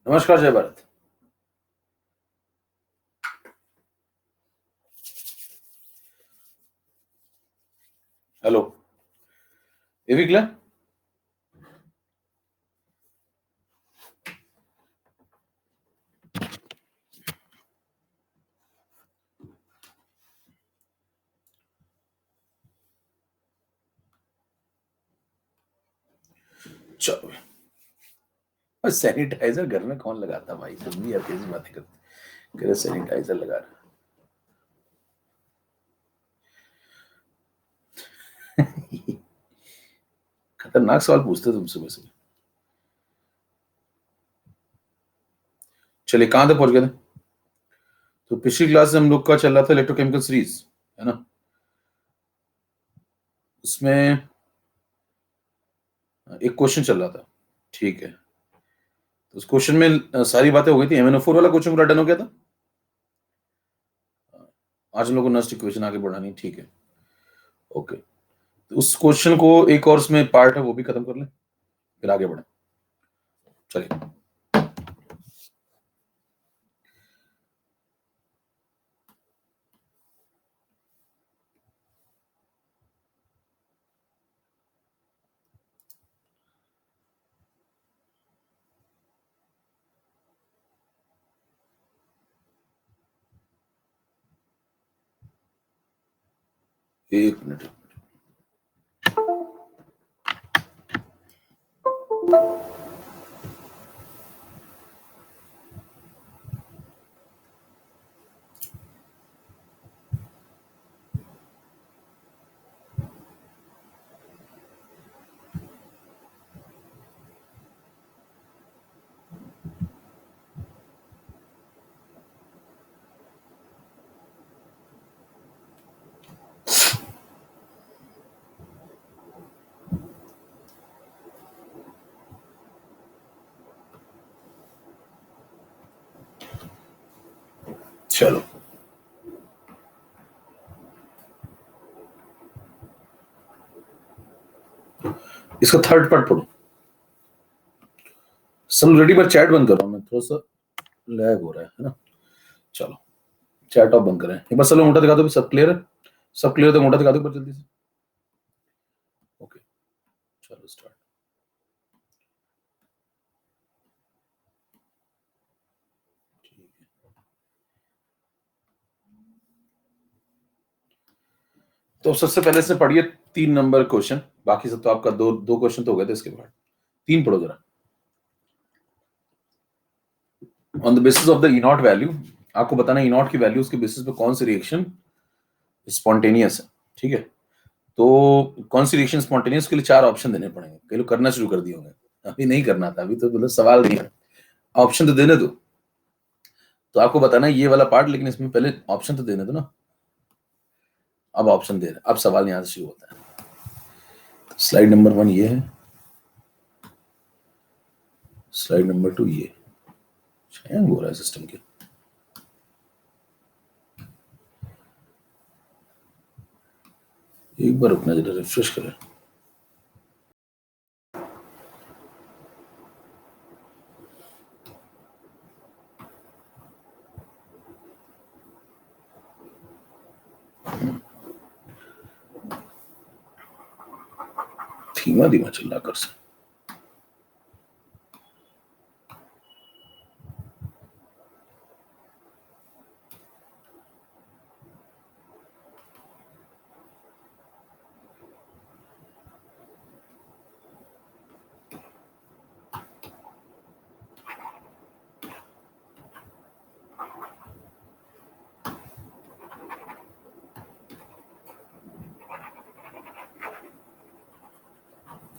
नमस्कार जय भारत। हेलो एविक्ला, चलो सैनिटाइजर घर में कौन लगाता भाई, तुम भी ऐसी बातें करते। करे सैनिटाइजर लगा रहा। खतरनाक सवाल पूछते तुम सुबह सुबह। चलिए कहां तक पहुंच गए थे? तो पिछली क्लास में हम लोग का चल रहा था इलेक्ट्रोकेमिकल सीरीज, है ना। उसमें एक क्वेश्चन चल रहा था, ठीक है। तो उस क्वेश्चन में सारी बातें हो गई थी। MnO4 वाला क्वेश्चन पूरा डन हो गया था। आज हम लोग को नेक्स्ट इक्वेशन आगे बढ़ानी, ठीक है, ओके। तो उस क्वेश्चन को एक और उसमें पार्ट है वो भी खत्म कर लें, फिर आगे बढ़े। चलिए एक मिनट। चलो इसका थर्ड पार्ट पढ़ो। सब रेडी, पर चैट बंद कर रहा हूं मैं, थोड़ा सा लैग हो रहा है ना। चलो चैट ऑफ बंद करें एक बार। चलो मोटा दिखा दो, सब क्लियर है? सब क्लियर तो मोटा दिखा दो पर जल्दी से। ओके चलो स्टार्ट। तो सबसे पहले से पढ़िए 3 नंबर क्वेश्चन। बाकी सब तो आपका दो दो क्वेश्चन तो हो गए थे, इसके बाद 3 पढ़ो जरा। On the basis of the E not value, आपको बताना ई नॉट की वैल्यू उसके बेसिस पे कौन सी रिएक्शन स्पॉन्टेनियस है, ठीक है। तो कौन सी रिएक्शन स्पॉन्टेनियस के लिए 4 ऑप्शन देने पड़ेंगे। कई लोग करना शुरू कर दिए होंगे, अभी नहीं करना था, अभी तो मतलब सवाल नहीं है, ऑप्शन तो देने दो। तो आपको बताना ये वाला पार्ट, लेकिन इसमें पहले ऑप्शन तो देने दो ना। अब ऑप्शन दे रहे, अब सवाल यहां से शुरू होता है। स्लाइड नंबर 1 ये है, स्लाइड नंबर 2 ये। हैंग हो रहा है सिस्टम के। एक बार रुकना जरा, रिफ्रेश करें। धीमा धीमा चल रहा कर से।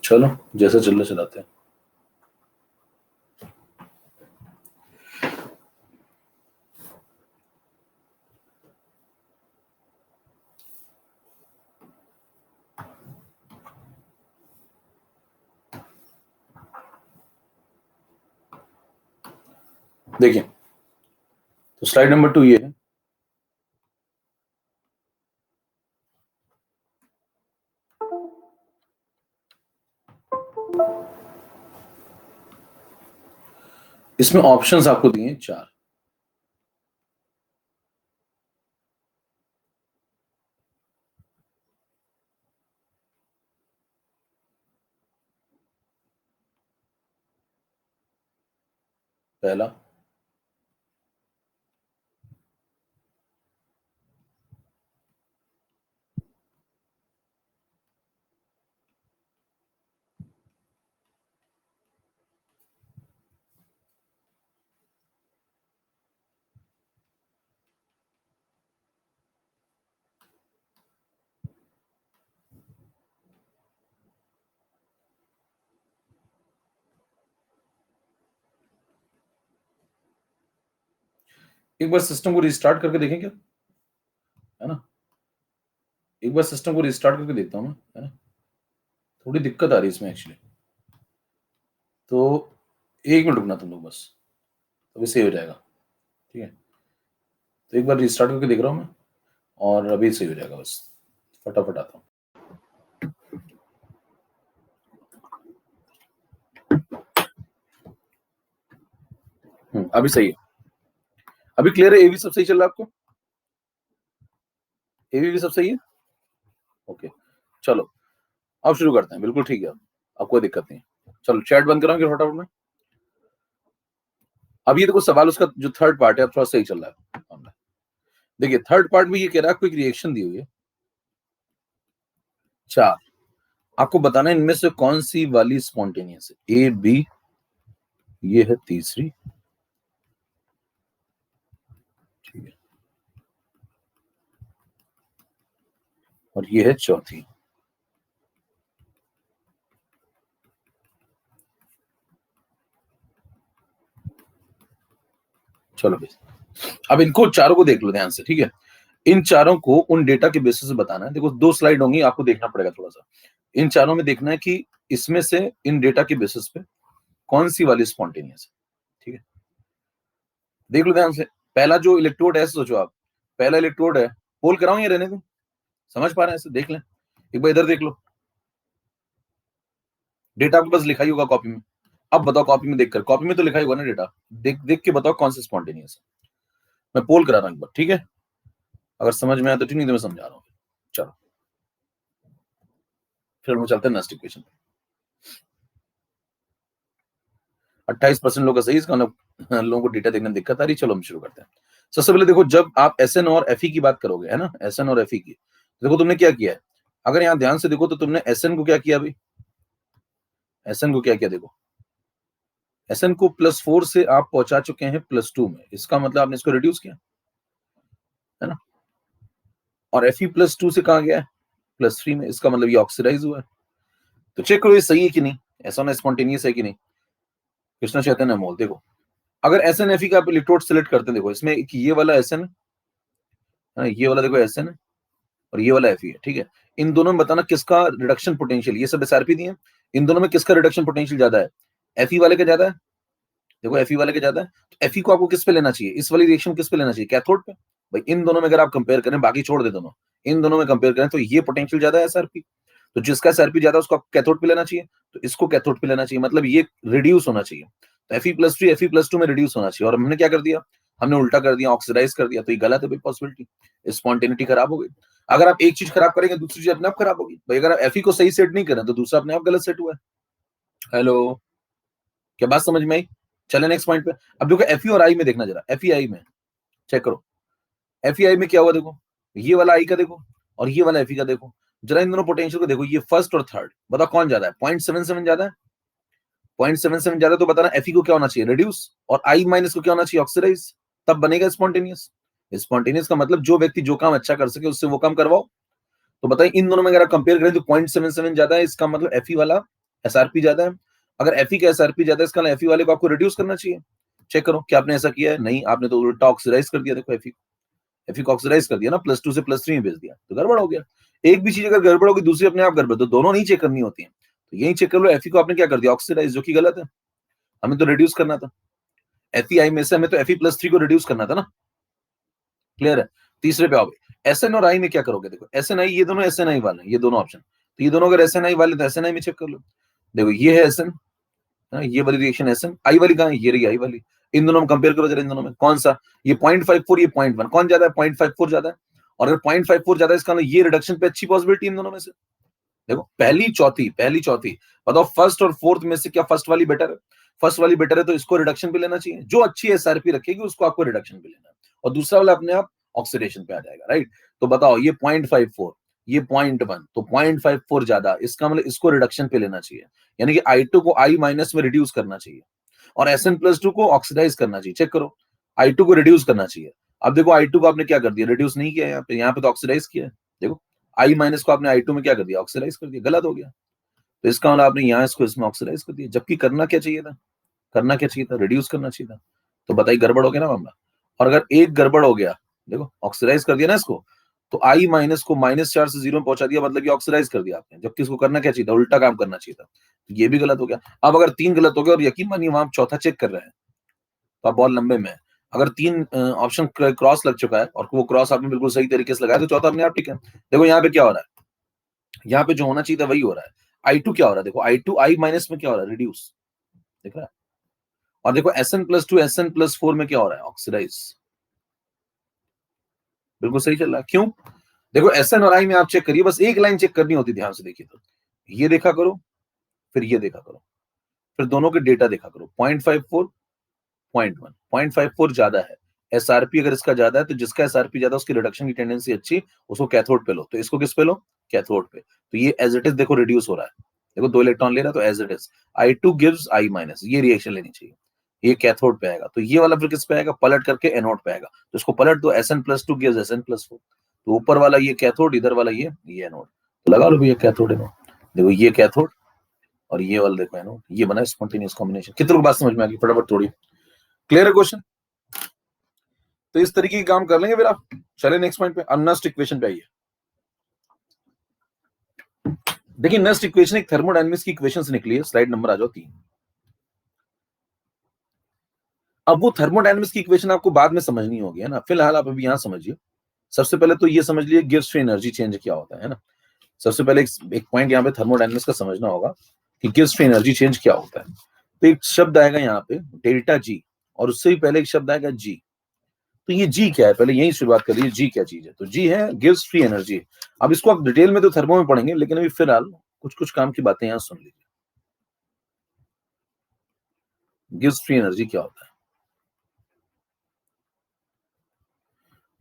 चलो जैसा चल रहा चलाते हैं। देखिए तो स्लाइड नंबर 2 ये है। इसमें ऑप्शंस आपको दिए हैं 4। पहला, एक बार सिस्टम को रिस्टार्ट करके देखें क्या, है ना। एक बार सिस्टम को रिस्टार्ट करके देखता हूँ मैं, है ना। थोड़ी दिक्कत आ रही है इसमें एक्चुअली, तो 1 मिनट रुकना तुम लोग बस, अभी सही हो जाएगा, ठीक है। तो एक बार रिस्टार्ट करके देख रहा हूँ मैं, और अभी सही हो जाएगा, बस फटाफट आता हूँ। अभी सही है, अभी क्लियर है। एवी सब सही चल रहा है आपको, एवी भी सब सही है, ओके। चलो अब शुरू करते हैं, बिल्कुल ठीक है, अब कोई दिक्कत नहीं। चलो चैट बंद कराऊंगे फटाफट में। अब ये देखो सवाल उसका जो थर्ड पार्ट है, अब थोड़ा सही चल रहा है। देखिए थर्ड पार्ट में ये कह रहा है कोई रिएक्शन दी हुई है 4, आपको बताना है इनमें से कौन सी वाली स्पॉन्टेनियस है, ए बी, ये है तीसरी, ठीक है, और ये है चौथी। चलो भाई, अब इनको चारों को देख लो ध्यान से, ठीक है। इन चारों को उन डेटा के बेसिस से बताना है। देखो 2 स्लाइड होंगी, आपको देखना पड़ेगा थोड़ा सा। इन चारों में देखना है कि इसमें से इन डेटा के बेसिस पे कौन सी वाली स्पॉन्टेनियस है, ठीक है। देख लो ध्यान से, पहला जो इलेक्ट्रोड है, सोचो आप, पहला इलेक्ट्रोड है, होल कराऊं या रहने दूं, समझ पा रहे हैं ऐसे, देख लें एक बार, इधर देख लो, डेटा आपके पास लिखा ही होगा कॉपी में। अब बताओ कॉपी में देखकर, कॉपी में तो लिखा ही होगा ना डेटा, देख देख के बताओ कौन सा स्पॉन्टेनियस है। मैं पोल करा रहा हूं एक बार, ठीक है, अगर समझ में आया तो ठीक, नहीं तो मैं समझा रहा हूँ। चलो फिर हम चलते हैं नेक्स्ट इक्वेशन। 28% लोग का सही, इसका मतलब लोगों को डेटा देखने में दिक्कत आ रही। चलो हम शुरू करते हैं। सबसे पहले देखो, जब आप एस एन और एफ की बात करोगे, है ना, एस एन और एफ की, देखो तुमने क्या किया है। अगर यहाँ ध्यान से देखो तो तुमने एस एन को क्या किया अभी, एस एन को क्या किया, देखो एस एन को +4 से आप पहुंचा चुके हैं +2 में, इसका मतलब आपने इसको रिड्यूस किया, है ना। और एफ +2 से कहा गया है +3 में, इसका मतलब ये ऑक्सीडाइज हुआ है। तो चेक करो ये सही है कि नहीं, ऐसा स्पॉन्टेनियस है कि नहीं। कृष्णा चैतन्य अमोल, देखो अगर एस एन एफ का आप इलेक्ट्रोड सेलेक्ट करते हैं, देखो इसमें ये वाला एस एन है, ये वाला देखो एस एन है, और ये वाला एफ है, ठीक है। इन दोनों में बताना किसका रिडक्शन पोटेंशियल, ये सब एसआरपी दिए, इन दोनों में किसका रिडक्शन पोटेंशियल ज्यादा है, एफ वाले का ज्यादा है। देखो एफ वाले का ज्यादा है, तो एफ को आपको किस पे लेना चाहिए, इस वाली रिएक्शन किस पे लेना चाहिए, कैथोड पे। भाई इन दोनों में अगर आप कंपेयर करें, बाकी छोड़ दे दोनों, इन दोनों में कंपेयर करें तो ये पोटेंशियल ज्यादा है एसआरपी, तो जिसका एसआरपी ज्यादा है उसको कैथोड पे लेना चाहिए, तो इसको कैथोड पे लेना चाहिए, मतलब ये रिड्यूस होना चाहिए। तो Fe+3 Fe+2 में रिड्यूस होना चाहिए, और हमने क्या कर दिया, हमने उल्टा कर दिया, ऑक्सीडाइज कर दिया, तो ये गलत है भाई, पॉसिबिलिटी, स्पॉन्टेनिटी खराब हो गई। अगर आप एक चीज खराब करेंगे दूसरी चीज अपने आप खराब होगी भाई, अगर आप Fe को सही सेट नहीं करें तो दूसरा अपने आप गलत सेट हुआ है। हेलो, क्या बात समझ में आई। चले नेक्स्ट पॉइंट पे। अब देखो Fe और आई में देखना जरा, Fe में चेक करो, Fe में क्या हुआ, देखो ये वाला आई का देखो, और ये वाला Fe का देखो, जरा इन दोनों पोटेंशियल को देखो, ये फर्स्ट और थर्ड, बताओ कौन ज्यादा है, 0.77 ज्यादा है, 0.77 ज्यादा, तो बताना Fe को क्या होना चाहिए, रिड्यूस, और I माइनस को क्या होना चाहिए, ऑक्सीडाइज, तब बनेगा स्पॉन्टेनियस। स्पॉन्टेनियस का मतलब जो व्यक्ति जो काम अच्छा कर सके उससे वो काम करवाओ। तो बताइए इन दोनों में अगर आप कंपेयर करें तो 0.77 ज्यादा है, इसका मतलब Fe वाला एसआरपी ज्यादा है। अगर Fe का एसआरपी ज्यादा है, इसका मतलब Fe वाले को आपको रिड्यूस करना चाहिए। चेक करो क्या आपने ऐसा किया है, नहीं, आपने तो उल्टा ऑक्सीडाइज कर दिया, देखो Fe को ऑक्सीडाइज कर दिया ना, +2 से +3 में भेज दिया, तो गड़बड़ हो गया। एक भी चीज अगर गड़बड़ होगी दूसरी अपने आप गड़बड़, तो दोनों नहीं चेक करनी होती है, तो यही चेक कर लो, Fe को आपने क्या कर दिया, ऑक्सीडाइज, जो कि गलत है, हमें तो रिड्यूस करना था। Fe में से हमें तो Fe+3 को रिड्यूस करना था ना, क्लियर है। तीसरे पे आओगे, एसएन और आई में क्या करोगे, देखो एसएन आई, ये दोनों एसएन आई वाले, ये दोनों ऑप्शन, तो ये दोनों अगर एसएन आई वाले तो एसएन आई में चेक कर लो। देखो ये है एसएन, ये वाली रिएक्शन एसएन, आई वाली कहां है, ये रही आई वाली, इन दोनों में कंपेयर करो जरा, इन दोनों में कौन सा, ये 0.54, ये 0.1, कौन ज्यादा है? 0.54 ज्यादा है। और अगर 0.54 ज्यादा है, इसका मतलब ये रिडक्शन पे अच्छी पॉसिबिलिटी इन दोनों में से। देखो पहली चौथी बताओ, फर्स्ट और फोर्थ में से क्या फर्स्ट वाली बेटर है? फर्स्ट वाली बेटर है तो इसको रिडक्शन पे लेना चाहिए, जो अच्छी एसआरपी रखेगी उसको आपको रिडक्शन पे लेना है, और दूसरा वाला अपने आप ऑक्सीडेशन पे आ जाएगा, राइट? तो बताओ ये 0.54, ये 0.1, तो 0.54 ज्यादा, इसका मतलब इसको रिडक्शन पे लेना चाहिए, यानी कि I2 को I माइनस में रिड्यूस करना चाहिए और Sn+2 को ऑक्सीडाइज करना चाहिए। चेक करो, I2 को रिड्यूस करना चाहिए। अब देखो I2 को आपने क्या कर दिया, रिड्यूस नहीं किया, यहाँ पे तो ऑक्सीडाइज किया है। देखो I माइनस को आपने I2 में क्या कर दिया, ऑक्सीडाइज कर दिया, गलत हो गया। तो इसका मतलब आपने यहाँ इसको इसमें ऑक्सीडाइज कर दिया, जबकि करना क्या चाहिए था, रिड्यूस करना चाहिए था। तो बताइए गड़बड़ हो गया ना मामला। और अगर एक गड़बड़ हो गया, देखो ऑक्सीडाइज कर दिया ना इसको, तो I माइनस को -4 से 0 में पहुंचा दिया, मतलब कि ऑक्सीडाइज कर दिया आपने, जबकि इसको करना क्या चाहिए था, उल्टा काम करना चाहिए था। तो ये भी गलत हो गया। अब अगर 3 गलत हो गया और यकीन मानिए वहां चौथा चेक कर रहे हैं, तो आप बहुत लंबे में, अगर 3 ऑप्शन क्रॉस लग चुका है और वो क्रॉस आपने बिल्कुल सही तरीके से लगाया, तो चौथा अपने आप ठीक है। देखो यहाँ पे क्या हो रहा है, यहाँ पे जो होना चाहिए था वही हो रहा है। I2 क्या हो रहा है, देखो I2 I माइनस में क्या हो रहा है, रिड्यूस, दिख रहा है। और देखो Sn+2 Sn+4 में क्या हो रहा है, ऑक्सीडाइज। बिल्कुल सही चल रहा है। क्यों? देखो Sn और I में आप चेक करिए, बस एक लाइन चेक करनी होती, ध्यान से देखिए तो, ये देखा करो, फिर ये देखा करो, फिर दोनों के डेटा देखा करो। 0.54, 0.1, 0.54 ज्यादा है, एसआरपी अगर इसका ज्यादा है, तो जिसका एसआरपी ज्यादा उसकी रिडक्शन की टेंडेंसी अच्छी, उसको कैथोड पे लो। तो इसको किस पे लो, कैथोड पे। तो ये एज इट इज देखो रिड्यूस हो रहा है, देखो 2 इलेक्ट्रॉन ले रहा है, तो as it is I2 gives I minus, ये रिएक्शन लेनी चाहिए, ये कैथोड पे आएगा। तो ये वाला फिर किस पे आएगा, पलट करके एनोड पे आएगा। तो इसको पलट दो, Sn+2 गिव्स Sn+4, तो ऊपर वाला ये कैथोड, इधर वाला ये एनोड। तो लगा लो भैया कैथोड एनोड, देखो ये कैथोड और ये वाला देखो एनोड, ये बना स्पॉन्टेनियस कॉम्बिनेशन। कितने को बात समझ में आ गई, फटाफट तोड़िए। क्लियर है क्वेश्चन? तो इस तरीके की काम कर लेंगे फिर आप। चले नेक्स्ट पॉइंट पे, अब नेक्स्ट इक्वेशन पे आइए। देखिए नेक्स्ट इक्वेशन एक थर्मोडायनेमिक्स की इक्वेशन से निकली है, स्लाइड नंबर आ जाओ 3। अब वो थर्मोडायनेमिक्स की इक्वेशन आपको बाद में समझनी होगी, है ना, फिलहाल आप अभी यहां समझिए। सबसे पहले तो ये समझ लिए गिव्स फ्री एनर्जी चेंज क्या होता है ना। सबसे पहले एक पॉइंट यहाँ पे थर्मोडायनेमिक्स का समझना होगा कि गिव्स फ्री एनर्जी चेंज क्या होता है। तो एक शब्द आएगा यहाँ पे डेल्टा जी, और उससे भी पहले एक शब्द आएगा जी। तो ये जी क्या है, पहले यही शुरुआत कर लीजिए, जी क्या चीज है। तो जी है गिव्स फ्री एनर्जी। अब इसको आप डिटेल में तो थर्मो में पढ़ेंगे, लेकिन अभी फिलहाल कुछ कुछ काम की बातें यहां सुन लीजिए। गिव्स फ्री एनर्जी क्या होता है,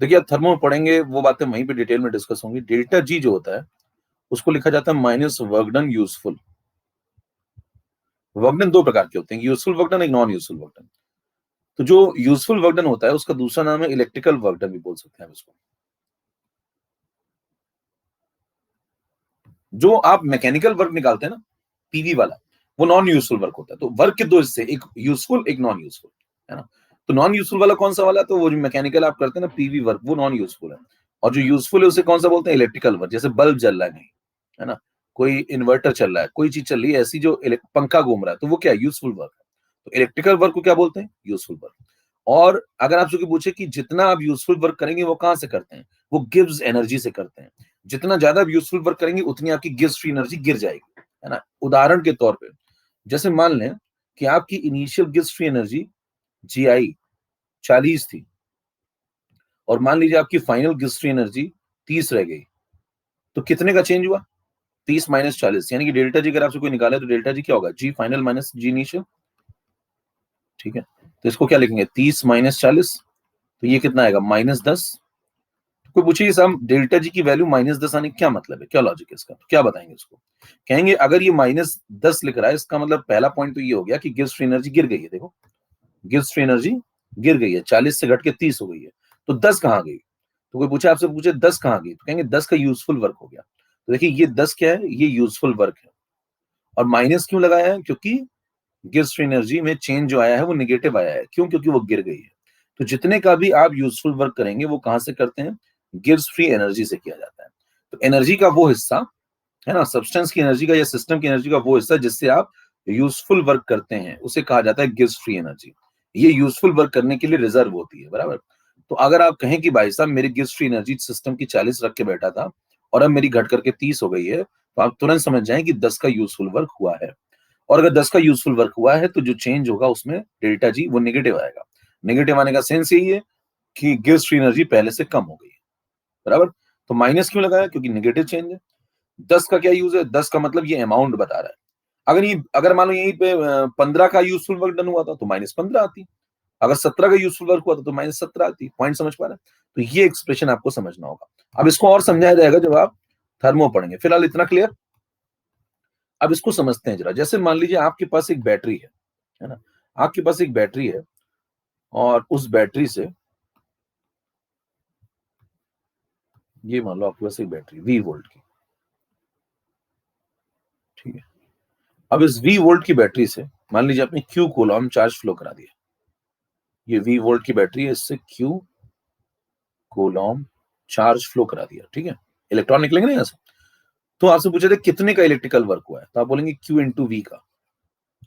देखिए आप थर्मो में पढ़ेंगे, वो बातें वहीं पे डिटेल में डिस्कस होंगी। डेल्टा जी जो होता है उसको लिखा जाता है minus work done useful. Work done दो प्रकार के होते हैं, यूजफुल वर्क डन, एक नॉन यूजफुल वर्क डन। तो जो यूजफुल वर्क डन होता है उसका दूसरा नाम है इलेक्ट्रिकल वर्क डन भी बोल सकते हैं इसको। जो आप मैकेनिकल वर्क निकालते हैं ना, पीवी वाला, वो नॉन यूजफुल वर्क होता है। तो वर्क के दो हिस्से, एक यूजफुल एक नॉन यूजफुल, है ना। तो नॉन यूजफुल वाला कौन सा वाला, तो वो जो मैकेनिकल आप करते हैं ना पीवी वर्क, वो नॉन यूजफुल है। और जो यूजफुल है उसे कौन सा बोलते हैं, इलेक्ट्रिकल वर्क। जैसे बल्ब जल रहा है नहीं, है ना, कोई इन्वर्टर चल रहा है, कोई चीज चल रही है ऐसी, जो पंखा घूम रहा है, तो वो क्या है, यूजफुल वर्क है। तो इलेक्ट्रिकल वर्क को क्या बोलते हैं, यूजफुल वर्क। और अगर आपसे पूछे कि जितना आप यूजफुल वर्क करेंगे वो कहां से करते हैं, वो गिव्स एनर्जी से करते हैं। जितना ज्यादा आप यूजफुल वर्क करेंगे उतनी आपकी गिव्स फ्री एनर्जी गिर जाएगी, है ना। उदाहरण के तौर पे जैसे मान लें कि आपकी initial gives free energy GI 40 थी, और मान लीजिए आपकी फाइनल गिव्स फ्री एनर्जी 30 रह गई, तो कितने का चेंज हुआ, 30 माइनस 40, यानी कि डेल्टा जी अगर आपसे कोई निकाले तो डेल्टा जी क्या होगा, जी फाइनल माइनस जी इनिशियल। ठीक है, तो इसको क्या लिखेंगे, 30 माइनस 40, तो ये कितना आएगा, -10। कोई पूछे साहब डेल्टा जी की वैल्यू -10 आने क्या मतलब है, क्या लॉजिक है इसका, तो क्या बताएंगे उसको। कहेंगे अगर ये -10 लिख रहा है, इसका मतलब पहला पॉइंट तो ये हो गया कि गिव्स फ्री एनर्जी गिर गई है। देखो गिव्स फ्री एनर्जी गिर गई है, 40 से घट के 30 हो गई है। तो 10 कहाँ गई, तो कोई पूछे आपसे पूछे 10 कहाँ गई, तो कहेंगे 10 का यूजफुल वर्क हो गया। तो देखिए ये 10 क्या है, ये यूजफुल वर्क है। और माइनस क्यों लगाया है, क्योंकि गिव्स फ्री एनर्जी में चेंज जो आया है वो नेगेटिव आया है। क्यों, क्योंकि वो गिर गई है। तो जितने का भी आप यूजफुल वर्क करेंगे वो कहां से करते हैं, गिव्स फ्री एनर्जी से किया जाता है। तो एनर्जी का वो हिस्सा, है ना, सब्सटेंस की एनर्जी का या सिस्टम की एनर्जी का वो हिस्सा जिससे आप यूजफुल वर्क करते हैं, उसे कहा जाता है गिव्स फ्री एनर्जी। ये यूजफुल वर्क करने के लिए रिजर्व होती है, बराबर। तो अगर आप कहें कि भाई साहब मेरी गिव्स फ्री एनर्जी सिस्टम की 40 रख के बैठा था और अब मेरी घट करके 30 हो गई है, तो आप तुरंत समझ जाएं कि 10 का यूजफुल वर्क हुआ है। और अगर 10 का यूजफुल वर्क हुआ है तो जो चेंज होगा उसमें डेल्टा जी वो नेगेटिव आएगा। नेगेटिव आने का सेंस यही है कि गिव्स फ्री एनर्जी पहले से कम हो गई है, बराबर। तो माइनस क्यों लगाया? क्योंकि नेगेटिव चेंज है। 10 का क्या यूज है? 10 का मतलब ये अमाउंट बता रहा है। अगर मान लो यहीं पे 15 का यूजफुल वर्क डन हुआ था तो -15 आती। अगर 17 का यूजफुल वर्क हुआ था तो -17 आती। पॉइंट समझ पा रहे हैं? तो ये एक्सप्रेशन आपको समझना होगा। अब इसको और समझाया जाएगा जब आप थर्मो पढ़ेंगे। फिलहाल इतना क्लियर। अब इसको समझते हैं जरा। जैसे मान लीजिए आपके पास एक बैटरी है ना? आपके पास एक बैटरी है और उस बैटरी से, ये मान लो आपके पास एक बैटरी 20 वोल्ट की, ठीक है। अब इस 20 वोल्ट की बैटरी से मान लीजिए आपने Q कूलॉम चार्ज फ्लो करा दिया। ये 20 वोल्ट की बैटरी है, इससे Q कूलॉम चार्ज फ्लो करा दिया, ठीक है। इलेक्ट्रॉन निकलेंगे ना यहाँ से। तो आपसे पूछे थे कितने का इलेक्ट्रिकल वर्क हुआ है, तो आप बोलेंगे Q इंटू V का।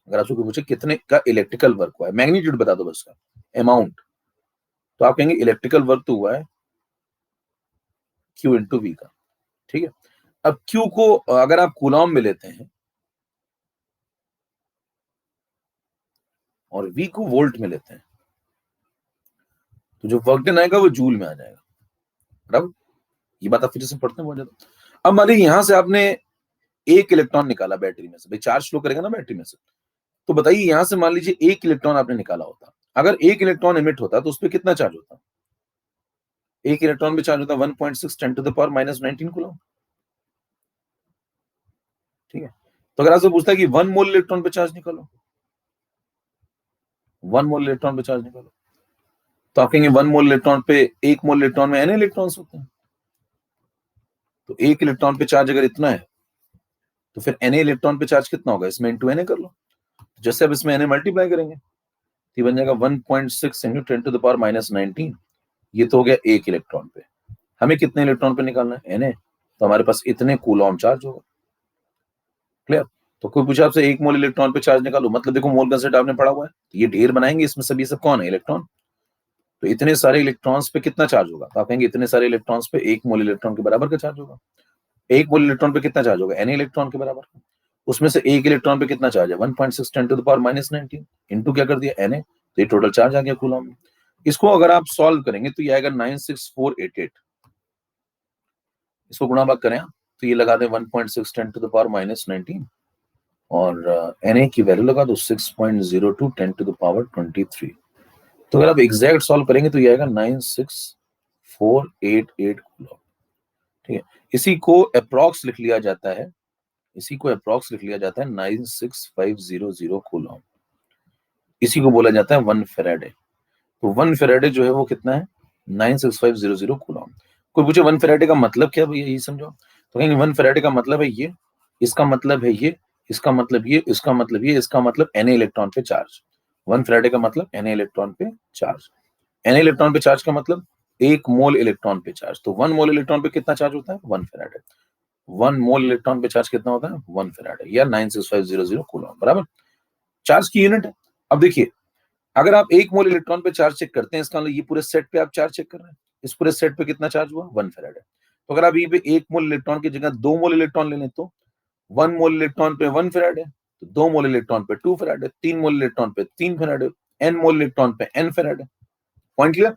अगर आपसे कोई पूछे कितने का इलेक्ट्रिकल वर्क हुआ है, मैग्नीट्यूड बता दो बस का, अमाउंट, तो आप कहेंगे इलेक्ट्रिकल वर्क तो हुआ है Q इंटू V का, ठीक है। अब Q को अगर आप कूलॉम में लेते हैं और V को वोल्ट में लेते हैं तो जो वर्क डन आएगा वो जूल में आ जाएगा, बराबर। ये बात आप फिर से पढ़ते हैं बहुत ज्यादा। अब मान लीजिए यहां से आपने एक इलेक्ट्रॉन निकाला बैटरी में से, भाई चार्ज फ्लो करेगा ना बैटरी में से, तो बताइए यहां से मान लीजिए एक इलेक्ट्रॉन आपने निकाला होता, अगर एक इलेक्ट्रॉन इमिट होता तो उस पर कितना चार्ज होता? एक इलेक्ट्रॉन पे चार्ज होता 1.6 10 टू द पावर -19 कूलम, ठीक है। तो अगर आपसे पूछता है कि 1 मोल इलेक्ट्रॉन पे चार्ज निकालो, 1 मोल इलेक्ट्रॉन पे चार्ज निकालो, तो आप कहेंगे 1 मोल इलेक्ट्रॉन पे, 1 मोल इलेक्ट्रॉन में n इलेक्ट्रॉन्स होते हैं, तो एक इलेक्ट्रॉन पे चार्ज अगर इतना है तो फिर Na इलेक्ट्रॉन पे चार्ज कितना होगा, इसमें इंटू Na कर लो। जैसे अब इसमें Na मल्टीप्लाई करेंगे तो ये बन जाएगा 1.6 इंटू 10 टू द पावर -19। ये तो हो गया एक इलेक्ट्रॉन पे। हमें कितने इलेक्ट्रॉन पे निकालना है, Na, तो हमारे पास इतने कूलॉम चार्ज होगा। क्लियर? तो कोई पूछा आपसे 1 मोल इलेक्ट्रॉन पे चार्ज निकालो, मतलब देखो मोल कंसेप्ट आपने पढ़ा हुआ है, तो ये ढेर बनाएंगे, इसमें सब ये सब कौन है, इलेक्ट्रॉन। तो इतने सारे इलेक्ट्रॉन्स पे कितना चार्ज होगा, तो आप कहेंगे इतने सारे इलेक्ट्रॉन्स पे 1 मोल इलेक्ट्रॉन के बराबर का चार्ज होगा। 1 मोल इलेक्ट्रॉन पे कितना चार्ज होगा, Na इलेक्ट्रॉन के बराबर। उसमें से एक इलेक्ट्रॉन पे कितना चार्ज है, 1.6 10 टू द पावर -19 इंटू क्या कर दिया, Na, तो ये टोटल चार्ज आ गया कूलॉम में। इसको अगर आप सॉल्व करेंगे तो ये आएगा 96488। इसको गुणा भाग करें तो ये लगा दें 1.6 10 टू द पावर -19 और Na की वैल्यू लगा दो 6.02 10 टू द पावर 23। तो अगर आप एग्जैक्ट सॉल्व करेंगे तो ये आएगा 96488 कूलॉम, ठीक है। इसी को अप्रॉक्स लिख लिया जाता है, इसी को अप्रॉक्स लिख लिया जाता है 96500 कूलॉम। इसी को बोला जाता है 1 फेराडे। तो 1 फेराडे जो है वो कितना है, 96500 कूलॉम। कोई पूछे 1 फेराडे का मतलब क्या, भैया यही समझो, तो कहेंगे 1 फेराडे का मतलब है ये, इसका मतलब है ये, इसका मतलब ये, इसका मतलब ये, इसका मतलब Na इलेक्ट्रॉन पे चार्ज। 1 फेराडे का मतलब Na इलेक्ट्रॉन पे चार्ज। Na इलेक्ट्रॉन पे चार्ज का मतलब 1 मोल इलेक्ट्रॉन पे चार्ज। तो 1 मोल इलेक्ट्रॉन पे कितना चार्ज होता है, 1 फेराडे। 1 मोल इलेक्ट्रॉन पे चार्ज कितना होता है, 1 फेराडे या 96500 कूलॉम, बराबर। चार्ज की यूनिट है। अब देखिए अगर आप 1 मोल इलेक्ट्रॉन पे चार्ज चेक करते हैं, इसका मतलब ये पूरे सेट पे आप चार्ज चेक कर रहे हैं, इस पूरे सेट पे कितना चार्ज हुआ, 1 फेराडे। तो अगर आप ये पे 1 मोल इलेक्ट्रॉन की जगह 2 मोल इलेक्ट्रॉन ले लें तो 1 मोल इलेक्ट्रॉन पे 1 फेराडे, तो 2 मोल इलेक्ट्रॉन पे 2 फेराडे, 3 मोल इलेक्ट्रॉन पे 3 फेराडे, n मोल इलेक्ट्रॉन पे n फेराडे। Point clear?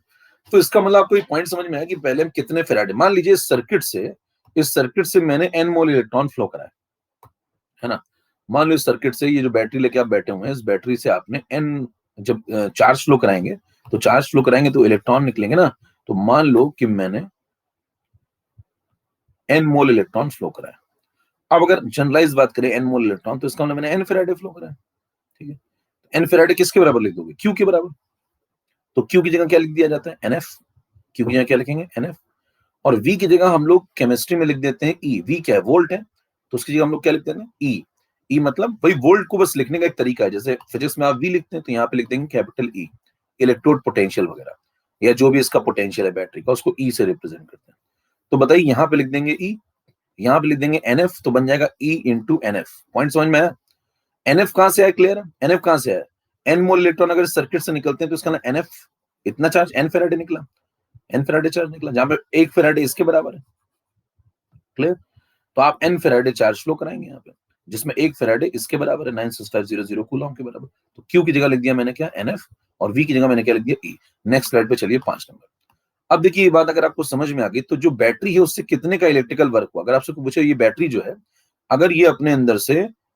तो इसका मतलब आपको एक पॉइंट समझ में आया कि पहले हम कितने फेराडे, मान लीजिए इस सर्किट से मैंने n मोल इलेक्ट्रॉन फ्लो कराया, है ना। मान लो इस सर्किट से, ये जो बैटरी लेके आप बैठे हुए हैं, इस बैटरी से आपने n, जब चार्ज फ्लो कराएंगे तो इलेक्ट्रॉन निकलेंगे ना। तो मान लो कि मैंने n मोल इलेक्ट्रॉन फ्लो कराया। अब अगर जनरलाइज बात करें n मोल इलेक्ट्रॉन, तो इसका मतलब मैंने n फेराडे फ्लो कराया, ठीक है। n फेराडे किसके बराबर लिख दोगे, q के बराबर। तो q की जगह क्या लिख दिया जाता है, nf। q की जगह क्या लिखेंगे, nf। और v की जगह हम लोग केमिस्ट्री में लिख देते हैं e। v क्या है, वोल्ट है, तो उसकी जगह हम लोग क्या लिख देते हैं, e। ई मतलब वही वोल्ट को बस लिखने का एक तरीका है। जैसे फिजिक्स में आप वी लिखते हैं तो यहाँ पे लिख देंगे कैपिटल ई, इलेक्ट्रोड पोटेंशियल वगैरह, या जो भी इसका पोटेंशियल है बैटरी का, उसको ई से रिप्रेजेंट करते हैं। तो बताइए यहाँ पे लिख देंगे ई, यहाँ पे लिख देंगे एनएफ, तो बन जाएगा ई इंटू एनएफ। पॉइंट समझ में आया? एनएफ कहां से आया, क्लियर है? एनएफ कहां से आया, एन मोल इलेक्ट्रॉन अगर सर्किट से निकलते हैं तो इसका ना एनएफ, इतना चार्ज एन फेराडे निकला, एन फेराडे चार्ज निकला, जहां पे 1 फेराडे इसके बराबर है। क्लियर? तो आप एन फेराडे चार्ज फ्लो कराएंगे यहाँ पे। जिसमें 1 फैराडे इसके बराबर है 96500 कूलम के बराबर। तो क्यू की जगह लिख दिया मैंने क्या, एनएफ, और वी की जगह मैंने क्या लिख दिया, ई। नेक्स्ट स्लाइड पे चलिए 5 नंबर। अब देखिए ये बात अगर आपको समझ में आ गई तो जो बैटरी है उससे कितने का इलेक्ट्रिकल वर्क हुआ। अगर आपसे पूछे ये बैटरी जो है अगर ये अपने अंदर से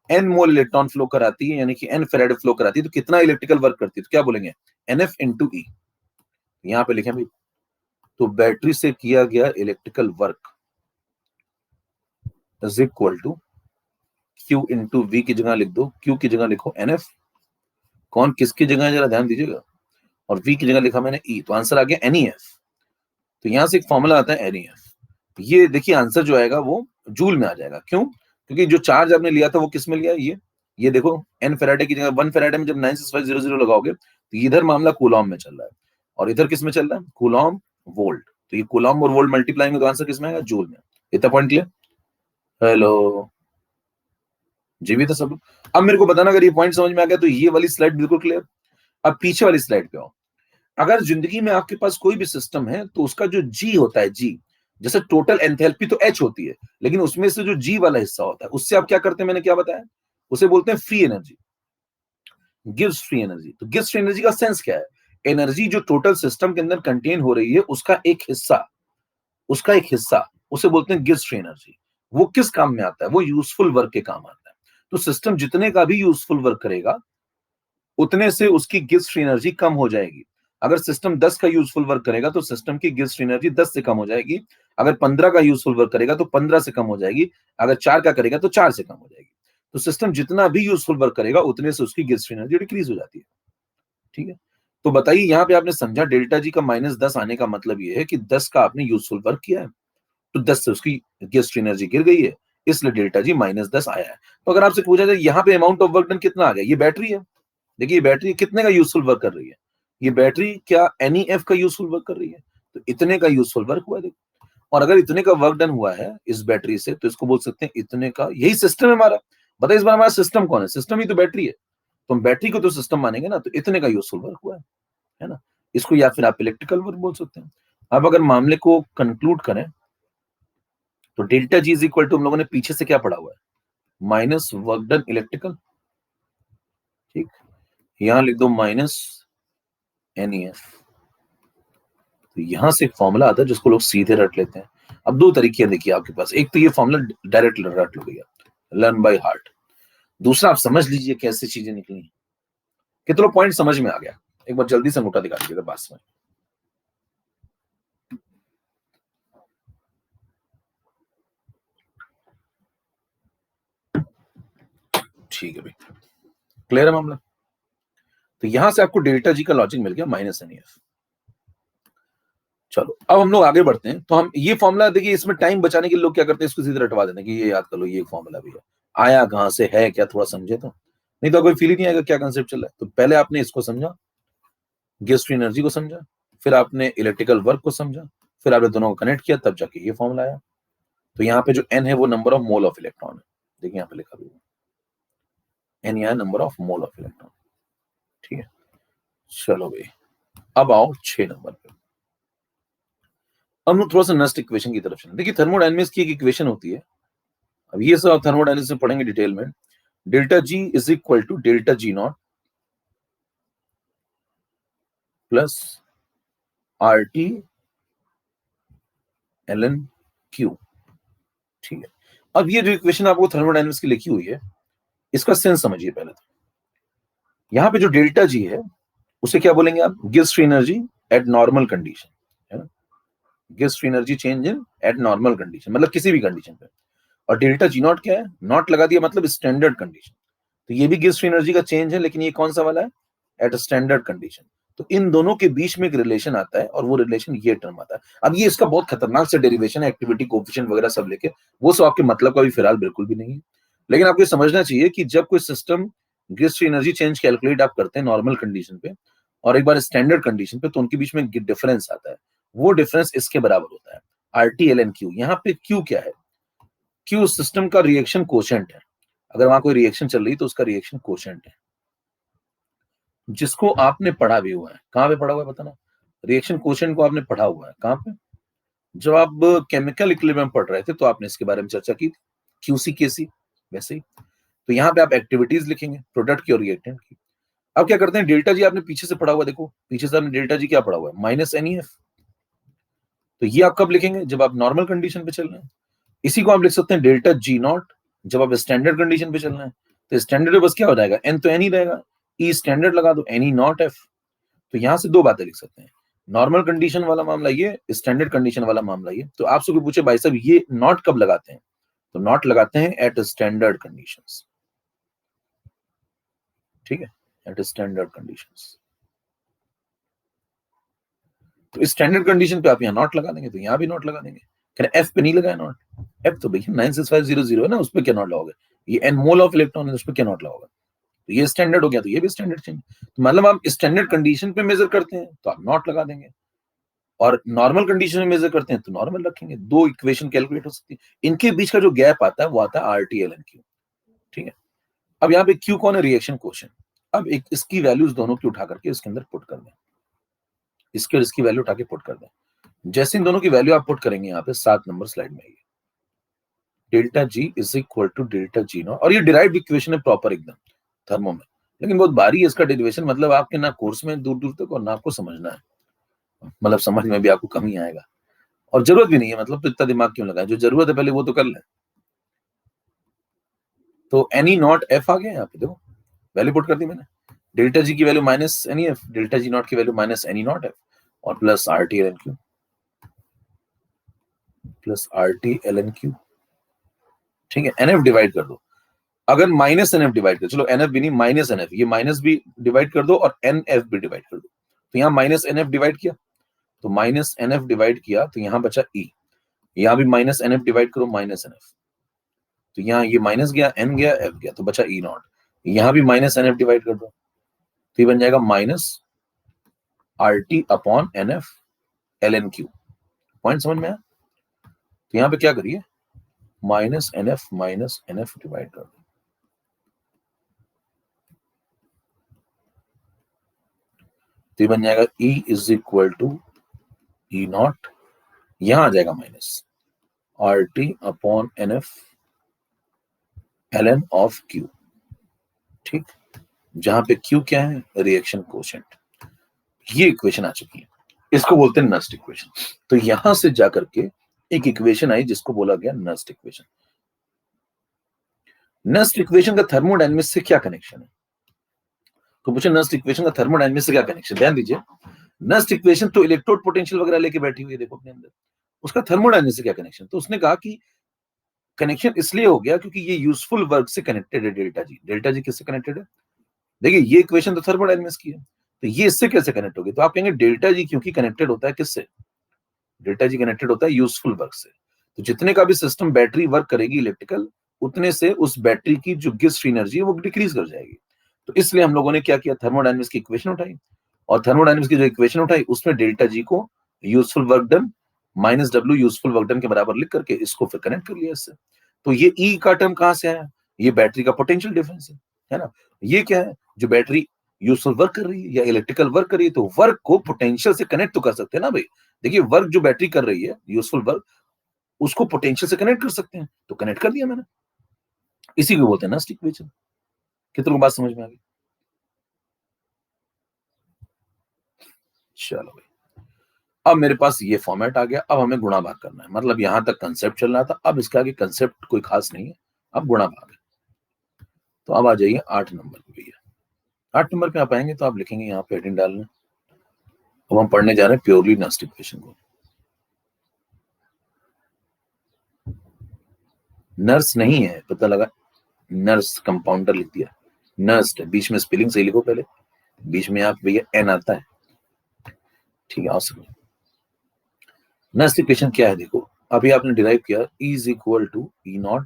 एन मोल इलेक्ट्रॉन फ्लो कराती है यानी कि एन फैराडे फ्लो कराती है तो कितना इलेक्ट्रिकल वर्क करती है, तो क्या बोलेंगे, एनएफ इंटू ई। यहां पे लिखें भाई, तो बैटरी से किया गया electrical work is equal to Q into V की जगह लिख दो, क्यू की जगह लिखो एनएफ, कौन किसकी जगह है जरा ध्यान दीजिएगा, और वी की जगह लिखा मैंने ई, तो आंसर आ गया एनईएफ। तो यहां से एक फॉर्मूला आता है एनईएफ। ये देखिए आंसर जो आएगा वो जूल में आ जाएगा। क्यों? क्योंकि जो चार्ज आपने लिया था वो किस में लिया, ये देखो एन फेराडे की जगह 1 फेराडे में जब 96500 लगाओगे तो इधर मामला कूलॉम में चल रहा है और इधर किस में चल रहा है, कूलॉम वोल्ट। तो ये कूलॉम और वोल्ट मल्टीप्लाई में तो आंसर किस में आएगा, जूल में। इतना पॉइंट क्लियर? हेलो जी, भी तो सब। अब मेरे को बताना अगर ये पॉइंट समझ में आ गया तो ये वाली स्लाइड बिल्कुल क्लियर। अब पीछे वाली स्लाइड पे आओ। अगर जिंदगी में आपके पास कोई भी सिस्टम है तो उसका जो जी होता है, जी जैसे टोटल एंथैल्पी तो एच होती है, लेकिन उसमें से जो जी वाला हिस्सा होता है उससे आप क्या करते हैं, मैंने क्या बताया, उसे बोलते हैं free energy, gives free energy. तो गिव्स फ्री एनर्जी का सेंस क्या है, एनर्जी जो टोटल सिस्टम के अंदर कंटेन हो रही है उसका एक हिस्सा उसे बोलते हैं गिव्स फ्री एनर्जी। वो किस काम में आता है, वो यूजफुल वर्क के काम आता है। तो सिस्टम जितने का भी यूजफुल वर्क करेगा उतने से उसकी गिव्स फ्री एनर्जी कम हो जाएगी। अगर सिस्टम 10 का यूजफुल वर्क करेगा तो सिस्टम की गिव्स फ्री एनर्जी 10 से कम हो जाएगी। अगर 15 का यूजफुल वर्क करेगा तो 15 से कम हो जाएगी। अगर 4 का करेगा तो 4 से कम हो जाएगी। तो सिस्टम जितना भी यूजफुल वर्क करेगा उतने से उसकी गिव्स फ्री एनर्जी डिक्रीज हो जाती है। ठीक है, तो बताइए यहाँ पे आपने समझा डेल्टा जी का -10 आने का मतलब ये है कि 10 का आपने यूजफुल वर्क किया है तो 10 से उसकी गिव्स फ्री एनर्जी गिर गई है, इसलिए डेल्टा जी -10 आया है। तो अगर आपसे पूछा जाए यहाँ पे अमाउंट ऑफ वर्क डन कितना आ गया, ये बैटरी है, देखिए ये बैटरी कितने का यूजफुल वर्क कर रही है, ये बैटरी क्या एनईएफ का यूजफुल वर्क कर रही है, तो इतने का यूजफुल वर्क हुआ देखो। और अगर इतने का वर्क डन हुआ है इस बैटरी से तो इसको बोल सकते हैं इतने का, यही सिस्टम है हमारा। बताइए इस बार हमारा सिस्टम कौन है, सिस्टम ही तो बैटरी है, तो हम बैटरी को तो सिस्टम मानेंगे ना, तो इतने का यूजफुल वर्क हुआ है ना। इसको या फिर आप इलेक्ट्रिकल वर्क बोल सकते हैं। अब अगर मामले को कंक्लूड करें तो delta G is equal to, हम लोगों ने पीछे से क्या पढ़ा हुआ है, माइनस वर्क डन इलेक्ट्रिकल। ठीक, यहां लिख दो माइनस एनईएफ। तो यहां से एक फॉर्मूला आता है जिसको लोग सीधे रट लेते हैं। अब दो तरीके हैं देखिए आपके पास, एक तो ये फॉर्मूला डायरेक्ट रट लो भैया, लर्न बाय हार्ट। दूसरा आप समझ लीजिए कैसे चीजें निकली, कितना पॉइंट समझ में आ गया, एक बार जल्दी से अंगूठा दिखा दीजिएगा पास में। ठीक है भाई, क्लियर है मामला। तो यहां से आपको डेल्टा जी का लॉजिक मिल गया माइनस एनईएफ। चलो अब हम लोग आगे बढ़ते हैं। तो हम ये फॉर्मूला देखिए, इसमें टाइम बचाने के लिए लोग क्या करते हैं, इसको सीधे रटवा देते हैं कि ये याद कर लो, ये फॉर्मूला भी है, आया कहां से है क्या, थोड़ा समझे तो, नहीं तो कोई फील ही नहीं आएगा क्या कंसेप्ट चल रहा है। तो पहले आपने इसको समझा, गिव्स फ्री एनर्जी को समझा, फिर आपने इलेक्ट्रिकल वर्क को समझा, फिर आपने दोनों को कनेक्ट किया, तब जाके ये फॉर्मूला आया। तो यहाँ पे जो एन है वो number of mole of electron है, देखिए यहाँ पे लिखा भी एन, यहाँ number of mole of electron. ठीक है, चलो भाई अब आओ 6 नंबर पे। अब हम थोड़ा सा नेक्स्ट इक्वेशन की तरफ चलें। देखिए थर्मोडायनेमिक्स की एक इक्वेशन होती है, अब ये सब थर्मोडायनेमिक्स में पढ़ेंगे डिटेल में। Delta G is equal to delta G not plus R T L N Q. ठीक है, अब ये जो इक्वेशन आपको थर्मोडायनेमिक्स की लिखी हुई है इसका सेंस समझिए पहले तो। यहाँ पे जो डेल्टा जी है उसे क्या बोलेंगे आप, gives free energy at normal condition, है ना, gives free energy change in eight normal condition, मतलब किसी भी कंडीशन पे। और डेल्टा जी नॉट क्या है, नॉट लगा दिया मतलब स्टैंडर्ड कंडीशन। तो ये भी गिव्स फ्री एनर्जी का चेंज है, लेकिन ये कौन सा वाला है, एट स्टैंडर्ड कंडीशन। तो इन दोनों के बीच में एक रिलेशन आता है और वो रिलेशन ये टर्म आता है। अब ये इसका बहुत खतरनाक से डेरिवेशन है, एक्टिविटी कोएफिशिएंट वगैरह सब लेके, वो सब आपके मतलब का भी फिलहाल बिल्कुल भी नहीं है। लेकिन आपको समझना चाहिए कि जब कोई system gives free energy change calculate आप करते हैं नॉर्मल कंडीशन पे और एक बार स्टैंडर्ड कंडीशन पे, तो उनके बीच में डिफरेंस आता है। वो डिफरेंस इसके बराबर होता है R T L N Q. यहाँ पे क्यू क्या है, क्यू सिस्टम का रिएक्शन कोशेंट है। अगर वहां कोई रिएक्शन चल रही तो उसका रिएक्शन कोशेंट है, जिसको आपने पढ़ा भी हुआ है। कहां पे पढ़ा हुआ है बताना, रिएक्शन कोशेंट को आपने पढ़ा हुआ है कहां पे, जब आप केमिकल इक्विलिब्रियम पढ़ रहे थे तो आपने इसके बारे में चर्चा की थी, क्यूसी केसी। वैसे ही तो यहाँ पे आप एक्टिविटीज लिखेंगे प्रोडक्ट की और रिएक्टेंट की। अब क्या करते हैं, डेल्टा जी आपने पीछे से पढ़ा हुआ, देखो पीछे से आपने डेल्टा जी क्या पढ़ा हुआ है, माइनस NEF। तो ये आप कब लिखेंगे, जब आप नॉर्मल कंडीशन पे चल रहे हैं। इसी को आप लिख सकते हैं डेल्टा G0 जब आप स्टैंडर्ड कंडीशन पे चल रहे हैं। तो स्टैंडर्ड में बस क्या हो जाएगा, n तो n ही रहेगा, E स्टैंडर्ड लगा दो, NE0F। तो यहां से दो बातें लिख सकते हैं, नॉर्मल कंडीशन वाला मामला ये, स्टैंडर्ड कंडीशन वाला मामला ये। तो आपसे कोई पूछे भाई साहब ये नॉट कब लगाते हैं, तो नॉट लगाते हैं एट स्टैंडर्ड कंडीशंस, ठीक है, एट स्टैंडर्ड कंडीशंस। तो स्टैंडर्ड कंडीशन पे आप यहाँ नॉट लगा देंगे, तो यहाँ भी नॉट लगा देंगे। एफ पे नहीं लगाया नॉट, एफ तो भैया 96500 है ना, उस पर क्या नॉट लगाओगे, ये एन मोल ऑफ इलेक्ट्रॉन है, उस पर क्या नॉट लगाओगे। तो ये स्टैंडर्ड हो गया, तो ये भी स्टैंडर्ड चेंज। तो मतलब आप स्टैंडर्ड कंडीशन पे मेजर करते हैं तो आप नॉट लगा देंगे, और नॉर्मल कंडीशन में मेजर करते हैं तो नॉर्मल रखेंगे। दो इक्वेशन कैलकुलेट हो सकती है, इनके बीच का जो गैप आता है वो आता है RT/LN/Q, ठीक है। अब यहाँ पे Q कौन है, रिएक्शन कोएफिशिएंट। अब एक इसकी वैल्यूज दोनों की उठा करके इसके अंदर पुट कर दें, इसके और इसकी वैल्यू उठा के पुट कर दें। जैसे इन दोनों की वैल्यू आप पुट करेंगे यहाँ पे 7 नंबर स्लाइड में, delta G is equal to delta G0, और ये डिराइव्ड इक्वेशन है प्रॉपर एकदम थर्मो में, लेकिन बहुत भारी है इसका डेरिवेशन, मतलब आपके ना कोर्स में दूर दूर तक और ना आपको समझना है, मतलब समझ में भी आपको कम ही आएगा, और जरूरत भी नहीं है, मतलब तो इतना दिमाग क्यों लगाए, जो जरूरत है पहले वो तो कर ले। तो NE0F आ गया यहाँ पे, देखो वैल्यू पुट कर दी मैंने, डेल्टा जी की value minus NEF, delta G0 की वैल्यू माइनस NE0F, और प्लस RT/LN/Q, प्लस RT/LN/Q, ठीक है। NF डिवाइड कर दो, अगर माइनस NF डिवाइड कर, चलो NF भी नहीं माइनस NF, ये माइनस भी डिवाइड कर दो और NF भी डिवाइड कर दो। तो यहाँ माइनस NF डिवाइड किया, तो माइनस NF डिवाइड किया तो यहाँ बचा E, यहाँ भी माइनस NF डिवाइड करो, माइनस NF, तो यहाँ ये माइनस गया, N गया, F गया, तो बचा E0। यहाँ भी माइनस NF डिवाइड कर दो, तो ये बन जाएगा माइनस RT/NF/LN/Q। पॉइंट समझ में आया। तो यहाँ पे क्या करिए, माइनस NF डिवाइड कर दो, तो ये बन जाएगा E is equal to E0, यहां आ जाएगा माइनस RT/NF/ln/Q, ठीक, जहां पे Q क्या है, रिएक्शन कोएफिशिएंट। ये इक्वेशन आ चुकी है, इसको बोलते हैं नस्ट इक्वेशन। तो यहां से जाकर के एक इक्वेशन आई जिसको बोला गया नस्ट इक्वेशन। नस्ट इक्वेशन का थर्मोडायनेमिक्स से क्या कनेक्शन है, तो पूछे नस्ट इक्वेशन का थर्मोडायनेमिक्स से क्या कनेक्शन, ध्यान दीजिए। नस्ट इक्वेशन तो इलेक्ट्रोड पोटेंशियल वगैरह लेके बैठी हुई है, देखो अपने अंदर, उसका थर्मोडायनेमिक्स से क्या कनेक्शन। तो उसने कहा कि कनेक्शन इसलिए हो गया क्योंकि ये यूजफुल वर्क से कनेक्टेड है, डेल्टा जी। डेल्टा जी किससे कनेक्टेड है, देखिए ये इक्वेशन तो थर्मोडायनेमिक्स की है, तो ये इससे कैसे कनेक्ट होगी, तो आप कहेंगे डेल्टा जी क्योंकि कनेक्टेड होता है किससे, डेल्टा जी कनेक्टेड होता है यूजफुल वर्क से। तो जितने का भी सिस्टम बैटरी वर्क करेगी इलेक्ट्रिकल, उतने से उस बैटरी की जो गिस्ट एनर्जी है वो डिक्रीज कर जाएगी। तो इसलिए हम लोगों ने क्या किया, थर्मोडायनेमिक्स की इक्वेशन उठाई, और थर्मोडायनेमिक्स की जो इक्वेशन उठाई उसमें डेल्टा जी को useful work done minus W useful work done के बराबर लिख करके इसको फिर कनेक्ट कर लिया इससे। तो ये E का टर्म कहां से आया, ये बैटरी का पोटेंशियल डिफरेंस है ना। ये क्या है, जो बैटरी यूजफुल वर्क कर रही है या इलेक्ट्रिकल वर्क कर रही है, तो वर्क को पोटेंशियल से कनेक्ट तो कर सकते हैं ना भाई। देखिए वर्क जो बैटरी कर रही है यूजफुल वर्क, उसको पोटेंशियल से कनेक्ट कर सकते हैं, तो कनेक्ट कर दिया मैंने। इसी को बोलते हैं नस्ट इक्वेशन। कितनों को बात समझ में आ गई, चलो भाई। अब मेरे पास ये फॉर्मेट आ गया, अब हमें गुणा भाग करना है, मतलब यहां तक कंसेप्ट चल रहा था, अब इसके आगे कंसेप्ट कोई खास नहीं है, अब गुणा भाग है। तो अब आ जाइए 8 नंबर पे भैया। 8 नंबर पे आप आएंगे तो आप लिखेंगे यहाँ पे हेडिंग डालना, अब हम पढ़ने जा रहे हैं प्योरली नस्ट इक्वेशन को। नर्स नहीं है, पता लगा नर्स कंपाउंडर लिख दिया, नर्स्ट बीच में स्पेलिंग सही लिखो पहले, बीच में आप भैया एन आता है, ठीक है। समझ नस्ट इक्वेशन क्या है, देखो अभी आपने डिराइव किया E is equal to E0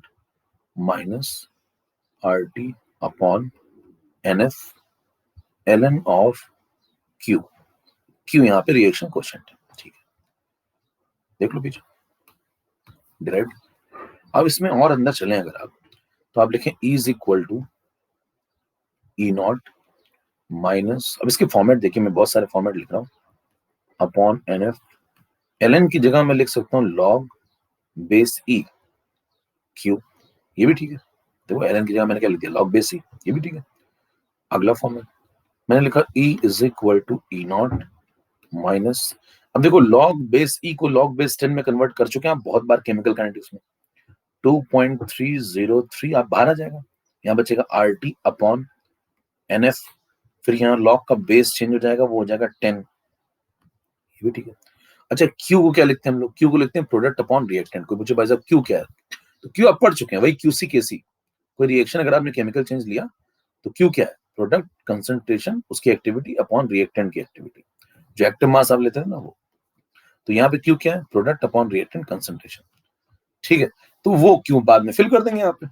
minus RT/NF ln/Q। Q यहाँ पे रिएक्शन कोएफिशिएंट है, ठीक है, देख लो पीछे डिराइव। अब इसमें और अंदर चलें अगर आप, तो आप लिखें E is equal to E0 minus, अब इसके फॉर्मेट देखिए, मैं बहुत सारे फॉर्मेट लिख रहा हूँ, अपॉन NF, ln की जगह मैं लिख सकता हूँ log बेस E Q, ये भी ठीक है। देखो ln की जगह मैंने क्या लिख दिया, log बेस c, ये भी ठीक है। अगला फॉर्म है, मैंने लिखा E is equal to E not minus, अब देखो log बेस E को log बेस 10 में कन्वर्ट कर चुके हैं आप बहुत बार केमिकल काइनेटिक्स में। 2.303 आप बाहर आ जाएगा, यहाँ बचेगा RT अपॉन NF, फिर यहाँ log का बेस चेंज हो जाएगा, वो हो जाएगा 10, ये भी ठीक है। अच्छा Q को क्या लिखते हैं हम लोग, Q को लिखते हैं प्रोडक्ट अपॉन रिएक्टेंट। कोई पूछे भाई साहब Q क्या है, तो Q आप पढ़ चुके हैं, वही QC KC। कोई रिएक्शन अगर आपने केमिकल चेंज लिया तो Q क्या है, प्रोडक्ट कंसंट्रेशन उसकी एक्टिविटी अपॉन रिएक्टेंट की एक्टिविटी, जो एक्टिव मास आप लेते हैं ना वो। तो यहाँ पे Q क्या है, प्रोडक्ट अपॉन रिएक्टेंट कंसंट्रेशन, ठीक है। तो वो Q बाद में फिल कर देंगे यहाँ पे,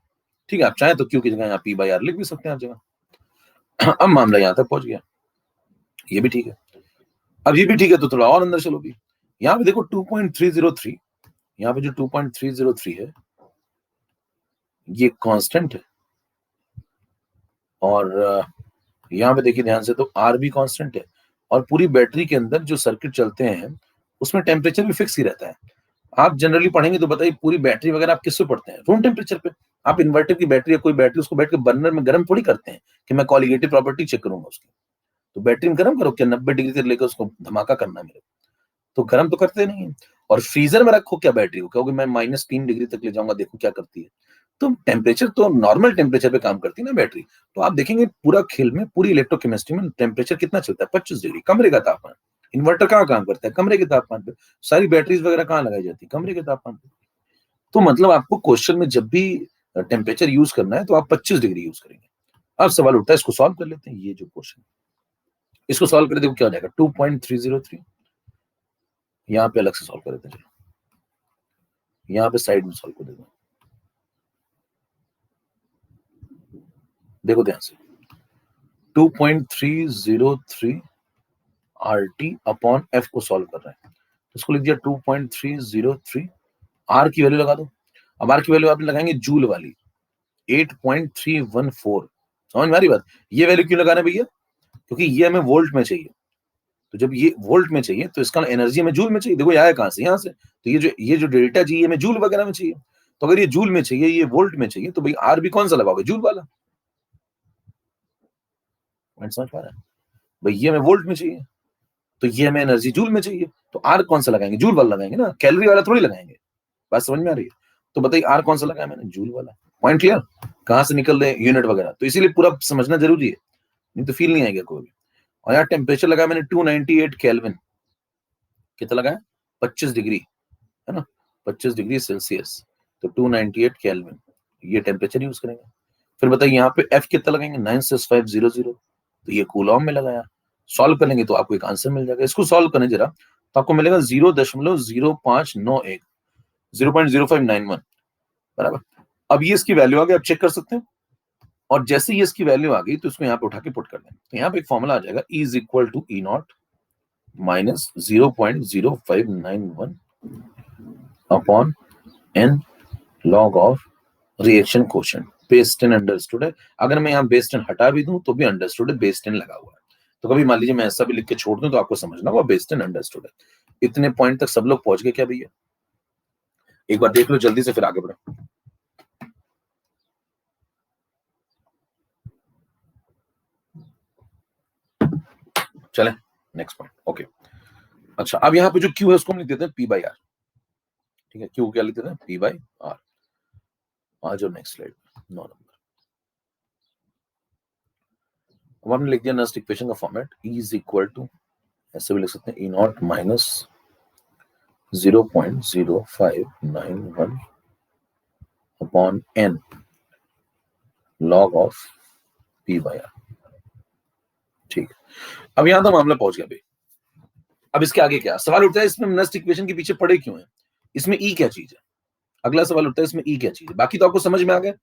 ठीक है। आप चाहें तो Q की जगह यहाँ P/R लिख भी सकते हैं आप जगह। अब मामला यहाँ तक पहुंच गया, ये भी ठीक है। अब ये भी ठीक है तो थोड़ा और अंदर चलो भी, यहाँ पे देखो 2.303, यहाँ पे जो 2.303 है ये कांस्टेंट है, और यहाँ पे देखिए ध्यान से तो R भी कांस्टेंट है, और पूरी बैटरी के अंदर जो सर्किट चलते हैं उसमें टेम्परेचर भी फिक्स ही रहता है। आप जनरली पढ़ेंगे तो बताइए पूरी बैटरी वगैरह आप किससे पढ़ते हैं, रूम टेम्परेचर पे। आप इन्वर्टर की बैटरी या कोई बैटरी उसको बैठ के बर्नर में गर्म थोड़ी करते हैं कि मैं कॉलिगेटिव प्रॉपर्टी चेक करूंगा उसकी। तो बैटरी में गर्म करो क्या, 90 डिग्री से लेकर उसको धमाका करना है मेरे, तो गर्म तो करते नहीं है। और फ्रीजर में रखो क्या बैटरी को, कहोगे मैं -3 डिग्री तक ले जाऊंगा देखो क्या करती है। तो टेम्परेचर तो नॉर्मल टेम्परेचर पे काम करती है ना बैटरी। तो आप देखेंगे पूरा खेल में, पूरी इलेक्ट्रोकेमिस्ट्री में टेम्परेचर कितना चलता है, 25 डिग्री, कमरे का तापमान। इन्वर्टर कहाँ काम करता है, कमरे के तापमान पे। सारी बैटरीज वगैरह कहाँ लगाई जाती है, कमरे के तापमान पे। तो मतलब आपको क्वेश्चन में जब भी टेम्परेचर यूज करना है तो आप 25 डिग्री यूज करेंगे। अब सवाल उठता है, इसको सॉल्व कर लेते हैं, ये जो क्वेश्चन इसको सॉल्व कर देखो क्या हो जाएगा, 2.303, यहाँ पे अलग से सॉल्व कर देते हैं, यहाँ पे साइड में सॉल्व कर देते हैं। देखो ध्यान से 2.303 RT अपॉन F को सॉल्व कर रहे हैं, इसको लिख दिया 2.303, R की वैल्यू लगा दो। अब R की वैल्यू आप लगाएंगे जूल वाली 8.314, समझ में आ रही बात। ये वैल्यू क्यों लगाना भैया, क्योंकि ये हमें वोल्ट में चाहिए, तो जब ये वोल्ट में चाहिए तो इसका एनर्जी हमें जूल में चाहिए। देखो आया कहां से, यहाँ से, तो ये जो डेल्टा जी हमें जूल वगैरह में चाहिए। तो अगर ये जूल में चाहिए, ये वोल्ट में चाहिए, तो भाई आर भी कौन सा लगाओगे, जूल वाला। समझ पा रहा है भाई, ये हमें वोल्ट में चाहिए तो ये हमें एनर्जी जूल में चाहिए, तो आर कौन सा लगाएंगे, जूल वाला लगाएंगे ना, कैलोरी वाला थोड़ी लगाएंगे। बात समझ में आ रही है। तो बताइए आर कौन सा लगाया मैंने, जूल वाला। पॉइंट क्लियर, कहां से निकल रहे यूनिट वगैरह, तो इसीलिए पूरा समझना जरूरी है, नहीं तो फील नहीं आएगा कोई भी। और यार टेम्परेचर लगाया मैंने 298 केल्विन, कितना लगाया, 25 डिग्री, है ना, 25 डिग्री सेल्सियस, तो 298 केल्विन, ये टेम्परेचर यूज करेंगे। फिर बताइए यहाँ पे एफ कितना लगाएंगे, 96500, तो ये कूलॉम में लगाया। सॉल्व करेंगे तो आपको एक आंसर मिल जाएगा। इसको सॉल्व करें जरा तो आपको मिलेगा 0.0591, 0.0591 बराबर। अब ये इसकी वैल्यू आ गई, आप चेक कर सकते हैं। और जैसे ही इसकी वैल्यू आ गई तो इसको यहाँ पे उठा के पुट कर दें, तो यहाँ पे एक फॉर्मूला आ जाएगा, E is equal to E not minus 0.0591 upon n log of reaction quotient. Base 10 understood है, अगर मैं यहाँ बेस 10 हटा भी दूं तो भी अंडरस्टूड है, बेस 10 लगा हुआ है। तो कभी मान लीजिए मैं ऐसा भी लिख के छोड़ दूं तो आपको समझना होगा बेस 10 अंडरस्टूड है। इतने पॉइंट तक सब लोग पहुंच गए क्या भैया, एक बार देख लो जल्दी से फिर आगे बढ़ो। चले नेक्स्ट पॉइंट, ओके। अच्छा अब यहाँ पे जो Q है उसको हम लिख देते हैं P/R, ठीक है। Q क्या लिख देते हैं, P/R। आ जाओ नेक्स्ट स्लाइड, 9 नंबर। अब हमने लिख दिया नेक्स्ट इक्वेशन का format, E is equal to, ऐसे भी लिख सकते हैं, E not minus 0.0591 upon n log of P/R, ठीक है। अब यहां तो मामला पहुंच गया भाई। अब इसके आगे क्या सवाल उठता है, इसमें नेक्स्ट इक्वेशन के पीछे पड़े क्यों है, इसमें E क्या चीज है। अगला सवाल उठता है इसमें E क्या चीज है। बाकी तो आपको समझ में आ गया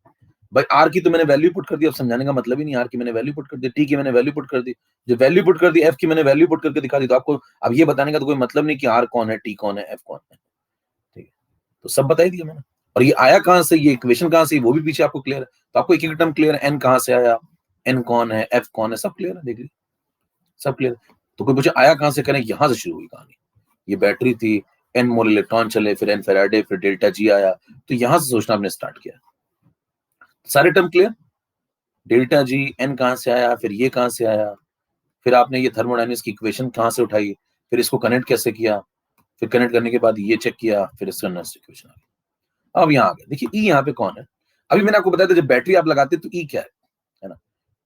भाई, R की तो मैंने वैल्यू पुट कर दी, अब समझाने का मतलब ही नहीं। R की मैंने वैल्यू पुट कर दी, T की मैंने वैल्यू पुट कर दी, जो वैल्यू पुट कर दी, F की मैंने वैल्यू पुट करके दिखा दी। तो आपको अब ये बताने का तो कोई मतलब नहीं कि R कौन है, T कौन है, F कौन है, ठीक है। तो सब बता ही दिया मैंने। और ये आया कहां से, ये इक्वेशन कहां से, वो भी पीछे आपको क्लियर है। तो आपको एक एक टर्म क्लियर है, N कहां से आया, N कौन है, F कौन है, सब क्लियर है, देखिए सब क्लियर। तो कोई पूछे आया कहां से, करें यहां से शुरू हुई कहानी। ये बैटरी थी, N मोल इलेक्ट्रॉन चले, फिर N फैराडे, फिर डेल्टा G आया, तो यहां से सोचना आपने स्टार्ट किया। सारे term clear? Delta G, N कहां से आया, फिर ये कहां से आया, फिर आपने ये थर्मोडायनेमिक्स की इक्वेशन कहां से उठाई, फिर इसको कनेक्ट कैसे किया, फिर कनेक्ट करने के बाद ये चेक किया, फिर इसका नेक्स्ट इक्वेशन आ गया। अब यहाँ आ गया, देखिए ई यहाँ पे कौन है। अभी मैंने आपको बताया था जब बैटरी आप लगाते तो ई क्या है ना।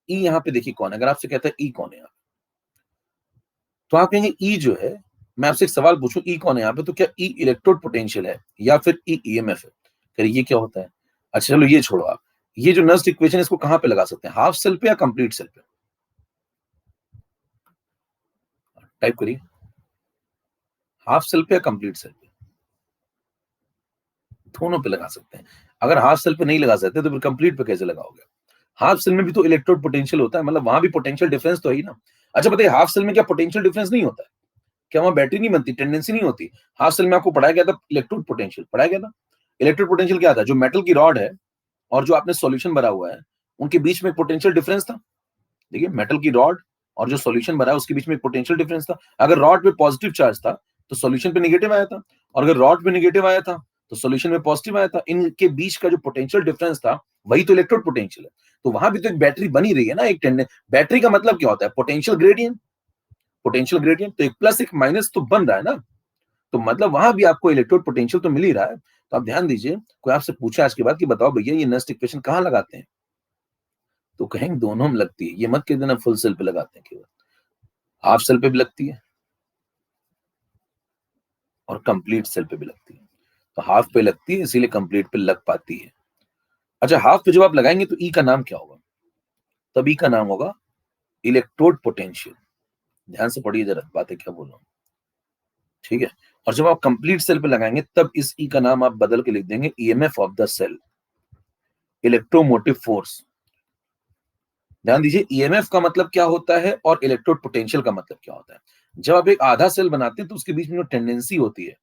ई यहाँ पे देखिए कौन है, अगर आपसे कहता है ई कौन है यहाँ, तो आप कहेंगे ई जो है, मैं आपसे एक सवाल पूछूं ई कौन है यहाँ पे, तो क्या ई इलेक्ट्रोड पोटेंशियल है या फिर ई ईएमएफ है? फिर ये क्या होता है? अच्छा चलो ये छोड़ो, आप ये जो नेक्स्ट इक्वेशन इसको कहां पे लगा सकते हैं, हाफ सेल पे या कंप्लीट सेल पे? टाइप करिए, हाफ सेल पे या कंप्लीट सेल पे? दोनों पे लगा सकते हैं। अगर हाफ सेल पे नहीं लगा सकते तो फिर कंप्लीट पे कैसे लगाओगे? हाफ सेल में भी तो इलेक्ट्रोड पोटेंशियल होता है, मतलब वहां भी पोटेंशियल डिफरेंस तो है ही ना। अच्छा बताइए, हाफ सेल में क्या पोटेंशियल डिफरेंस नहीं होता है? क्या वहां बैटरी नहीं बनती, टेंडेंसी नहीं होती? हाफ सेल में आपको पढ़ाया गया था इलेक्ट्रोड पोटेंशियल, पढ़ाया गया था। इलेक्ट्रोड पोटेंशियल क्या था? जो मेटल की रॉड है और जो आपने सॉल्यूशन भरा हुआ है, उनके बीच में पोटेंशियल डिफरेंस था। देखिए मेटल की रॉड और जो सॉल्यूशन भरा है उसके बीच में पोटेंशियल डिफरेंस था। अगर रॉड पे पॉजिटिव चार्ज था तो सॉल्यूशन पे नेगेटिव आया था, और अगर रॉड पे नेगेटिव आया था तो सॉल्यूशन में पॉजिटिव आया था। इनके बीच का जो पोटेंशियल डिफरेंस था वही तो इलेक्ट्रोड पोटेंशियल है। तो वहां भी तो एक बैटरी बनी रही है ना, एक टेंडेंस। बैटरी का मतलब क्या होता है? Potential gradient. पोटेंशियल ग्रेडियंट तो एक प्लस एक माइनस तो बन रहा है ना। तो मतलब वहां भी आपको इलेक्ट्रोड पोटेंशियल तो मिल ही रहा है। तो आप ध्यान दीजिए, कोई आपसे पूछा आज के बाद कि बताओ भैया ये नेक्स्ट इक्वेशन कहां लगाते हैं, तो कहेंगे दोनों में लगती है। ये मत कह देना फुल सेल पे लगाते हैं केवल, हाफ सेल पे भी लगती है और कंप्लीट सेल पे भी लगती है। तो हाफ पे लगती है इसीलिए कंप्लीट पे लग पाती है। अच्छा हाफ पे जब आप लगाएंगे तो ई का नाम क्या होगा? तब ई का नाम होगा इलेक्ट्रोड पोटेंशियल। ध्यान से पढ़िए जरा बातें क्या बोल रहा हूं, ठीक है। और जब आप कंप्लीट सेल पे लगाएंगे तब इस ई का नाम आप बदल के लिख देंगे EMF of the cell, electromotive force. ध्यान दीजिए, ईएमएफ का मतलब क्या होता है और इलेक्ट्रोड पोटेंशियल का मतलब क्या होता है। जब आप एक आधा सेल बनाते हैं तो उसके बीच में जो टेंडेंसी होती है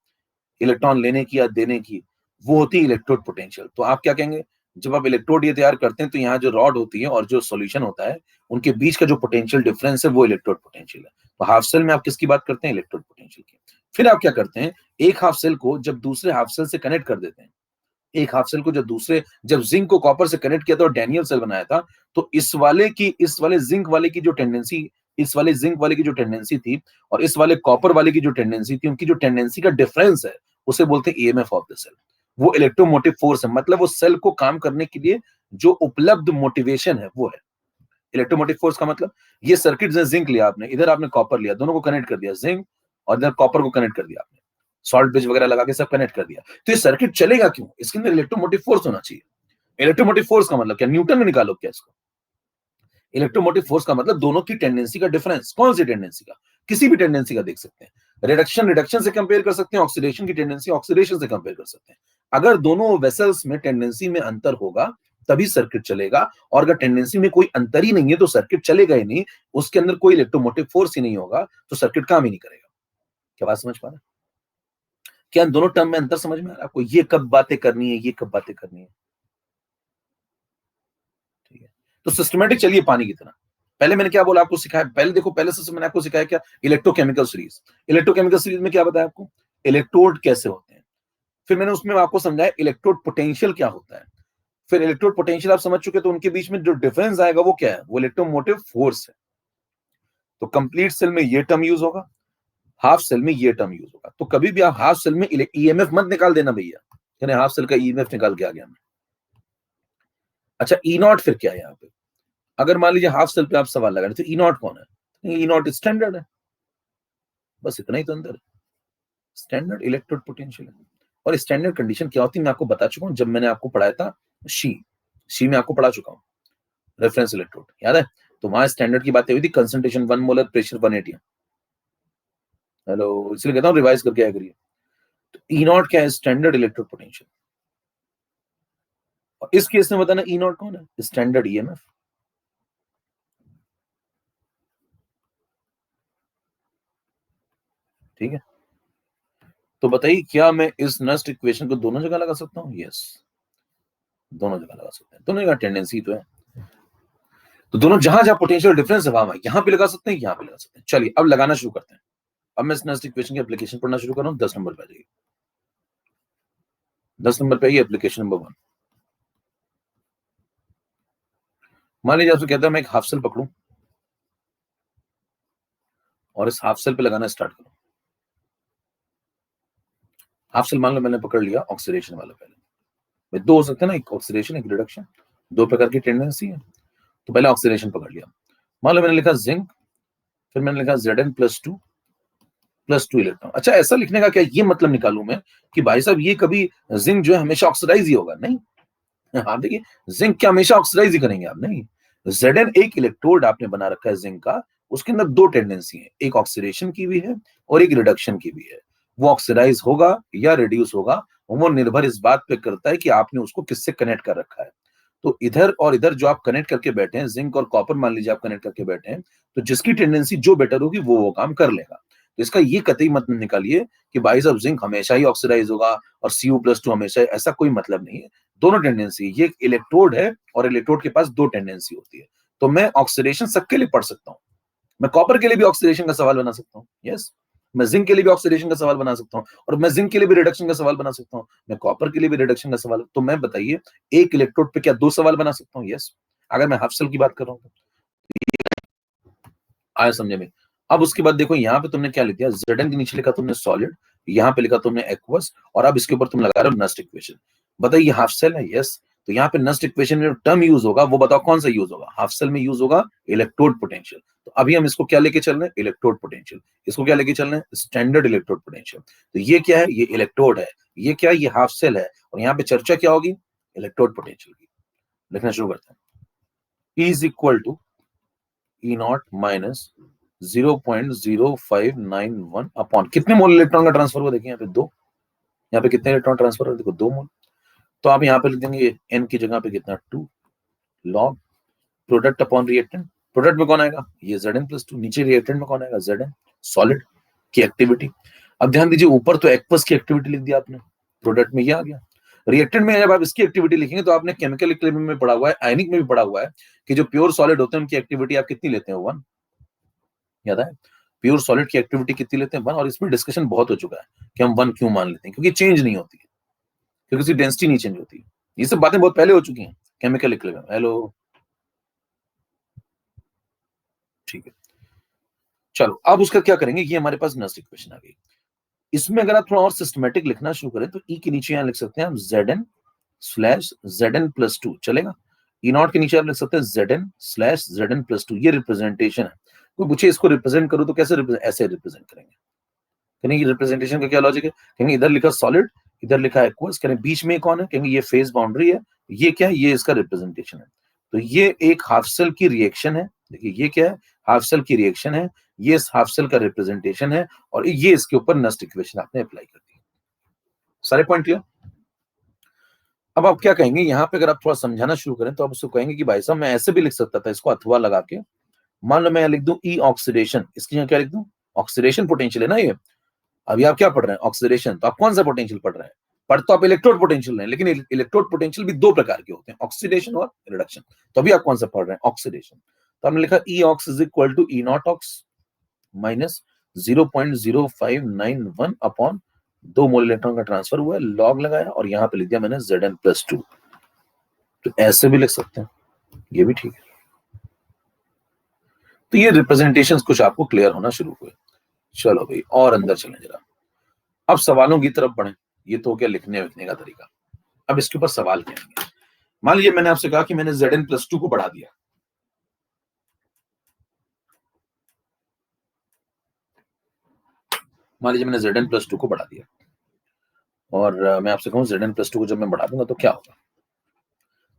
इलेक्ट्रॉन लेने की या देने की, वो होती है इलेक्ट्रोड पोटेंशियल। तो आप क्या कहेंगे, जब आप इलेक्ट्रोड ये तैयार करते हैं तो यहाँ जो रॉड होती है और जो सॉल्यूशन होता है उनके बीच का जो पोटेंशियल डिफरेंस है वो इलेक्ट्रोड पोटेंशियल है। तो हाफ सेल में आप किसकी बात करते हैं? इलेक्ट्रोड पोटेंशियल की। फिर आप क्या करते हैं, एक हाफ सेल को जब दूसरे हाफ सेल से कनेक्ट कर देते हैं, एक हाफ सेल को जब जिंक को कॉपर से कनेक्ट किया था और डैनियल सेल बनाया था, तो इस वाले जिंक वाले की जो टेंडेंसी, इस वाले जिंक वाले की जो टेंडेंसी थी और इस वाले कॉपर वाले की जो टेंडेंसी थी, उनकी जो टेंडेंसी का डिफरेंस है उसे बोलते हैं ईएमएफ ऑफ द सेल। वो इलेक्ट्रोमोटिव फोर्स है, मतलब वो सेल को काम करने के लिए जो उपलब्ध मोटिवेशन है वो है इलेक्ट्रोमोटिव फोर्स का। मतलब ये सर्किट जिंक लिया आपने, इधर आपने कॉपर लिया, दोनों को कनेक्ट कर दिया, जिंक और इधर कॉपर को कनेक्ट कर दिया आपने, सॉल्ट ब्रिज वगैरह लगा के सब कनेक्ट कर दिया। तो ये सर्किट चलेगा क्यों? इसके अंदर इलेक्ट्रोमोटिव फोर्स होना चाहिए। इलेक्ट्रोमोटिव फोर्स का मतलब क्या? न्यूटन में निकालो क्या इसको। इलेक्ट्रोमोटिव फोर्स का मतलब दोनों की टेंडेंसी का डिफरेंस। कौन सी टेंडेंसी का? किसी भी टेंडेंसी का देख सकते हैं। रिडक्शन से कंपेयर कर सकते हैं, ऑक्सीडेशन की टेंडेंसी ऑक्सीडेशन से कंपेयर कर सकते हैं। अगर दोनों वेसल्स में टेंडेंसी में अंतर होगा तभी सर्किट चलेगा, और अगर टेंडेंसी में कोई अंतर ही नहीं है तो सर्किट चलेगा ही नहीं। उसके अंदर कोई इलेक्ट्रोमोटिव फोर्स ही नहीं होगा तो सर्किट काम ही नहीं करेगा। क्या बात समझ पा रहे हैं? क्या इन दोनों टर्म में अंतर समझ में आ रहा है आपको? ये कब बातें करनी है, ये कब बातें करनी है, ठीक है। तो सिस्टमेटिक चलिए पानी की तरह। पहले मैंने क्या बोला आपको सिखाया, पहले देखो, पहले से मैंने आपको सिखाया क्या, इलेक्ट्रोकेमिकल सीरीज। इलेक्ट्रोकेमिकल सीरीज में क्या बताया आपको, इलेक्ट्रोड कैसे होते हैं। फिर मैंने उसमें आपको समझाया इलेक्ट्रोड पोटेंशियल क्या होता है। फिर इलेक्ट्रोड पोटेंशियल आप समझ चुके तो उनके बीच में जो डिफरेंस आएगा वो क्या है, वो इलेक्ट्रोमोटिव फोर्स है। तो कंप्लीट सेल में ये टर्म यूज होगा, हाफ सेल में ये टर्म यूज होगा। तो कभी भी आप हाफ सेल में ईएमएफ मत निकाल देना भैया, यानी हाफ सेल का ईएमएफ निकाल के आ गया मैं। अच्छा ई नॉट फिर क्या है यहाँ पे? अगर मान लीजिए हाफ सेल पे आप सवाल लगा रहे तो ई नॉट कौन है? ई नॉट स्टैंडर्ड है, बस इतना ही तो अंदर है। स्टैंडर्ड इलेक्ट्रोड पोटेंशियल है। और स्टैंडर्ड कंडीशन क्या होती है मैं आपको बता चुका हूं, जब मैंने आपको पढ़ाया था शी में आपको पढ़ा चुका हूं, रेफरेंस इलेक्ट्रोड याद है। तो वहां स्टैंडर्ड की बातें हुई थी, कंसंट्रेशन 1 मोलर, प्रेशर 180। हेलो, इसलिए कहता हूं रिवाइज करके आया करिए। तो ई नॉट क्या है? Standard electrode potential. और इस केस में बताना ई नॉट कौन है? Standard EMF. ठीक है। तो बताइए क्या मैं इस नेक्स्ट इक्वेशन को दोनों जगह लगा सकता हूँ? यस, दोनों जगह लगा सकते हैं, दोनों जगह टेंडेंसी तो है। तो दोनों जहां जहां पोटेंशियल डिफरेंस है वहां यहां पे लगा सकते हैं, यहां पे लगा सकते हैं। चलिए अब लगाना शुरू करते हैं। अब मैं इस नेक्स्ट इक्वेशन की एप्लीकेशन पढ़ना शुरू कर रहा हूं। 10 नंबर पे आ जाइए। 10 नंबर पे आइए, एप्लीकेशन नंबर 1। मान लीजिए आपसे कहता है मैं एक हाफ सेल पकड़ूं और इस हाफ सेल पे लगाना स्टार्ट करूं। हाफ सेल मान लो मैंने पकड़ लिया ऑक्सीडेशन वाला, पहले भाई दो हो सकते हैं ना, एक ऑक्सीडेशन एक रिडक्शन, दो प्रकार की टेंडेंसी है। तो पहले ऑक्सीडेशन पकड़ लिया, मान लो मैंने लिखा जिंक, फिर मैंने लिखा Zn+2 इलेक्ट्रॉन। अच्छा, ऐसा लिखने का क्या ये मतलब निकालूं मैं कि भाई साहब ये कभी जिंक जो है हमेशा ऑक्सीडाइज ही होगा? नहीं। हाँ देखिए, जिंक क्या हमेशा ऑक्सीडाइज ही करेंगे आप? नहीं। Zn एक इलेक्ट्रोड आपने बना रखा है जिंक का, उसके अंदर दो टेंडेंसी है, एक ऑक्सीडेशन की भी है और एक रिडक्शन की भी है। वो ऑक्सीडाइज होगा या रिड्यूस होगा, वो निर्भर इस बात पे करता है कि आपने उसको किससे कनेक्ट कर रखा है। तो इधर और इधर जो आप कनेक्ट करके बैठे हैं, जिंक और कॉपर मान लीजिए आप कनेक्ट करके बैठे हैं, तो जिसकी टेंडेंसी जो बेटर होगी वो काम कर लेगा। तो इसका ये कतई मतलब निकालिए कि भाई साहब जिंक हमेशा ही ऑक्सीडाइज होगा और Cu+2 हमेशा, ऐसा कोई मतलब नहीं है। दोनों टेंडेंसी, ये एक इलेक्ट्रोड है और इलेक्ट्रोड के पास दो टेंडेंसी होती है। तो मैं ऑक्सीडेशन सबके लिए पढ़ सकता हूँ, मैं कॉपर के लिए भी ऑक्सीडेशन का सवाल बना सकता हूँ, यस। मैं जिंक के लिए भी ऑक्सीडेशन का सवाल बना सकता हूँ और मैं जिंक के लिए भी रिडक्शन का सवाल बना सकता हूँ, मैं कॉपर के लिए भी रिडक्शन का सवाल। तो मैं बताइए, एक इलेक्ट्रोड पे क्या दो सवाल बना सकता हूँ? यस, अगर मैं हाफ सेल की बात कर रहा हूँ तो। आया समझे में? अब उसके बाद देखो यहाँ पे तुमने क्या लिख दिया, Zn के नीचे लिखा तुमने सॉलिड, यहाँ पे लिखा तुमने एक्वस, और अब इसके ऊपर तुम लगा रहे हो नस्ट इक्वेशन। बताइए हाफ सेल है, यस। तो यहाँ पे नस्ट इक्वेशन में टर्म यूज होगा, वो बताओ कौन सा यूज होगा? हाफ सेल में यूज होगा इलेक्ट्रोड पोटेंशियल। तो अभी हम इसको क्या लेके चल रहे हैं? Electrode potential. इसको क्या लेके चल रहे हैं? Standard electrode potential. तो ये क्या है? ये इलेक्ट्रोड है। ये क्या है? ये हाफ सेल है। और यहाँ पे चर्चा क्या होगी? इलेक्ट्रोड पोटेंशियल की। लिखना शुरू करते हैं। E is equal to E0 minus 0.0591 upon कितने मोल इलेक्ट्रॉन का ट्रांसफर हुआ? देखिए यहाँ पे दो, यहाँ पे कितने इलेक्ट्रॉन ट्रांसफर हुआ? देखो 2 मोल। तो आप यहाँ पे लिख देंगे n की जगह पे कितना 2 log product upon reactant. Product में कौन आएगा? ये Zn+2। नीचे रिएक्टेंट में कौन आएगा? Zn सॉलिड की एक्टिविटी। अब ध्यान दीजिए, ऊपर तो एक्वस की एक्टिविटी लिख दिया आपने, प्रोडक्ट में ये आ गया। रिएक्टेंट में जब आप इसकी एक्टिविटी लिखेंगे तो आपने केमिकल इक्विलिब्रियम में पढ़ा हुआ है, आयनिक में भी पढ़ा हुआ है कि जो प्योर सॉलिड होते हैं उनकी एक्टिविटी आप कितनी लेते हैं? 1। याद है? प्योर सॉलिड की एक्टिविटी कितनी लेते हैं? 1। और इसमें डिस्कशन बहुत हो चुका है कि हम 1 क्यों मान लेते हैं, क्योंकि चेंज नहीं होती है, क्योंकि उसकी डेंसिटी नहीं चेंज होती है। ये सब बातें बहुत पहले हो चुकी हैं केमिकल इक्विलिब्रियम। हेलो, ठीक है। चलो अब उसका क्या करेंगे, ये हमारे पास नस्ट इक्वेशन आ गई। इसमें अगर आप थोड़ा और सिस्टमेटिक लिखना शुरू करें तो ई के नीचे यहां लिख सकते हैं हम Zn/Zn+2 चलेगा। E0 के नीचे आप लिख सकते हैं Zn/Zn+2। ये रिप्रेजेंटेशन है। कोई पूछे इसको रिप्रेजेंट करो तो कैसे ऐसे रिप्रेजेंट करेंगे? कहेंगे रिप्रेजेंटेशन का क्या लॉजिक है? कहेंगे इधर लिखा सॉलिड, इधर लिखा एक्वस, कहेंगे बीच में कौन है? कहेंगे ये फेज बाउंड्री है। ये क्या है? ये इसका रिप्रेजेंटेशन है। तो ये एक हाफ सेल की रिएक्शन है। देखिए ये क्या है? हाफ सेल की रिएक्शन है। ये इस हाफ सेल का रिप्रेजेंटेशन है और ये इसके ऊपर नस्ट इक्वेशन आपने अप्लाई कर दी। सारे पॉइंट क्लियर? अब आप क्या कहेंगे यहाँ पे, अगर आप थोड़ा समझाना शुरू करें तो आप उसको कहेंगे कि भाई साहब मैं ऐसे भी लिख सकता था इसको अथवा लगा के। मान लो मैं लिख दूं ई ऑक्सीडेशन, इसकी जगह क्या लिख दूं? ऑक्सीडेशन पोटेंशियल है ना ये। अभी आप क्या पढ़ रहे हैं? ऑक्सीडेशन। तो आप कौन सा पोटेंशियल पढ़ रहे हैं? पढ़ तो आप इलेक्ट्रोड पोटेंशियल रहे हैं, लेकिन इलेक्ट्रोड पोटेंशियल भी दो प्रकार के होते हैं, ऑक्सीडेशन और रिडक्शन। तो अभी आप कौन सा पढ़ रहे हैं? ऑक्सीडेशन। तो हमने लिखा E ox is equal to E not ox minus 0.0591 upon 2 mole electron का ट्रांसफर हुआ है, लॉग लगाया और यहां पे लिख दिया मैंने Zn+2। तो ऐसे भी लिख सकते हैं, ये भी ठीक है। तो ये रिप्रेजेंटेशंस कुछ आपको क्लियर होना शुरू हुए। चलो भाई और अंदर चलें जरा, अब सवालों की तरफ बढ़े। ये तो हो गया लिखने विखने का तरीका। अब इसके ऊपर सवाल क्या है? मान लीजिए मैंने आपसे कहा कि मैंने Zn+2 को बढ़ा दिया। मान लीजिए मैंने Zn+2 को बढ़ा दिया और मैं आपसे कहूं Zn+2 को जब मैं बढ़ा दूंगा तो क्या होगा?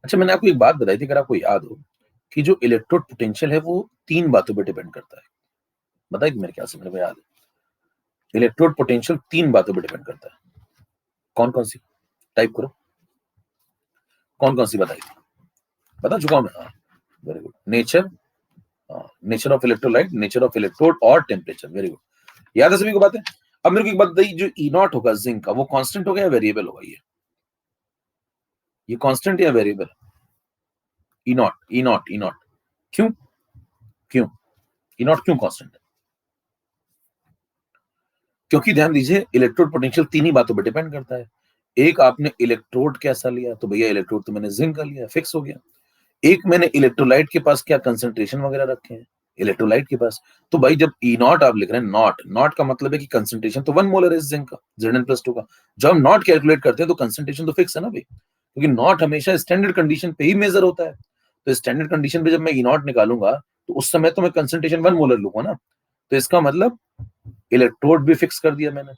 अच्छा, मैंने आपको एक बात बताई थी, अगर आपको याद हो, कि जो इलेक्ट्रोड पोटेंशियल है वो 3 बातों पे डिपेंड करता है। बताइए मेरे क्या से मेरे को याद है। इलेक्ट्रोड पोटेंशियल 3 बातों पे डिपेंड करता है। कौन कौन सी? टाइप करो, कौन कौन सी बताई थी? बता चुका हूं मैं। हाँ, very good. Nature, nature of electrolyte, nature of electrode और टेम्परेचर। वेरी गुड, याद है सभी को बातें? अब मेरे को एक बात बताइए, जो E0 होगा जिंक का, वो कांस्टेंट होगा या वेरिएबल होगा? ये कांस्टेंट या वेरिएबल? E0, E0, E0 क्यों? क्यों E0 क्यों कांस्टेंट है? क्योंकि ध्यान दीजिए, इलेक्ट्रोड पोटेंशियल 3 ही बातों पर डिपेंड करता है। एक, आपने इलेक्ट्रोड कैसा लिया, तो भैया इलेक्ट्रोड तो मैंने जिंक का लिया, फिक्स हो गया। एक मैंने इलेक्ट्रोलाइट के पास क्या कंसंट्रेशन वगैरह रखे हैं इलेक्ट्रोलाइट के पास। तो भाई जब ई नॉट आप लिख रहे हैं, नॉट नॉट का मतलब है कि कंसंट्रेशन तो 1 मोलर है जिंक का Zn+2 का। जब हम नॉट कैलकुलेट करते हैं तो कंसंट्रेशन तो फिक्स है ना भाई, क्योंकि नॉट हमेशा स्टैंडर्ड कंडीशन पे ही मेजर होता है। तो स्टैंडर्ड कंडीशन पे जब मैं ई नॉट निकालूंगा तो उस समय तो मैं कंसंट्रेशन 1 मोलर लूंगा ना। तो इसका मतलब इलेक्ट्रोड भी फिक्स कर दिया मैंने,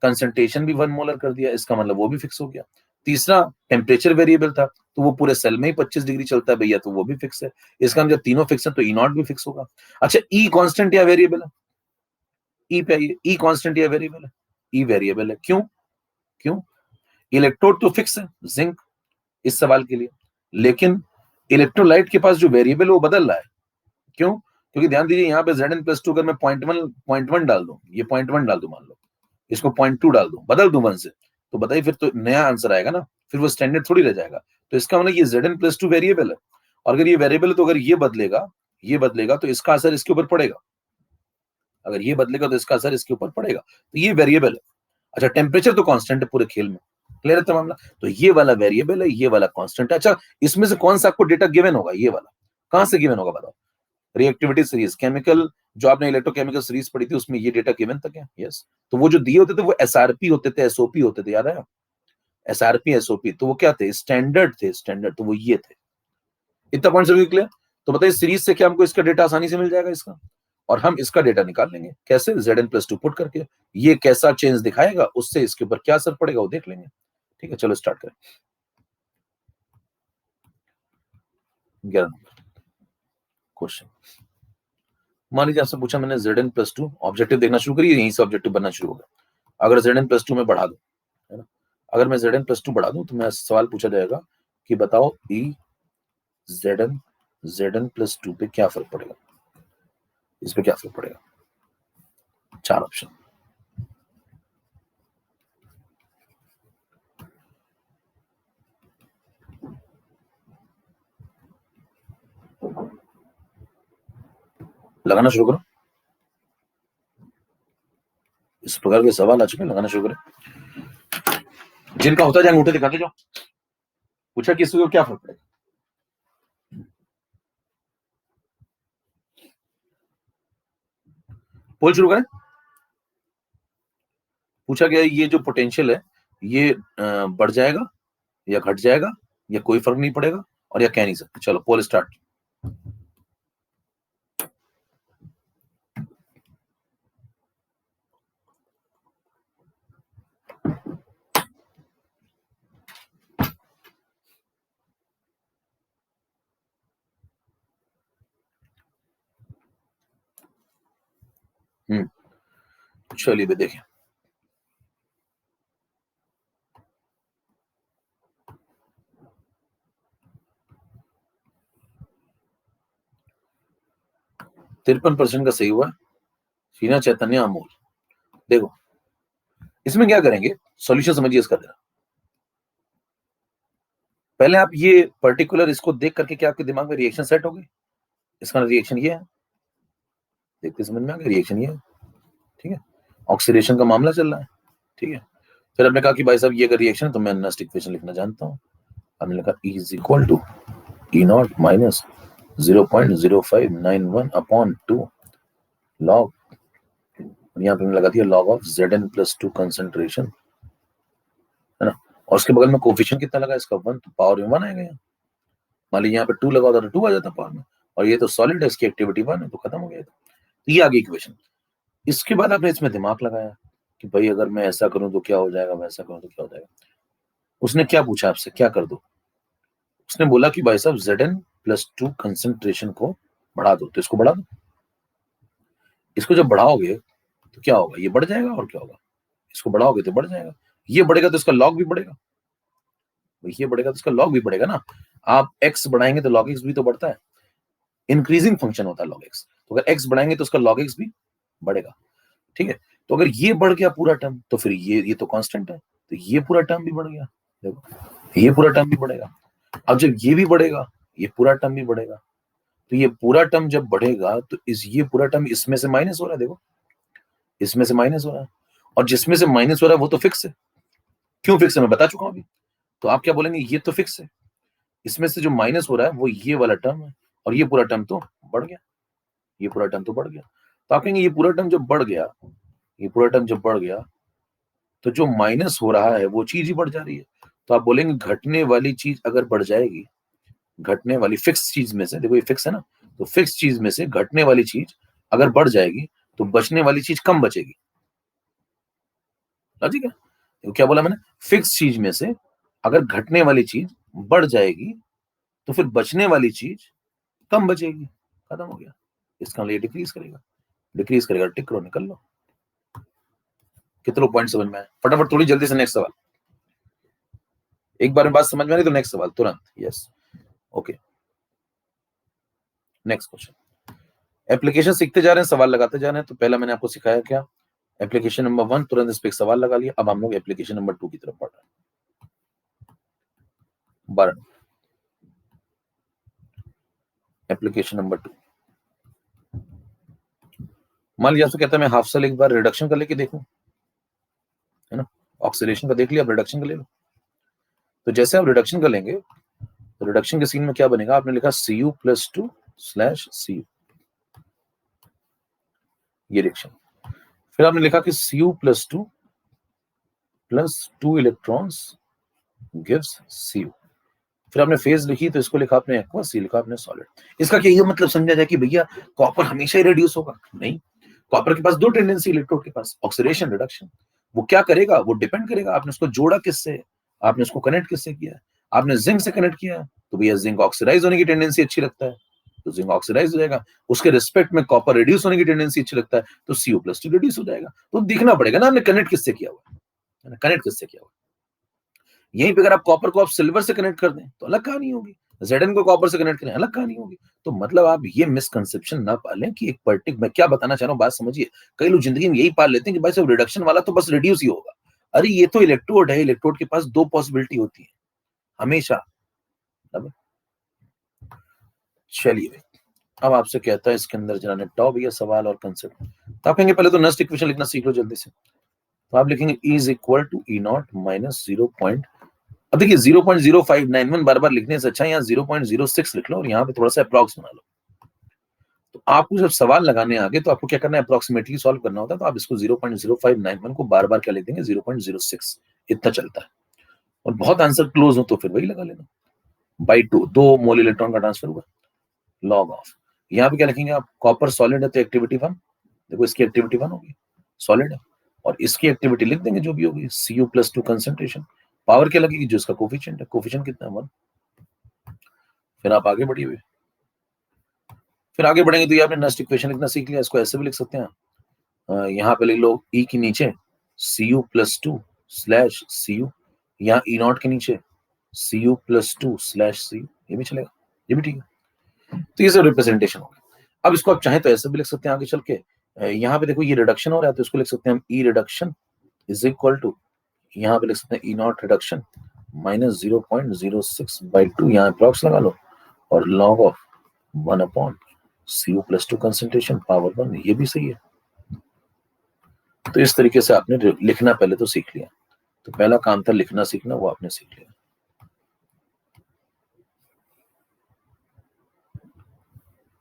कंसंट्रेशन भी 1 मोलर कर दिया, इसका मतलब वो भी फिक्स हो गया। तीसरा, टेम्परेचर वेरिएबल था तो वो पूरे सेल में ही 25 डिग्री चलता है भैया, तो वो भी फिक्स है। इसका मतलब जब तीनों फिक्स है तो ई नॉट भी फिक्स होगा। अच्छा, ई कांस्टेंट या वेरिएबल है? ई पे आइए, ई कांस्टेंट या वेरिएबल है? ई वेरिएबल है। क्यों? क्यों? इलेक्ट्रोड तो फिक्स है, जिंक, इस सवाल के लिए, लेकिन इलेक्ट्रोलाइट के पास जो वेरिएबल है वो बदल रहा है। क्यों? क्योंकि ध्यान दीजिए यहाँ पे Zn+2 अगर मैं 0.1 डाल दूं, ये 0.1 डाल दूं मान लो, इसको 0.2 डाल दूं, बदल दूं 1 से, तो बताइए फिर तो नया आंसर आएगा ना, फिर वो स्टैंडर्ड थोड़ी रह जाएगा। तो इसका मतलब ये Zn+2 वेरिएबल है, और अगर ये वेरिएबल है तो अगर ये बदलेगा तो इसका असर इसके ऊपर पड़ेगा, अगर ये बदलेगा तो इसका असर इसके ऊपर पड़ेगा, तो ये वेरिएबल है। अच्छा, टेम्परेचर तो कांस्टेंट है पूरे खेल में, क्लियर है तो मामला। तो ये वाला वेरिएबल है, ये वाला कांस्टेंट है। अच्छा, इसमें से कौन सा आपको डेटा गिवन होगा? ये वाला कहां से गिवन होगा बताओ? रिएक्टिविटी सीरीज, केमिकल, जो आपने इलेक्ट्रोकेमिकल सीरीज पढ़ी थी उसमें ये डेटा गिवन था क्या? यस। तो वो जो दिए होते थे वो एसआरपी होते थे, एसओपी होते थे, याद है? एसआरपी एसओपी, तो वो क्या थे? स्टैंडर्ड थे, स्टैंडर्ड, तो वो ये थे। इतना पॉइंट सभी क्लियर? तो बताइए सीरीज से क्या हमको इसका डेटा आसानी से मिल जाएगा इसका, और हम इसका डेटा निकाल लेंगे कैसे? Zn+2 पुट करके, ये कैसा चेंज दिखाएगा, उससे इसके ऊपर क्या असर पड़ेगा वो देख लेंगे। ठीक है, चलो स्टार्ट करें। 11 नंबर क्वेश्चन, मान लीजिए आपसे पूछा मैंने Zn+2, ऑब्जेक्टिव देखना शुरू करिए, यहीं से ऑब्जेक्टिव बनना शुरू होगा। अगर Zn+2 में बढ़ा दूं, है ना, अगर मैं Zn+2 बढ़ा दूं तो मैं सवाल पूछा जाएगा कि बताओ ई Zn+2 पे क्या फर्क पड़ेगा, इस पे क्या फर्क पड़ेगा? 4 ऑप्शन। लगाना शुरू करो, इस प्रकार के सवाल आ चुके हैं, लगाना शुरू करें। जिनका होता जाए अंगूठे दिखाते जाओ। पूछा कि इसको क्या फर्क पड़ेगा? पोल शुरू करें। पूछा गया ये जो पोटेंशियल है ये बढ़ जाएगा या घट जाएगा या कोई फर्क नहीं पड़ेगा, और या कह नहीं सकते। चलो पोल स्टार्ट। चलिए देखें, %53 का सही हुआ। शीना चैतन्य अमोल। देखो इसमें क्या करेंगे, सॉल्यूशन समझिए इसका जरा। पहले आप ये पर्टिकुलर इसको देख करके क्या आपके दिमाग में रिएक्शन सेट हो गई? इसका रिएक्शन ये है, देखते समझ में आ गया, रिएक्शन ये है। ठीक है, ऑक्सीडेशन का मामला चल रहा है। ठीक है, फिर आपने कहा कि भाई साहब ये अगर रिएक्शन है तो मैं नस्ट इक्वेशन लिखना जानता हूँ। हमने लिखा E is equal to E0 minus 0.0591 upon 2 log, यहाँ पे हमने लगा दिया लॉग ऑफ Zn+2 कंसंट्रेशन, है ना, और उसके बगल में कोफिशिएंट कितना लगा इसका 1, तो पावर में 1 आएगा यहाँ। मान लीजिए यहाँ पे 2 लगा होता तो 2 आ जाता पावर में, और ये तो सॉलिड है, इसकी एक्टिविटी 1 है, तो खत्म हो गया। तो ये आ गई इक्वेशन। इसके बाद आपने इसमें दिमाग लगाया कि भाई अगर मैं ऐसा करूं तो क्या हो जाएगा, वैसा करूं तो क्या हो जाएगा। उसने क्या पूछा आपसे, क्या कर दो? उसने बोला कि भाई साहब Zn+2 कंसंट्रेशन को बढ़ा दो, तो इसको बढ़ा दो। इसको जब बढ़ाओगे तो क्या होगा, ये बढ़ जाएगा, और क्या होगा, इसको बढ़ाओगे तो बढ़ जाएगा, ये बढ़ेगा तो इसका लॉग भी बढ़ेगा, ये बढ़ेगा तो इसका लॉग भी बढ़ेगा ना। आप x बढ़ाएंगे तो log x भी तो बढ़ता है, इंक्रीजिंग फंक्शन होता है log x, तो अगर x बढ़ाएंगे तो उसका log x भी बढ़ेगा। ठीक है, तो अगर ये बढ़ गया पूरा टर्म तो फिर ये तो कांस्टेंट है, तो ये पूरा टर्म भी बढ़ गया, देखो ये पूरा टर्म भी बढ़ेगा। अब जब ये भी बढ़ेगा, ये पूरा टर्म भी बढ़ेगा, तो ये पूरा टर्म जब बढ़ेगा तो ये पूरा टर्म इसमें से माइनस हो रहा है, देखो इसमें से माइनस हो रहा है, और जिसमें से माइनस हो रहा है वो तो फिक्स है। क्यों फिक्स है मैं बता चुका हूं अभी। तो आप क्या बोलेंगे, ये तो फिक्स है, इसमें से जो माइनस हो रहा है वो ये वाला टर्म है, और ये पूरा टर्म तो बढ़ गया, ये पूरा टर्म तो बढ़ गया। तो आप कहेंगे ये पूरा टर्म जब बढ़ गया, ये पूरा टर्म जब बढ़ गया, तो जो माइनस हो रहा है वो चीज ही बढ़ जा रही है। तो आप बोलेंगे घटने वाली चीज अगर बढ़ जाएगी, घटने वाली फिक्स चीज में से, देखो ये फिक्स है ना, तो फिक्स चीज में से घटने वाली चीज अगर बढ़ जाएगी तो बचने वाली चीज कम बचेगी। ठीक है, तो क्या बोला मैंने, फिक्स चीज में से अगर घटने वाली चीज बढ़ जाएगी तो फिर बचने वाली चीज कम बचेगी। खत्म हो गया। इसका लिए डिक्रीज करेगा, डिक्रीज करेगा, टिक करो, निकल लो। कितने लोग पॉइंट समझ में आए? फटाफट थोड़ी जल्दी से नेक्स्ट सवाल। एक बार में बात समझ में आ रही तो नेक्स्ट सवाल तुरंत। Yes, okay, next question. Application सीखते जा रहे हैं, सवाल लगाते जा रहे हैं। तो पहला मैंने आपको सिखाया क्या, एप्लीकेशन नंबर 1, तुरंत इस पे एक सवाल लगा लिया। अब हम लोग एप्लीकेशन नंबर 2 की तरफ बढ़ रहे हैं। 12 एप्लीकेशन नंबर 2। मान लिया तो कहता है मैं हाफ सेल एक बार रिडक्शन का लेके देखूं, है ना, ऑक्सीडेशन का देख लिया, अब रिडक्शन का ले लो। तो जैसे आप रिडक्शन का लेंगे तो रिडक्शन के सीन में क्या बनेगा, आपने लिखा Cu+2/Cu, ये रिएक्शन। फिर आपने लिखा कि Cu+2 + 2 इलेक्ट्रॉन्स गिव्स Cu। फिर आपने फेज लिखी, तो इसको लिखा आपने एक्वा, सी लिखा आपने सॉलिड। इसका क्या ये मतलब समझा जाए कि भैया कॉपर हमेशा ही रिड्यूस होगा? नहीं, कॉपर के पास दो टेंडेंसी इलेक्ट्रोड के पास, ऑक्सीडेशन, रिडक्शन। वो क्या करेगा, वो डिपेंड करेगा आपने उसको जोड़ा किससे, आपने उसको कनेक्ट किससे किया है। आपने जिंक से कनेक्ट किया है तो भैया जिंक ऑक्सीडाइज होने की टेंडेंसी अच्छी लगता है, तो जिंक ऑक्सीडाइज हो जाएगा। उसके रिस्पेक्ट में कॉपर रिड्यूस होने की टेंडेंसी अच्छी लगता है, तो Cu+2 रिड्यूस हो जाएगा। तो दिखना पड़ेगा ना आपने कनेक्ट किससे किया हुआ है, कनेक्ट किससे किया हुआ है। यहीं पे अगर आप कॉपर को आप सिल्वर से कनेक्ट कर दें तो अलग कहानी होगी, Zn को कॉपर से कनेक्ट करें अलग कहानी होगी। तो मतलब आप ये मिसकंसेप्शन ना पालें कि एक पर्टिकुलर, मैं क्या बताना चाह रहा हूँ बात समझिए। कई लोग जिंदगी में यही पाल लेते हैं कि भाई सब रिडक्शन वाला तो बस रिड्यूस ही होगा। अरे ये तो इलेक्ट्रोड है, इलेक्ट्रोड के पास दो पॉसिबिलिटी होती है हमेशा। अब चलिए, अब आपसे कहता है इसके अंदर जरा निपटाओ भैया सवाल और कंसेप्ट। तो आप कहेंगे पहले तो नस्ट इक्वेशन लिखना सीख लो जल्दी से। तो आप लिखेंगे E = E0 - 0. अब देखिए 0.0591 बार बार लिखने से अच्छा यहाँ 0.06 लिख लो और यहाँ पे थोड़ा सा अप्रॉक्स बना लो। तो आपको जब सवाल लगाने आगे तो आपको क्या करना है, अप्रोक्सीमेटली सॉल्व करना होता है। तो आप इसको 0.0591 को बार बार क्या लिख देंगे, 0.06, इतना चलता है। और बहुत आंसर क्लोज हो तो फिर वही लगा लेना, बाई 2, 2 मोल इलेक्ट्रॉन का ट्रांसफर हुआ, लॉग ऑफ। यहाँ पे क्या लिखेंगे आप, कॉपर सॉलिड है तो एक्टिविटी 1, देखो इसकी एक्टिविटी 1 होगी, सॉलिड है, और इसकी एक्टिविटी लिख देंगे जो भी होगी, Cu+2 कंसेंट्रेशन। पावर क्या लगेगी, जो इसका कोफिशिएंट है, कोफिशिएंट कितना है 1। फिर आप आगे बढ़िए हुए, फिर आगे बढ़ेंगे तो ये आपने नेक्स्ट इक्वेशन लिखना सीख लिया। इसको ऐसे भी लिख सकते हैं, यहाँ पे लिख लो E के नीचे Cu+2/Cu, यहाँ E0 के नीचे Cu+2/Cu, ये भी चलेगा, ये भी ठीक है। तो ये सब रिप्रेजेंटेशन हो गया। अब इसको आप चाहें तो ऐसे भी लिख सकते हैं आगे चल के, यहाँ पे देखो ये रिडक्शन हो रहा है तो इसको लिख सकते हैं हम E रिडक्शन = यहाँ पे लिख सकते हैं E0 रिडक्शन -0.06/2, यहाँ अप्रॉक्स लगा लो, और log of 1/Cu+2 concentration power 1, ये भी सही है। तो इस तरीके से आपने लिखना पहले तो सीख लिया। तो पहला काम था लिखना सीखना, वो आपने सीख लिया।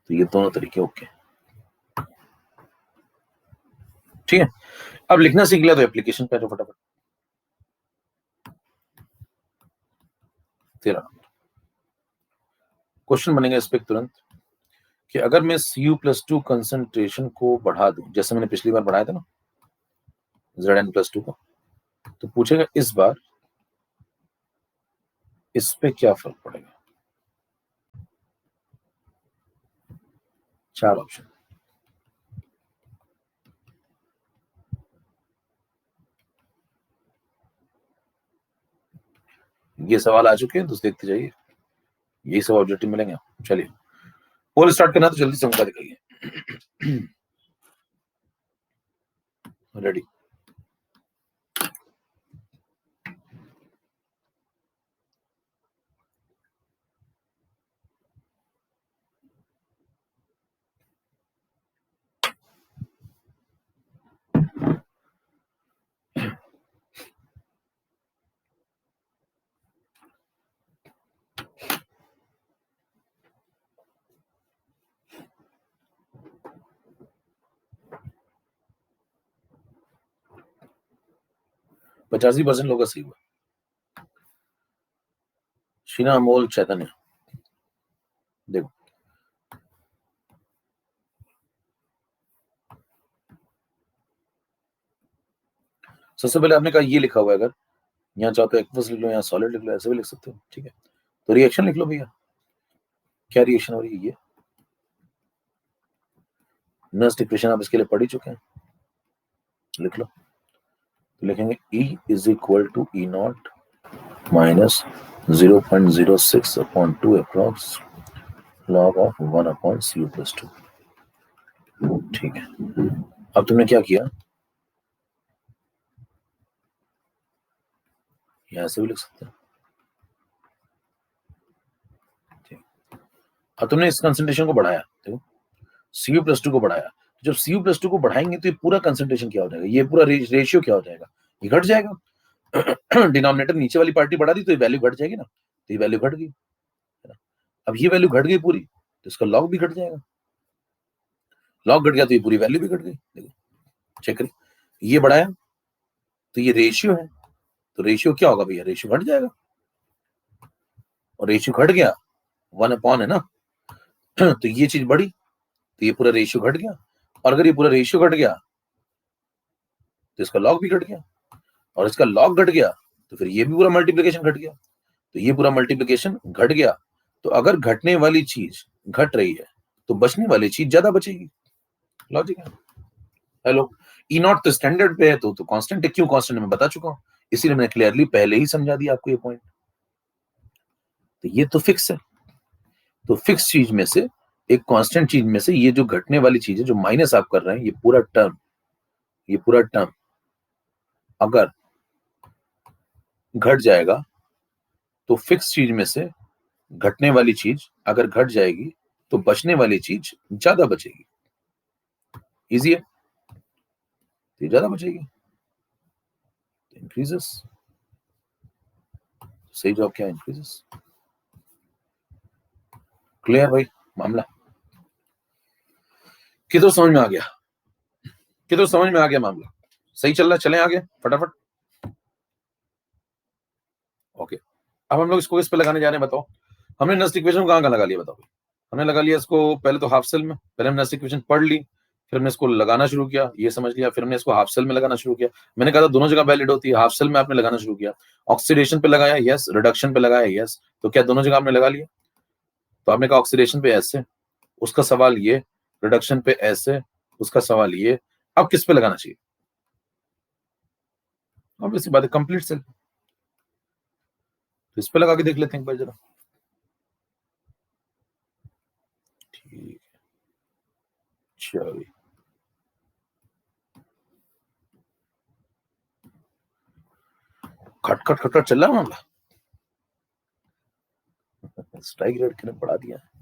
तो ये दोनों तरीके ओके, ठीक है। अब लिखना सीख लिया तो एप्लीकेशन पे फटाफट। 13 क्वेश्चन बनेगा इस पे तुरंत कि अगर मैं Cu+2 कंसंट्रेशन को बढ़ा दूं, जैसे मैंने पिछली बार बढ़ाया था ना Zn+2 को, तो पूछेगा इस बार इस पे क्या फर्क पड़ेगा। 4 ऑप्शन, ये सवाल आ चुके हैं तो देखते जाइए, यही सब ऑब्जेक्टिव मिलेंगे। चलिए पोल स्टार्ट करना तो जल्दी से मुझे दिखाइए। रेडी, 85% लोगों का सही हुआ। शीना, अमोल, चैतन्य, देखो सबसे पहले आपने कहा ये लिखा हुआ है, अगर यहाँ चाहो तो एक्वस लिख लो, यहाँ सॉलिड लिख लो, ऐसे भी लिख सकते हो, ठीक है। तो रिएक्शन लिख लो भैया, क्या रिएक्शन हो रही है ये। नेक्स्ट इक्वेशन आप इसके लिए पढ़ ही चुके हैं, लिख लो। तो लिखेंगे E is equal to E not minus 0.06 upon 2 approx log of 1 upon CU plus 2, ठीक है। अब तुमने क्या किया, यहां से भी लिख सकते हैं, अब तुमने इस कंसंट्रेशन को बढ़ाया, देखो CU प्लस 2 को बढ़ाया। जब CU प्लस 2 को बढ़ाएंगे तो ये पूरा कंसंट्रेशन क्या हो जाएगा, ये पूरा रेशियो क्या हो जाएगा, ये घट जाएगा। डिनोमिनेटर नीचे वाली पार्टी बढ़ा दी तो ये वैल्यू घट जाएगी ना, तो ये वैल्यू घट गई। अब ये वैल्यू घट गई पूरी, तो इसका लॉग भी घट जाएगा, लॉग घट गया तो ये पूरी वैल्यू भी घट गई। देखो चेक करिए, ये बढ़ाया तो ये रेशियो है, तो रेशियो क्या होगा भैया, रेशियो घट जाएगा, और रेशियो घट गया 1 अपॉन है ना, तो ये चीज बढ़ी तो ये पूरा रेशियो घट गया, और अगर ये पूरा रेशियो घट गया तो इसका लॉग भी घट गया, और इसका लॉग घट गया तो फिर ये भी पूरा मल्टीप्लिकेशन घट गया, तो ये पूरा मल्टीप्लिकेशन घट गया। तो अगर घटने वाली चीज घट रही है तो बचने वाली चीज ज्यादा बचेगी, लॉजिक है। हेलो, ई नॉट तो स्टैंडर्ड पे है, तो कांस्टेंट है, क्यों कांस्टेंट मैं बता चुका हूं, इसीलिए मैंने क्लियरली पहले ही समझा दिया आपको ये पॉइंट। तो ये तो फिक्स है, तो फिक्स चीज में से एक कांस्टेंट चीज में से ये जो घटने वाली चीज है, जो माइनस आप कर रहे हैं, ये पूरा टर्म अगर घट जाएगा तो फिक्स चीज में से घटने वाली चीज अगर घट जाएगी तो बचने वाली चीज ज्यादा बचेगी। इजी है, तो ज्यादा बचेगी, इंक्रीजेस, सही जवाब क्या है, इंक्रीजेस। क्लियर भाई मामला, किधर समझ में आ गया, किधर समझ में आ गया मामला, सही चल रहा है, चलें आगे फटाफट। ओके, अब हम लोग इसको इस पे लगाने जा रहे हैं, बताओ हमने नेक्स्ट इक्वेशन कहाँ लगा लिया, बताओ। हमने लगा लिया इसको पहले तो हाफ सेल में, पहले हमने नेक्स्ट इक्वेशन पढ़ ली, फिर हमने इसको लगाना शुरू किया, ये समझ लिया, फिर हमने इसको हाफ सेल में लगाना शुरू किया। मैंने कहा था दोनों जगह वैलिड होती है, हाफ सेल में आपने लगाना शुरू किया, ऑक्सीडेशन पे लगाया यस, रिडक्शन पे लगाया यस, तो क्या दोनों जगह आपने लगा लिया। तो आपने कहा ऑक्सीडेशन पे ऐसे, उसका सवाल ये, रिडक्शन पे ऐसे, उसका सवाल ये, अब किस पे लगाना चाहिए, ऑब्वियसली बात है कंप्लीट सेल, तो इस पे लगा के देख लेते हैं एक बार जरा, ठीक चलिए। खट खट खट खट चल रहा है मामला, स्ट्राइक रेट कितने बढ़ा दिया है।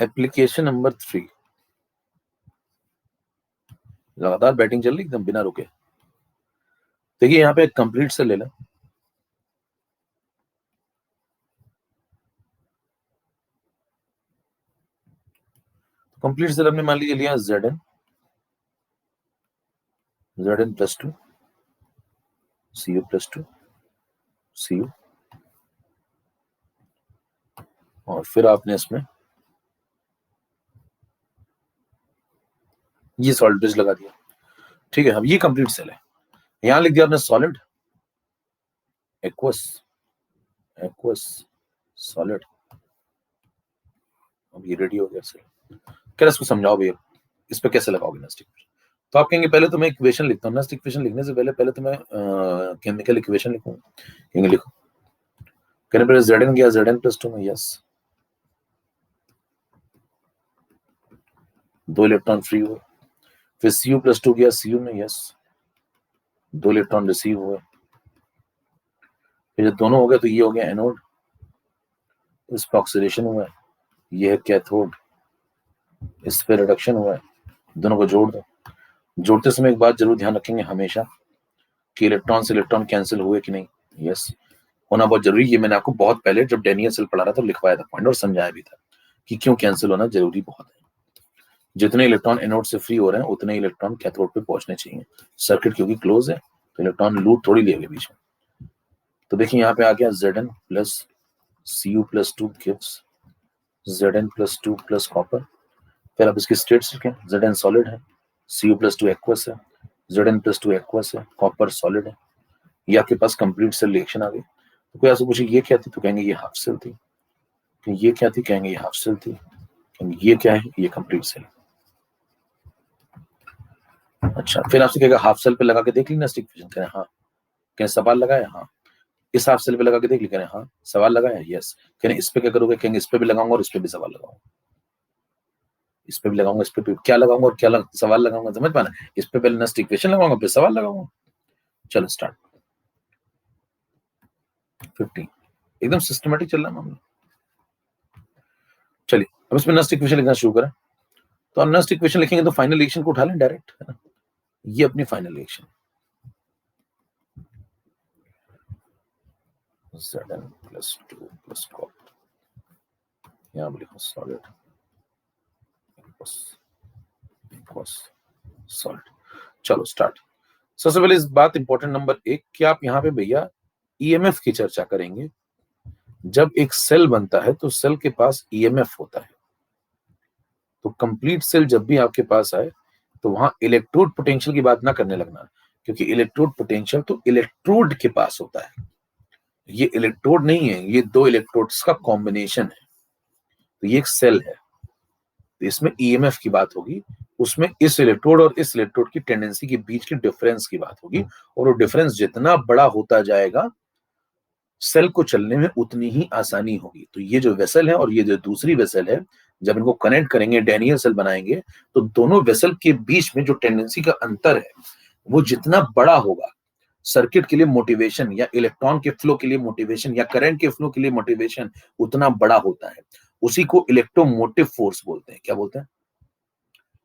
एप्लीकेशन नंबर 3, लगातार बैटिंग चल रही एकदम बिना रुके। देखिए यहाँ पे एक कंप्लीट से ले लें, कंप्लीट सेल हमने मान लीजिए लिया Zn plus 2 Cu plus 2 Cu, और फिर आपने इसमें ये सॉलिड ब्रिज लगा दिया, ठीक है। अब ये कंप्लीट सेल है, यहां लिख दिया आपने सॉलिड एक्वस एक्वस सॉलिड, अब ये रेडी हो गया सेल। क्या इसको समझाओ भैया, इस पे कैसे लगाओगे नेक्स्ट इक्वेशन। तो आप कहेंगे पहले तो मैं इक्वेशन लिखता हूँ, नेक्स्ट इक्वेशन लिखने से पहले तो मैं केमिकल इक्वेशन लिखूंगा, कहेंगे लिखो, कहने पहले Zn गया Zn प्लस 2 में यस, 2 इलेक्ट्रॉन फ्री हुए, फिर Cu प्लस 2 गया Cu में यस, 2 इलेक्ट्रॉन रिसीव हुए, फिर जब दोनों हो गए तो ये हो गया एनोड, इस पर ऑक्सीडेशन हुआ है, ये है कैथोड, इस पे रिडक्शन हुआ है, दोनों को जोड़ दो। जोड़ते समय एक बात जरूर ध्यान रखेंगे हमेशा कि इलेक्ट्रॉन से इलेक्ट्रॉन कैंसिल हुए कि नहीं, यस होना बहुत जरूरी। ये मैंने आपको बहुत पहले जब डेनियल सेल पढ़ा रहा था लिखवाया था पॉइंट और समझाया भी था कि क्यों कैंसिल होना जरूरी बहुत है। जितने इलेक्ट्रॉन एनोड से फ्री हो रहे हैं उतने इलेक्ट्रॉन कैथोड पे पहुंचने चाहिए। सर्किट क्योंकि क्लोज है तो इलेक्ट्रॉन लूट थोड़ी लेंगे बीच में। तो देखिए यहाँ पे आ गया Zn plus Cu plus 2 gives Zn plus 2 plus copper. फिर आप इसकी स्टेट्स लिखें, Zn सॉलिड है, Cu प्लस 2 एक्वस है, Zn प्लस 2 एक्वस है, कॉपर सॉलिड है। ये आपके पास कंप्लीट सेल रिएक्शन आ गई। तो कोई आपसे पूछे ये क्या थी तो कहेंगे ये हाफ सेल थी। तो ये क्या थी, कहेंगे ये हाफ सेल थी। ये क्या है, ये कंप्लीट सेल। अच्छा, फिर आपसे कहेगा हाफ सेल पे लगा के देख ली ना स्टिक फिजन, कह रहे हाँ। कहें सवाल लगाया, हाँ। इस हाफ सेल पे लगा के देख ली, कह रहे हाँ। सवाल लगाया, यस। कह रहे इस पे क्या करोगे, कहेंगे इस पे भी लगाऊंगा और इस पे भी सवाल लगाऊंगा। इस पे भी लगाऊंगा, इस पे भी क्या लगाऊंगा और क्या सवाल लगाऊंगा, समझ पाना। इस पे पहले नेक्स्ट इक्वेशन लगाऊंगा फिर सवाल लगाऊंगा। चलो स्टार्ट। 15 एकदम सिस्टमेटिक चल रहा है मामला। चलिए अब इसमें नेक्स्ट इक्वेशन लिखना शुरू करें। तो हम नेक्स्ट इक्वेशन लिखेंगे तो फाइनल रिएक्शन को उठा लें डायरेक्ट, है ना। ये अपनी final reaction Zn plus 2 plus copper, यहाँ लिखो सॉलिड सॉलिड। चलो स्टार्ट। सबसे पहले इस बात इंपॉर्टेंट नंबर 1 कि आप यहाँ पे भैया ईएमएफ की चर्चा करेंगे। जब एक सेल बनता है तो सेल के पास ईएमएफ होता है। तो कंप्लीट सेल जब भी आपके पास आए तो वहां इलेक्ट्रोड पोटेंशियल की बात ना करने लगना, क्योंकि इलेक्ट्रोड पोटेंशियल तो इलेक्ट्रोड के पास होता है। ये इलेक्ट्रोड नहीं है, ये दो इलेक्ट्रोड्स का कॉम्बिनेशन है। तो ये एक सेल है, तो इसमें ईएमएफ की बात होगी। उसमें इस इलेक्ट्रोड और इस इलेक्ट्रोड की टेंडेंसी के बीच की डिफरेंस की बात होगी, और वो डिफरेंस जितना बड़ा होता जाएगा सेल को चलने में उतनी ही आसानी होगी। तो ये जो वेसल है और ये जो दूसरी वेसल है, जब इनको कनेक्ट करेंगे, डैनियल सेल बनाएंगे, तो दोनों वेसल के बीच में जो टेंडेंसी का अंतर है वो जितना बड़ा होगा, सर्किट के लिए मोटिवेशन या इलेक्ट्रॉन के फ्लो के लिए मोटिवेशन या करंट के फ्लो के लिए मोटिवेशन उतना बड़ा होता है। उसी को इलेक्ट्रोमोटिव फोर्स बोलते हैं। क्या बोलते हैं?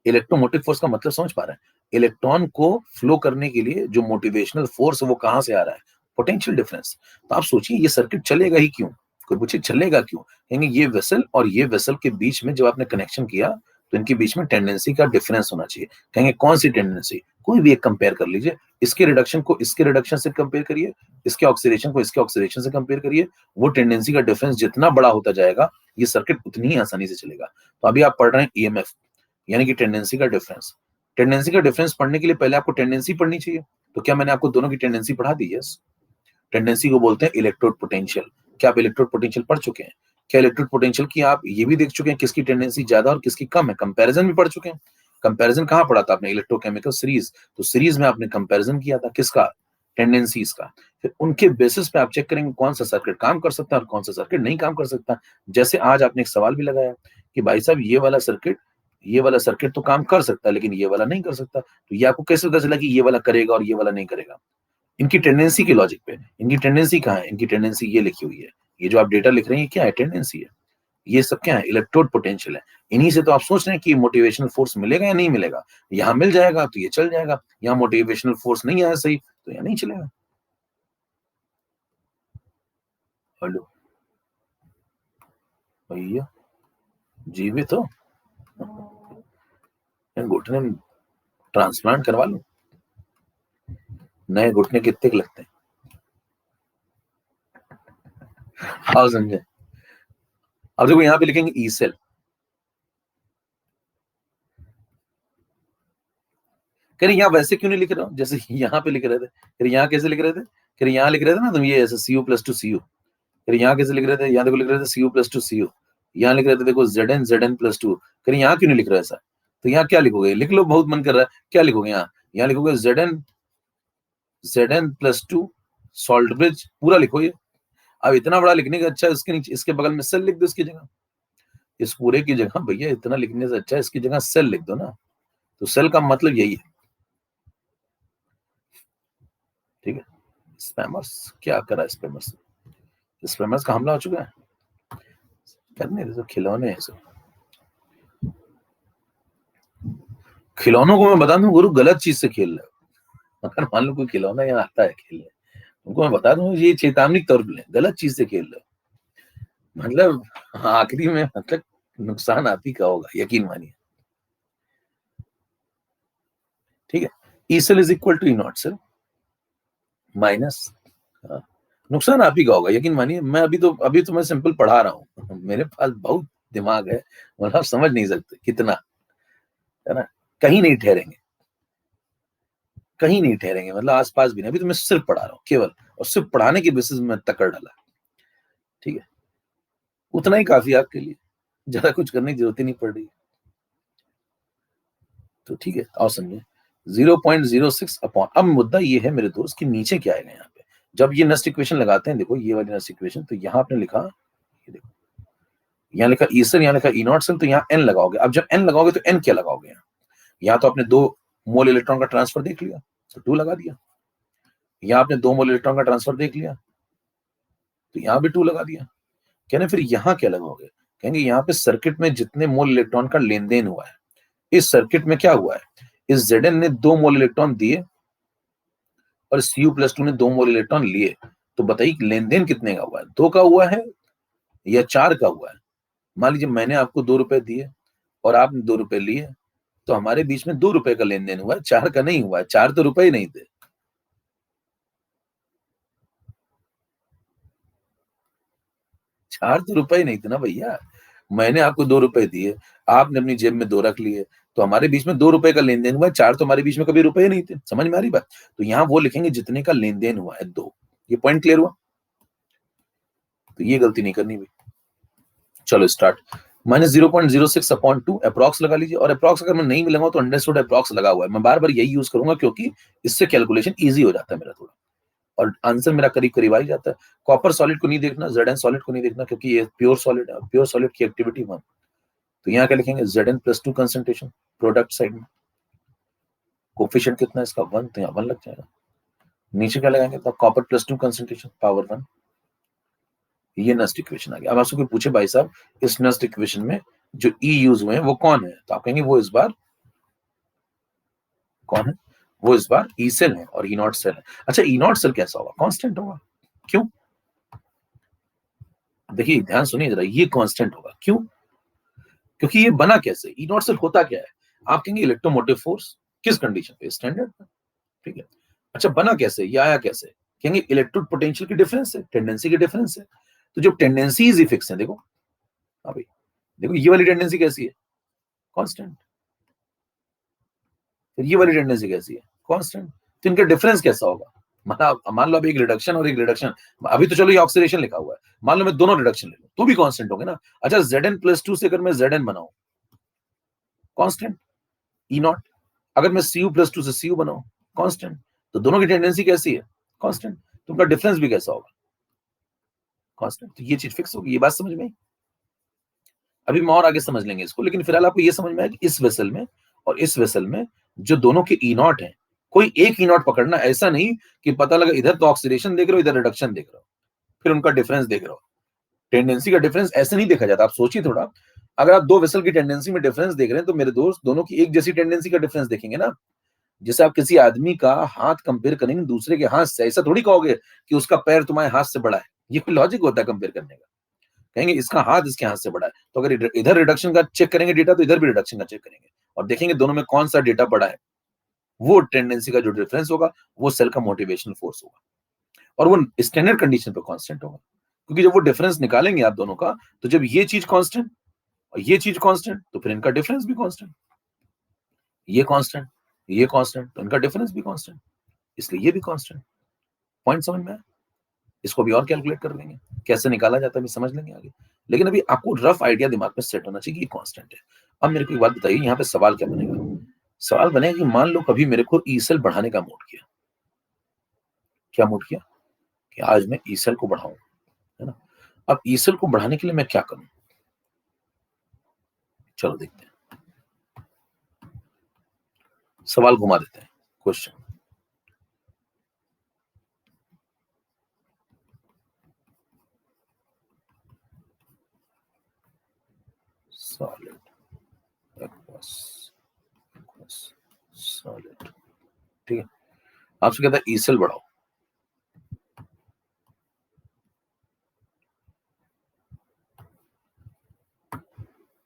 इलेक्ट्रोमोटिव फोर्स का मतलब समझ पा रहे हैं? इलेक्ट्रॉन को फ्लो करने के लिए जो मोटिवेशनल फोर्स है वो कहां से आ रहा है? Potential difference. तो आप सोचिए ये सर्किट चलेगा ही क्यों? कोई पूछे चलेगा क्यों, कहेंगे ये वेसल और ये वेसल के बीच में जब आपने कनेक्शन किया तो इनके बीच में टेंडेंसी का डिफरेंस होना चाहिए। कहेंगे कौन सी टेंडेंसी? कोई भी एक कंपेयर कर लीजिए। इसके रिडक्शन को इसके रिडक्शन से कंपेयर करिए, इसके ऑक्सीडेशन को इसके ऑक्सीडेशन से कंपेयर करिए। वो टेंडेंसी का डिफरेंस जितना बड़ा होता जाएगा ये सर्किट उतनी ही आसानी से चलेगा। तो अभी आप पढ़ रहे हैं ईएमएफ, यानी कि टेंडेंसी का डिफरेंस। टेंडेंसी का डिफरेंस पढ़ने के लिए पहले आपको टेंडेंसी पढ़नी चाहिए। तो क्या मैंने आपको दोनों की टेंडेंसी पढ़ा दी? यस। टेंडेंसी को बोलते हैं इलेक्ट्रोड पोटेंशियल। क्या आप इलेक्ट्रोड पोटेंशियल पढ़ चुके हैं? क्या इलेक्ट्रोड पोटेंशियल की आप ये भी देख चुके हैं किसकी टेंडेंसी ज्यादा और किसकी कम है? कंपैरिजन भी पढ़ चुके हैं। कंपैरिजन कहाँ पढ़ा था आपने? Electrochemical series. तो सीरीज में आपने कंपैरिजन किया था किसका? टेंडेंसीज का। फिर उनके बेसिस पे आप चेक करेंगे कौन सा सर्किट काम कर सकता है और कौन सा सर्किट नहीं काम कर सकता। जैसे आज आपने एक सवाल भी लगाया कि भाई साहब ये वाला सर्किट तो काम कर सकता है लेकिन ये वाला नहीं कर सकता। तो ये आपको कैसे पता चला कि ये वाला करेगा और ये वाला नहीं करेगा? इनकी टेंडेंसी के लॉजिक पे। इनकी टेंडेंसी कहाँ है? इनकी टेंडेंसी ये लिखी हुई है। ये जो आप डेटा लिख रहे हैं क्या है? टेंडेंसी है। ये सब क्या है? इलेक्ट्रोड पोटेंशियल है। इन्हीं से तो आप सोच रहे हैं कि मोटिवेशनल फोर्स मिलेगा या नहीं मिलेगा। यहाँ मिल जाएगा तो ये चल जाएगा, यहाँ मोटिवेशनल फोर्स नहीं आया सही तो यहाँ नहीं चलेगा। हेलो भैया, जीवित हो? घुटने में ट्रांसप्लांट करवा लो। नए घुटने कितने के लगते हैं? आओ समझे। अब देखो यहाँ पे लिखेंगे ई सेल। कह रहे यहाँ वैसे क्यों नहीं लिख रहा हूँ जैसे यहाँ पे लिख रहे थे? कह यहाँ कैसे लिख रहे थे? कह यहाँ लिख रहे थे ना तुम ये ऐसे Cu प्लस टू Cu। फिर यहाँ कैसे लिख रहे थे? यहाँ देखो लिख रहे थे Cu प्लस टू Cu। यहाँ लिख रहे थे देखो Zn प्लस टू। फिर यहाँ क्यों नहीं लिख रहा ऐसा? तो यहाँ क्या लिखोगे? लिख लो, बहुत मन कर रहा है। क्या लिखोगे यहाँ? यहाँ लिखोगे Zn plus two salt bridge पूरा लिखो ये। अब इतना बड़ा लिखने का अच्छा इसके नीचे इसके बगल में सेल लिख दो इसकी जगह। इस पूरे की जगह भैया इतना लिखने से अच्छा इसकी जगह सेल लिख दो ना। तो सेल का मतलब यही है। ठीक है। स्पैमर्स क्या करा? स्पैमर्स का हमला हो चुका है। करने दे, तो खिलौने हैं सब। खिलौनों को मैं बता दूं गुरु गलत चीज से खेल रहे हो। अगर मान लो कोई खिलौना यहाँ आता है खेलने, उनको मैं बता दूं ये चेतावनी के तौर पर गलत चीज से खेल रहे हो। मतलब आखिरी में मतलब नुकसान आप ही का होगा, यकीन मानिए। ठीक है, E cell is equal to E not cell minus, नुकसान आप ही का होगा, यकीन मानिए। मैं अभी तो मैं सिंपल पढ़ा रहा हूँ, मेरे पास बहुत दिमाग है, मतलब आप समझ नहीं सकते कितना, है ना। कहीं नहीं ठहरेंगे, कहीं नहीं ठहरेंगे, मतलब आसपास भी नहीं। अभी तो मैं सिर्फ पढ़ा रहा हूँ केवल, और सिर्फ पढ़ाने की बेसिस में तकड़ डाला, ठीक है। उतना ही काफी है आपके लिए, ज्यादा कुछ करने की जरूरत ही नहीं पड़ रही। तो ठीक है, आओ समझे। 0.06 अपॉन, अब मुद्दा ये है मेरे दोस्त कि नीचे क्या आएगा यहाँ पे। जब ये नेक्स्ट इक्वेशन लगाते हैं, देखो ये वाली नेक्स्ट इक्वेशन, तो यहाँ आपने लिखा, ये देखो यहाँ लिखा ई सेल, यहाँ लिखा ई नॉट सेल, तो यहाँ एन लगाओगे। अब जब एन लगाओगे तो एन क्या लगाओगे यहाँ तो आपने 2 मोल इलेक्ट्रॉन का ट्रांसफर देख लिया, तो 2 लगा दिया। यहाँ आपने 2 मोल इलेक्ट्रॉन का ट्रांसफर देख लिया, तो यहाँ भी 2 लगा दिया। कहने फिर यहाँ क्या लगाओगे, कहेंगे यहाँ पे सर्किट में जितने मोल इलेक्ट्रॉन का लेन देन हुआ है, इस सर्किट में क्या हुआ है, इस Zn ने 2 मोल इलेक्ट्रॉन दिए और Cu+2 ने 2 मोल इलेक्ट्रॉन लिए। तो बताइए लेन देन कितने का हुआ है, 2 का हुआ है या 4 का हुआ है। मान लीजिए मैंने आपको 2 रुपए दिए और आपने 2 रुपए लिए, तो हमारे बीच में 2 रुपए का लेन देन हुआ है, 4 का नहीं हुआ है। 4 तो रुपए ही नहीं थे, 4 तो रुपए ही नहीं थे ना भैया। मैंने आपको 2 रुपए दिए, आपने अपनी जेब में 2 रख लिए, तो हमारे बीच में 2 रुपए का लेन देन हुआ है। 4 तो हमारे बीच में कभी रुपए ही नहीं थे। समझ में आ रही बात। तो यहाँ वो लिखेंगे जितने का लेन देन हुआ है, 2। ये पॉइंट क्लियर हुआ, तो ये गलती नहीं करनी भाई। चलो स्टार्ट। -0.06/2 अप्रॉक्स लगा लीजिए, और अप्रॉक्स अगर मैं नहीं भी लगाऊं तो अंडरस्टूड अप्रॉक्स लगा हुआ है। मैं बार बार यही यूज करूंगा क्योंकि इससे कैलकुलेशन इजी हो जाता है मेरा थोड़ा, और आंसर मेरा करीब करीब आ ही जाता है। कॉपर सॉलिड को नहीं देखना, Zn सॉलिड को नहीं देखना, क्योंकि ये प्योर सॉलिड है, प्योर सॉलिड की एक्टिविटी 1। तो यहाँ क्या लिखेंगे, Zn+2 कंसंट्रेशन प्रोडक्ट साइड में, कोफिशिएंट कितना है इसका 1, तो यहाँ 1 लग जाएगा। नीचे क्या लगाएंगे, तो कॉपर +2 कंसंट्रेशन पावर 1। ये नेक्स्ट इक्वेशन आ गया। अब आपसे कोई पूछे भाई साहब इस नेक्स्ट इक्वेशन में जो ई यूज हुए हैं वो कौन है, तो आप कहेंगे वो इस बार कौन है, वो इस बार ई सेल है और ई नॉट सेल है। अच्छा, ई नॉट सेल कैसा होगा, कांस्टेंट होगा। क्यों, देखिए ध्यान सुनिए जरा, ये कांस्टेंट होगा। क्यों, क्योंकि ये बना कैसे, ई नॉट सेल होता क्या है। आप कहेंगे इलेक्ट्रोमोटिव फोर्स, किस कंडीशन पे, स्टैंडर्ड पे, ठीक है। अच्छा बना कैसे, ये आया कैसे, कहेंगे इलेक्ट्रिक पोटेंशियल की डिफरेंस है, टेंडेंसी की डिफरेंस है। तो जब टेंडेंसीज ही फिक्स है, देखो, हाँ भाई देखो ये वाली टेंडेंसी कैसी है, कांस्टेंट। फिर ये वाली टेंडेंसी कैसी है, कांस्टेंट। तो इनका डिफरेंस कैसा होगा, मतलब मान लो अब एक रिडक्शन और एक रिडक्शन, अभी तो चलो ये ऑक्सीडेशन लिखा हुआ है, मान लो मैं दोनों रिडक्शन ले लूं तो भी कांस्टेंट होंगे ना। अच्छा Zn+2 से अगर मैं Zn बनाऊं, कांस्टेंट, ई नॉट। अगर मैं Cu+2 से Cu बनाऊं, कांस्टेंट। तो दोनों की टेंडेंसी कैसी है, कांस्टेंट। तो उनका डिफरेंस भी कैसा होगा, कांस्टेंट। तो ये चीज फिक्स होगी, ये बात समझ में आई। अभी मैं और आगे समझ लेंगे इसको, लेकिन फिलहाल आपको ये समझ में आया कि इस वेसल में और इस वेसल में जो दोनों के ई नॉट है, कोई एक ई नॉट पकड़ना, ऐसा नहीं कि पता लगा इधर तो ऑक्सीडेशन देख रहे हो, इधर रिडक्शन देख रहे हो, फिर उनका डिफरेंस देख रहे हो। टेंडेंसी का डिफरेंस ऐसे नहीं देखा जाता। आप सोचिए थोड़ा, अगर आप 2 वेसल की टेंडेंसी में डिफरेंस देख रहे हैं, तो मेरे दोस्त दोनों की एक जैसी टेंडेंसी का डिफरेंस देखेंगे ना। जैसे आप किसी आदमी का हाथ कंपेयर करेंगे दूसरे के हाथ से, ऐसा थोड़ी कहोगे कि उसका पैर तुम्हारे हाथ से बड़ा है। ये कोई लॉजिक होता है कंपेयर करने का, कहेंगे इसका हाथ इसके हाथ से बड़ा है। तो अगर इधर रिडक्शन का चेक करेंगे डेटा, तो इधर भी रिडक्शन का चेक करेंगे, और देखेंगे दोनों में कौन सा डेटा बड़ा है। वो टेंडेंसी का जो डिफरेंस होगा, वो सेल का मोटिवेशनल फोर्स होगा, और वो स्टैंडर्ड कंडीशन पे कांस्टेंट होगा। क्योंकि जब वो डिफरेंस निकालेंगे आप दोनों का, तो जब ये चीज कांस्टेंट और ये चीज कांस्टेंट, तो फिर इनका डिफरेंस भी कांस्टेंट। ये कांस्टेंट, ये कांस्टेंट, तो इनका डिफरेंस भी कांस्टेंट, इसलिए ये भी कांस्टेंट। पॉइंट समझ में आया। इसको भी और कैलकुलेट कर लेंगे, कैसे निकाला जाता है भी समझ लेंगे आगे। लेकिन अभी आपको रफ आइडिया दिमाग में सेट होना चाहिए कि कांस्टेंट है। अब मेरे को एक बात बताइए, यहाँ पे सवाल क्या बनेगा, सवाल बनेगा कि मान लो कभी मेरे को ई सेल बढ़ाने का मूड किया, क्या मूड किया कि आज मैं ई सेल को बढ़ाऊं, है ना। अब ई सेल को बढ़ाने के लिए मैं क्या करूं, चलो देखते हैं। सवाल घुमा देते हैं, क्वेश्चन। सॉलिड एक्वस, सॉलिड, ठीक है। आपसे कहता है ई सेल बढ़ाओ,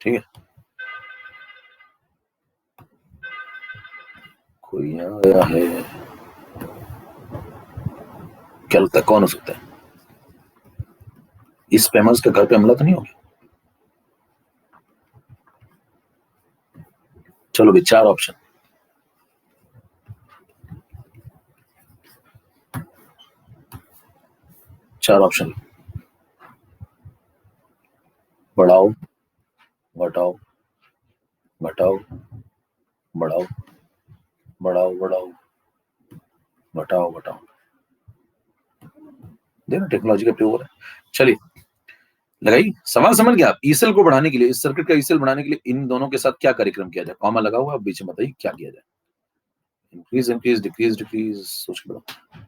ठीक है। कोई आया है, क्या लगता है कौन हो सकता है? इस स्पैमर्स के घर पे हमला तो नहीं हो गया? चलो भी 4 ऑप्शन। चार ऑप्शन बढ़ाओ, घटाओ, घटाओ, बढ़ाओ, बढ़ाओ, बढ़ाओ, घटाओ, घटाओ। देखो टेक्नोलॉजी का प्रयोग हो रहा है। चलिए लगाई, सवाल समझ गया आप? ईसेल को बढ़ाने के लिए, इस सर्किट का ईसेल बढ़ाने के लिए इन दोनों के साथ क्या कार्यक्रम किया जाए? कॉमा लगा हुआ, बीच में बताइए क्या किया जाए। इंक्रीज, इंक्रीज, डिक्रीज, डिक्रीज, सोच के बताओ।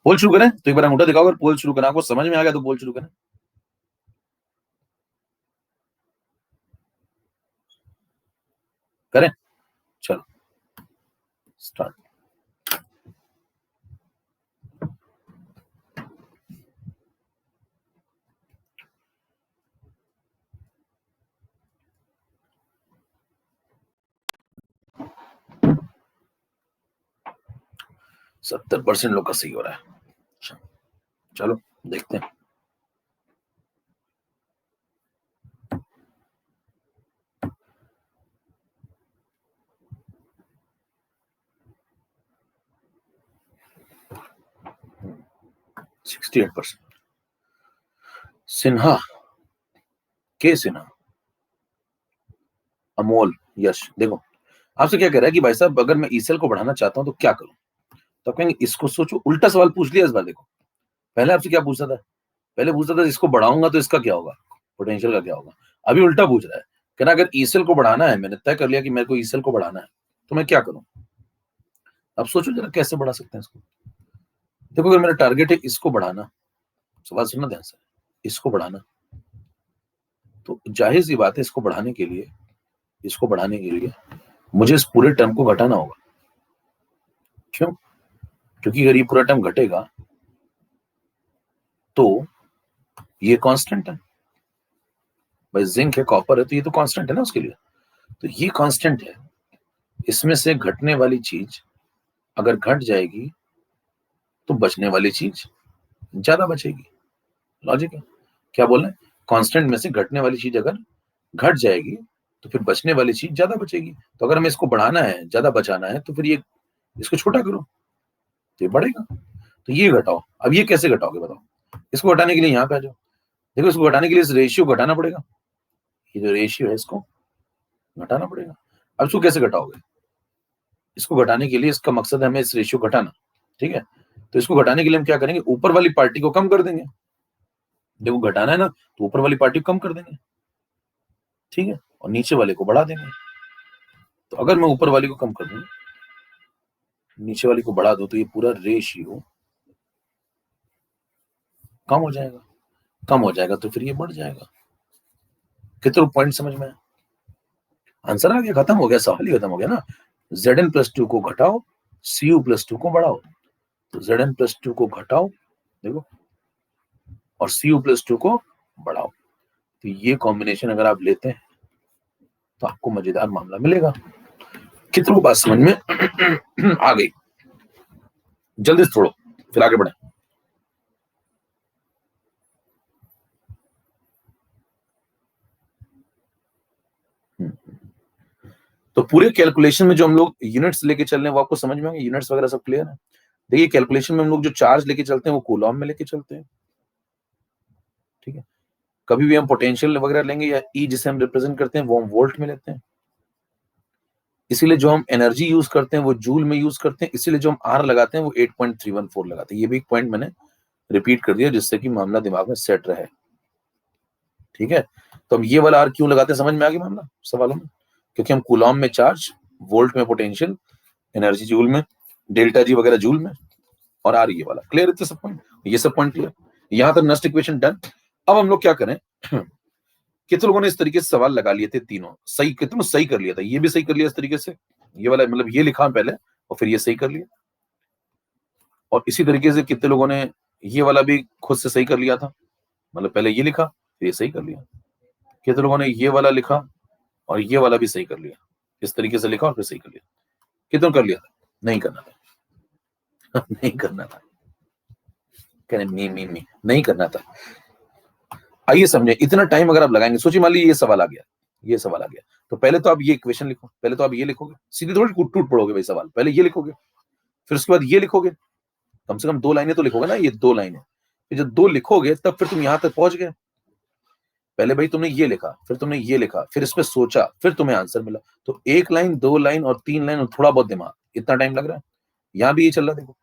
पोल शुरू करें तो एक बार अंगूठा दिखाओ, अगर पोल शुरू करना आपको समझ में आ गया तो पोल शुरू करें। करें, चलो स्टार्ट। सत्तर % लोग का सही हो रहा है। चलो देखते हैं। सिक्सटी 68%। सिन्हा, के सिन्हा, अमोल, यश। देखो आपसे क्या कह रहा है कि भाई साहब अगर मैं ईसेल को बढ़ाना चाहता हूं तो क्या करूं? तो कहेंगे इसको सोचो, उल्टा सवाल पूछ लिया इस बार। देखो पहले आपसे क्या पूछता था? पहले पूछता था इसको बढ़ाऊंगा तो इसका क्या होगा, पोटेंशियल का क्या होगा। अभी उल्टा पूछ रहा है, कहना अगर ईसेल को बढ़ाना है, मैंने तय कर लिया कि मेरे को ईसेल को बढ़ाना है, तो मैं क्या करूं? अब सोचो जरा कैसे बढ़ा सकते हैं इसको। देखो अगर मेरा टारगेट है इसको बढ़ाना, सवाल सुनना ध्यान से, इसको बढ़ाना, तो जाहिर सी बात है इसको बढ़ाने के लिए, इसको बढ़ाने के लिए मुझे इस पूरे टर्म को घटाना होगा। क्यों? क्योंकि अगर ये पूरा टर्म घटेगा तो ये कांस्टेंट है भाई, जिंक है, कॉपर है, तो ये तो कांस्टेंट है ना उसके लिए। तो ये कांस्टेंट है, इसमें से घटने वाली चीज अगर घट जाएगी तो बचने वाली चीज ज्यादा बचेगी। लॉजिक है, क्या बोल रहे हैं? कांस्टेंट में से घटने वाली चीज अगर घट जाएगी तो फिर बचने वाली चीज ज्यादा बचेगी। तो अगर हमें इसको बढ़ाना है, ज्यादा बचाना है, तो फिर ये इसको छोटा करो तो ये बढ़ेगा। तो ये घटाओ। अब ये कैसे घटाओगे बताओ? इसको घटाने के लिए यहाँ पे आ जाओ। देखो इसको घटाने के लिए इस रेशियो को घटाना पड़ेगा, ये जो रेशियो है इसको घटाना पड़ेगा। अब इसको कैसे घटाओगे? इसको घटाने के लिए, इसका मकसद है हमें इस रेशियो घटाना, ठीक है? तो इसको घटाने के लिए हम क्या करेंगे, ऊपर वाली पार्टी को कम कर देंगे। देखो घटाना है ना, तो ऊपर वाली पार्टी को कम कर देंगे, ठीक है, और नीचे वाले को बढ़ा देंगे। तो अगर मैं ऊपर वाली को कम कर दूं, नीचे वाली को बढ़ा दूं, तो ये पूरा रेशियो कम हो जाएगा। कम हो जाएगा तो फिर ये बढ़ जाएगा। कितने पॉइंट समझ में? आंसर आ गया, खत्म हो गया, सवाल ही खत्म हो गया ना। Zn+2 को घटाओ, Cu+2 को बढ़ाओ। तो Zn+2 को घटाओ, देखो, और Cu+2 को बढ़ाओ। तो ये कॉम्बिनेशन अगर आप लेते हैं तो आपको मजेदार मामला मिलेगा। कितनों को बात समझ में आ गई? जल्दी से छोड़ो फिर आगे बढ़े। तो पूरे कैलकुलेशन में जो हम लोग यूनिट्स लेके चल रहे हैं वो आपको समझ में आ गए? यूनिट्स वगैरह सब क्लियर है? देखिए कैलकुलेशन में हम लोग जो चार्ज लेके चलते हैं वो कूलॉम में लेके चलते हैं, ठीक है? कभी भी हम पोटेंशियल वगैरह लेंगे या ई जिसे हम रिप्रेजेंट करते हैं वो हम वोल्ट में लेते हैं। इसीलिए जो हम एनर्जी यूज करते हैं वो जूल में यूज करते हैं। इसीलिए जो हम आर लगाते हैं वो 8.314 लगाते हैं। ये भी एक पॉइंट मैंने रिपीट कर दिया जिससे कि मामला दिमाग में सेट रहे, ठीक है? तो हम ये वाला आर क्यों लगाते हैं, समझ में आ गया मामला सवालों में? क्योंकि हम कूलॉम में चार्ज, वोल्ट में पोटेंशियल, एनर्जी जूल में, डेल्टा जी वगैरह जूल में, और आर ये वाला। क्लियर है सब पॉइंट? ये सब पॉइंट क्लियर? यहां तक नेक्स्ट इक्वेशन डन। अब हम लोग क्या करें कितने लोगों ने इस तरीके से सवाल लगा लिए थे? तीनों सही, कितनों सही कर लिया था? ये भी सही कर लिया इस तरीके से, ये वाला मतलब ये लिखा पहले और फिर ये सही कर लिया। और इसी तरीके से कितने लोगों ने ये वाला भी खुद से सही कर लिया था, मतलब पहले ये लिखा फिर ये सही कर लिया। कितने लोगों ने ये वाला लिखा और ये वाला भी सही कर लिया? इस तरीके से लिखा और फिर सही कर लिया। कितनों कर लिया था? नहीं करना था नहीं करना था, कह रहे मी नहीं करना था। आइए समझे, इतना टाइम अगर आप लगाएंगे, सोचिए मान लीजिए ये सवाल आ गया, ये सवाल आ गया, तो पहले तो आप ये इक्वेशन लिखो, पहले तो आप ये लिखोगे, सीधे थोड़ी टूट पड़ोगे भाई सवाल, पहले ये लिखोगे, फिर उसके बाद ये लिखोगे, कम से कम 2 लाइनें तो लिखोगे ना, ये 2 लाइनें, फिर जब 2 लिखोगे तब फिर तुम यहां तक पहुंच गए। पहले भाई तुमने ये लिखा, फिर तुमने ये लिखा, फिर इस पे सोचा, फिर तुम्हें आंसर मिला। तो 1 लाइन, 2 लाइन और 3 लाइन और थोड़ा बहुत दिमाग, इतना टाइम लग रहा है। यहां भी ये चल रहा है, देखो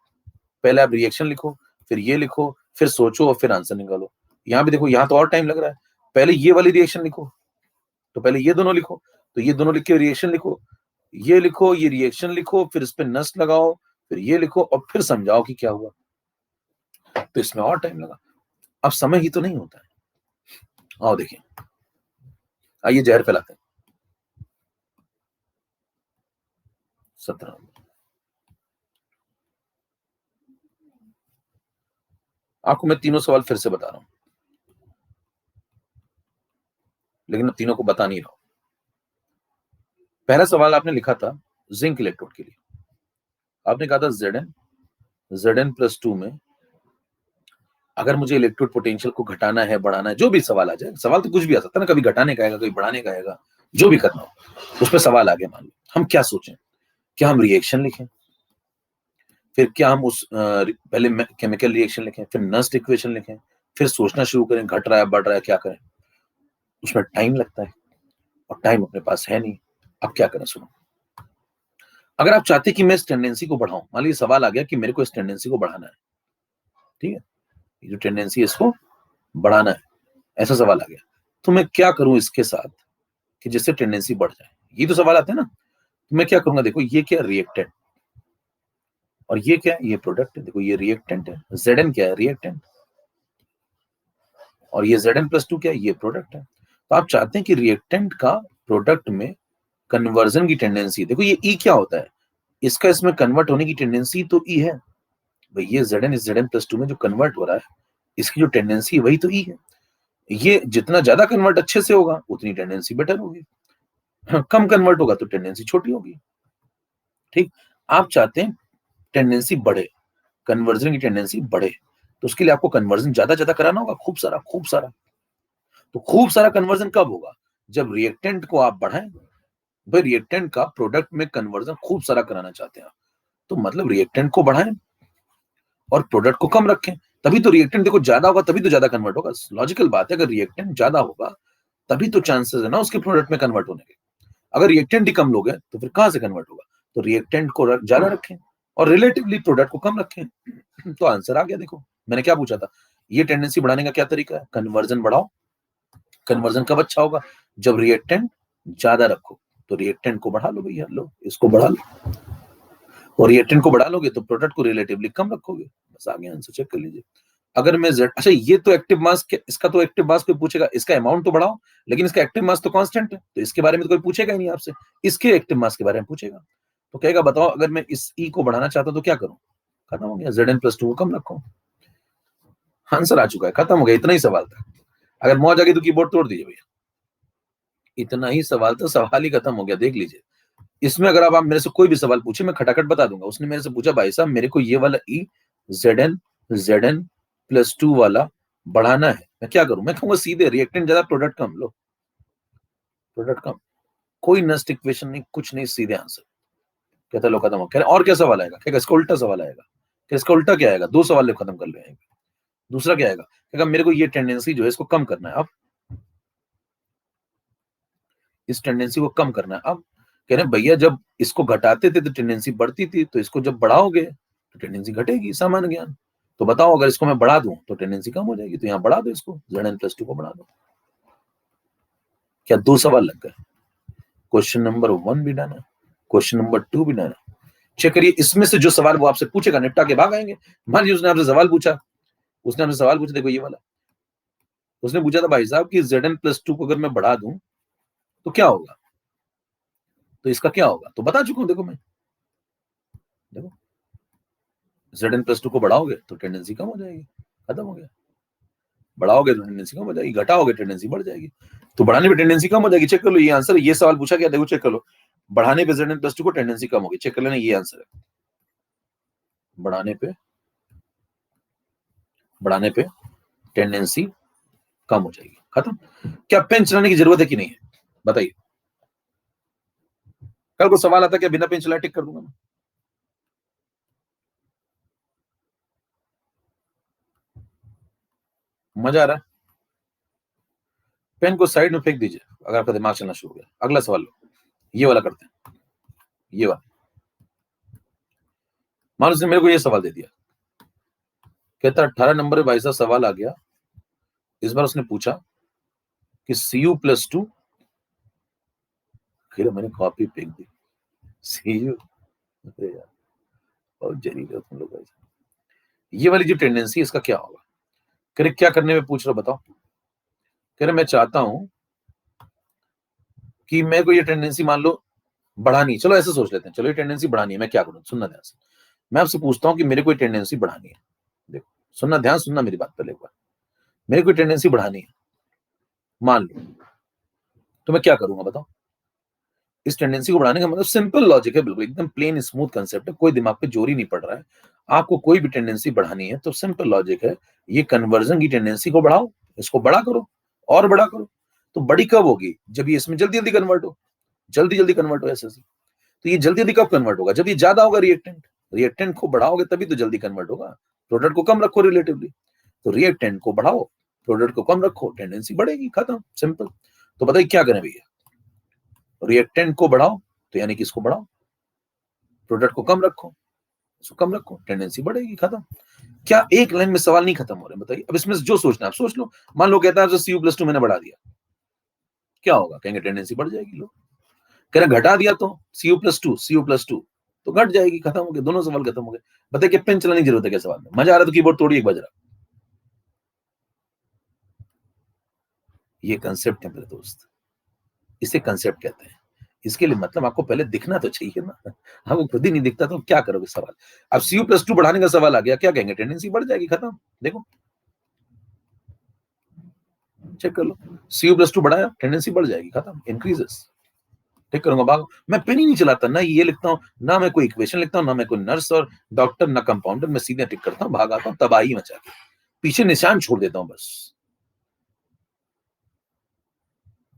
पहले आप रिएक्शन लिखो, फिर ये लिखो, फिर सोचो और फिर आंसर निकालो। यहां भी देखो, यहां तो और टाइम लग रहा है, पहले ये वाली रिएक्शन लिखो, तो पहले ये दोनों लिखो, तो ये दोनों लिख के रिएक्शन लिखो, ये लिखो, ये रिएक्शन लिखो, फिर इस पे नस्ट लगाओ, फिर ये लिखो और फिर समझाओ कि क्या हुआ। तो इसमें और टाइम लगा। अब समय ही तो नहीं होता है। आओ देखिए, आइए जहर फैलाते हैं। 17 आपको मैं तीनों सवाल फिर से बता रहा हूं, लेकिन मैं तीनों को बता नहीं रहा हूं। पहला सवाल आपने लिखा था जिंक इलेक्ट्रोड के लिए, आपने कहा था Zn+2 में अगर मुझे इलेक्ट्रोड पोटेंशियल को घटाना है, बढ़ाना है, जो भी सवाल आ जाए, सवाल तो कुछ भी आ सकता है ना, कभी घटाने का आएगा, कभी बढ़ाने का आएगा, जो भी करना हो उस पर सवाल आ गया। मान लो हम क्या सोचें, क्या हम रिएक्शन लिखें, फिर क्या हम उस पहले केमिकल रिएक्शन लिखें, फिर नस्ट इक्वेशन लिखें, फिर सोचना शुरू करें घट रहा है बढ़ रहा है क्या करें। उसमें टाइम लगता है और टाइम अपने पास है नहीं। अब क्या करें, सुनो, अगर आप चाहते कि मैं इस टेंडेंसी को बढ़ाऊं, मान लीजिए सवाल आ गया कि मेरे को इस टेंडेंसी को बढ़ाना है, ठीक है, ये जो टेंडेंसी है इसको बढ़ाना है, ऐसा सवाल आ गया, तो मैं क्या करूं इसके साथ कि जिससे टेंडेंसी बढ़ जाए, ये तो सवाल आता है ना। तो मैं क्या करूंगा, देखो ये क्या रिएक्टेंट और ये क्या है, ये प्रोडक्ट है, देखो ये रिएक्टेंट है, Zn क्या है, रिएक्टेंट, और ये Zn+2 क्या है, ये प्रोडक्ट है। तो आप चाहते हैं कि रिएक्टेंट का प्रोडक्ट में कन्वर्जन की टेंडेंसी, देखो ये ई क्या होता है, इसका इसमें कन्वर्ट होने की टेंडेंसी तो ई है भाई, ये Zn इस Zn+2 में जो कन्वर्ट हो रहा है, इसकी जो टेंडेंसी है वही तो ई है। ये जितना ज्यादा कन्वर्ट अच्छे से होगा उतनी टेंडेंसी बेटर होगी, कम कन्वर्ट होगा तो टेंडेंसी छोटी होगी। ठीक, आप चाहते हैं टेंडेंसी बढ़े, कन्वर्जन की टेंडेंसी बढ़े, तो उसके लिए आपको कन्वर्जन ज्यादा ज्यादा कराना होगा, खूब सारा खूब सारा। तो खूब सारा कन्वर्जन कब होगा, जब रिएक्टेंट को आप बढ़ाएं। भाई रिएक्टेंट का प्रोडक्ट में कन्वर्जन खूब सारा कराना चाहते हैं, तो मतलब रिएक्टेंट को बढ़ाएं और प्रोडक्ट को कम रखें, तभी तो रिएक्टेंट देखो ज्यादा होगा, तभी तो ज्यादा कन्वर्ट होगा। लॉजिकल बात है, अगर रिएक्टेंट ज्यादा होगा तभी तो चांसेस है ना उसके प्रोडक्ट में कन्वर्ट होने के। अगर रिएक्टेंट ही कम लोग हैं तो फिर कहां से कन्वर्ट होगा। तो रिएक्टेंट को ज्यादा रखें और रिलेटिवली प्रोडक्ट को कम रखें। तो आंसर आ गया। देखो मैंने क्या पूछा था, ये टेंडेंसी बढ़ाने का क्या तरीका है, कन्वर्जन बढ़ाओ। कन्वर्जन कब अच्छा होगा, जब रिएक्टेंट ज्यादा रखो, तो रिएक्टेंट को बढ़ा लो भैया, लो इसको बढ़ा लो, और रिएक्टेंट को बढ़ा लोगे तो प्रोडक्ट को रिलेटिवली कम रखोगे। बस आ गया आंसर, चेक कर लीजिए। अगर मैं अच्छा ये तो एक्टिव मास, इसका तो एक्टिव मास कोई पूछेगा, इसका अमाउंट तो बढ़ाओ, लेकिन इसका एक्टिव मास तो कांस्टेंट है, तो इसके बारे में तो कोई पूछेगा ही नहीं आपसे, इसके एक्टिव मास के बारे में पूछेगा। तो कहेगा बताओ अगर मैं इस ई को बढ़ाना चाहता हूं तो क्या करूं, खत्म हो गया, Zn+2 को कम रखो। आंसर आ चुका है, खत्म हो गया, इतना ही सवाल था। अगर मौज आ गई तो कीबोर्ड तोड़ दीजिए भैया, इतना ही सवाल था, सवाल ही खत्म हो गया। देख लीजिए, इसमें अगर आप मेरे से कोई भी सवाल पूछे मैं खटाखट बता दूंगा। उसने मेरे से पूछा भाई साहब मेरे को ये वाला ई Zn+2 वाला बढ़ाना है, मैं क्या करूं, मैं कहूंगा सीधे रिएक्टेंट ज्यादा प्रोडक्ट कम, लो प्रोडक्ट कम, कोई नस्ट इक्वेशन नहीं, कुछ नहीं, सीधे आंसर। कहता लो खत्म हो। कह रहे और क्या सवाल आएगा, क्या इसका उल्टा सवाल आएगा, क्या इसका उल्टा क्या आएगा, 2 सवाल खत्म कर ले। दूसरा क्या आएगा, कहेगा मेरे को ये टेंडेंसी जो है इसको कम करना है, अब इस टेंडेंसी को कम करना है। अब कह रहे भैया जब इसको घटाते थे तो टेंडेंसी बढ़ती थी, तो इसको जब बढ़ाओगे तो टेंडेंसी घटेगी, सामान्य ज्ञान। तो बताओ अगर इसको मैं बढ़ा दूं तो टेंडेंसी कम हो जाएगी, तो यहाँ बढ़ा दो, इसको Zn+2 को बढ़ा दो। क्या 2 सवाल लग गए, क्वेश्चन नंबर 1 भी डन है, क्वेश्चन नंबर 2 भी डन है। चेक करिए, इसमें से जो सवाल वो आपसे पूछेगा निपटा के भाग आएंगे। मान लीजिए उसने आपसे सवाल पूछा, देखो ये वाला, उसने पूछा था भाई साहब कि Zn+2 को अगर मैं बढ़ा दूं तो क्या होगा, तो इसका क्या होगा, तो बता चुका हूं। देखो मैं, देखो Zn+2 को बढ़ाओगे तो टेंडेंसी कम हो जाएगी, खत्म हो गया। बढ़ाओगे तो टेंडेंसी कम हो जाएगी, घटाओगे टेंडेंसी बढ़ जाएगी, तो बढ़ाने में टेंडेंसी कम हो जाएगी। चेक कर लो, ये आंसर, ये सवाल पूछा गया, देखो चेक कर लो। बढ़ाने पे Zn+2 को टेंडेंसी कम होगी। चेक कर लेना, ये आंसर है। बढ़ाने पे टेंडेंसी कम हो जाएगी। खत्म। क्या पेन चलाने की जरूरत है कि नहीं है, बताइए। कल को सवाल आता है क्या बिना पेन चलाए टिक कर दूंगा मैं? मजा आ रहा है? पेन को साइड में फेंक दीजिए अगर आपका दिमाग चलना शुरू हो गया। अगला सवाल लो, ये वाला करते हैं, ये वाला। मान लो उसने मेरे को ये सवाल दे दिया, कहता 18 नंबर भाई साहब सवाल आ गया। इस बार उसने पूछा कि Cu+2, फिर मैंने कॉपी फेंक दी। Cu, अरे यार बहुत जलील हो तुम लोग भाई साहब। ये वाली जो टेंडेंसी इसका क्या होगा? कह रहे क्या करने में पूछ रहे हो बताओ। कह रहे मैं चाहता हूं कि मेरे को ये टेंडेंसी मान लो बढ़ानी, चलो ऐसे सोच लेते हैं, चलो ये टेंडेंसी बढ़ानी है, मैं क्या करूं? सुनना ध्यान से। मैं आपसे पूछता हूं कि मेरे को ये टेंडेंसी बढ़ानी है। देखो सुनना, ध्यान सुनना मेरी बात पहले एक बार। मेरे को टेंडेंसी बढ़ानी है मान लो, तो मैं क्या करूंगा बताओ? इस टेंडेंसी को बढ़ाने का मतलब सिंपल लॉजिक है, बिल्कुल एकदम प्लेन स्मूथ कंसेप्ट है, कोई दिमाग पे जोर ही नहीं पड़ रहा है। आपको कोई भी टेंडेंसी बढ़ानी है तो सिंपल लॉजिक है, ये कन्वर्जन की टेंडेंसी को बढ़ाओ, इसको बड़ा करो और बड़ा करो। तो बड़ी कब होगी? जब ये इसमें जल्दी जल्दी कन्वर्ट हो, जल्दी जल्दी कन्वर्ट हो ऐसे। तो ये जल्दी जल्दी कब कन्वर्ट होगा? जब ये ज्यादा होगा रिएक्टेंट। रिएक्टेंट को बढ़ाओगे तभी तो जल्दी कन्वर्ट होगा। प्रोडक्ट को कम रखो रिलेटिवली, तो रिएक्टेंट को बढ़ाओ, प्रोडक्ट को कम रखो, टेंडेंसी बढ़ेगी, खत्म, सिंपल। तो बताइए क्या करें भैया? रिएक्टेंट को बढ़ाओ तो यानी कि इसको बढ़ाओ, प्रोडक्ट को कम रखो, इसको कम रखो, टेंडेंसी बढ़ेगी, खत्म। क्या एक लाइन में सवाल नहीं खत्म हो रहे? बताइए। अब इसमें जो सोचना है आप सोच लो। मान लो कहता है Cu+2 मैंने बढ़ा दिया, क्या होगा? कहेंगे टेंडेंसी बढ़ जाएगी। लोग कह रहे घटा दिया तो Cu+2 तो घट जाएगी, खत्म हो गया, दोनों सवाल खत्म हो गए। बताइए कि पेन चलाने की जरूरत है क्या सवाल में? मजा आ रहा है तो कीबोर्ड तोड़िए एक बार जरा। ये कंसेप्ट है मेरे दोस्त, इसे कंसेप्ट कहते हैं। इसके लिए मतलब आपको पहले दिखना तो चाहिए ना, आपको खुद ही नहीं दिखता तो क्या करोगे सवाल? अब Cu+2 बढ़ाने का सवाल आ गया, क्या कहेंगे? टेंडेंसी बढ़ जाएगी, खत्म। देखो चेक कर लो, Cu+2 बढ़ाया, टेंडेंसी बढ़ जाएगी, खत्म, इंक्रीजेस। ठीक करूंगा, भाग। मैं पेन ही नहीं चलाता, ना ये लिखता हूँ, ना मैं कोई इक्वेशन लिखता हूँ, ना मैं कोई नर्स और डॉक्टर, ना कंपाउंडर, मैं सीधे टिक करता हूँ, भाग आता हूँ, तबाही मचा के पीछे निशान छोड़ देता हूँ बस।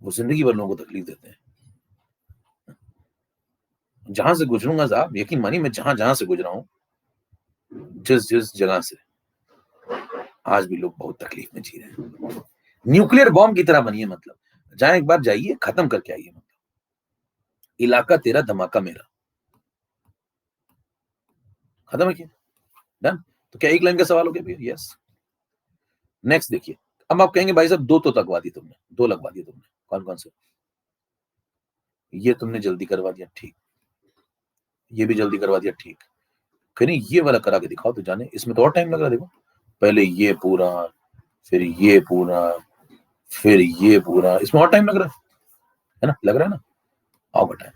वो जिंदगी भर लोगों को तकलीफ देते हैं। जहां से गुजरूंगा साहब, यकीन मानिए, मैं जहां जहां से गुजरा हूं, जिस जिस जगह से, आज भी लोग बहुत तकलीफ में जी रहे हैं। न्यूक्लियर बॉम्ब की तरह बनिए, मतलब जहां एक बार जाइए खत्म करके आइए, मतलब इलाका तेरा धमाका मेरा, खत्म है क्या? डन। तो क्या एक लाइन का सवाल हो गया भैया? यस। नेक्स्ट देखिए, अब आप कहेंगे भाई साहब दो तो लगवा दी तुमने, दो लगवा दिए तुमने, कौन कौन से? ये तुमने जल्दी करवा दिया, ठीक। ये भी जल्दी करवा दिया, ठीक। कहीं ये वाला करा के दिखाओ तो जाने, इसमें तो और टाइम लग रहा है। देखो पहले ये पूरा, फिर ये पूरा, फिर ये पूरा, इसमें और टाइम लग रहा है ना? लग रहा है ना? आओ बताएं।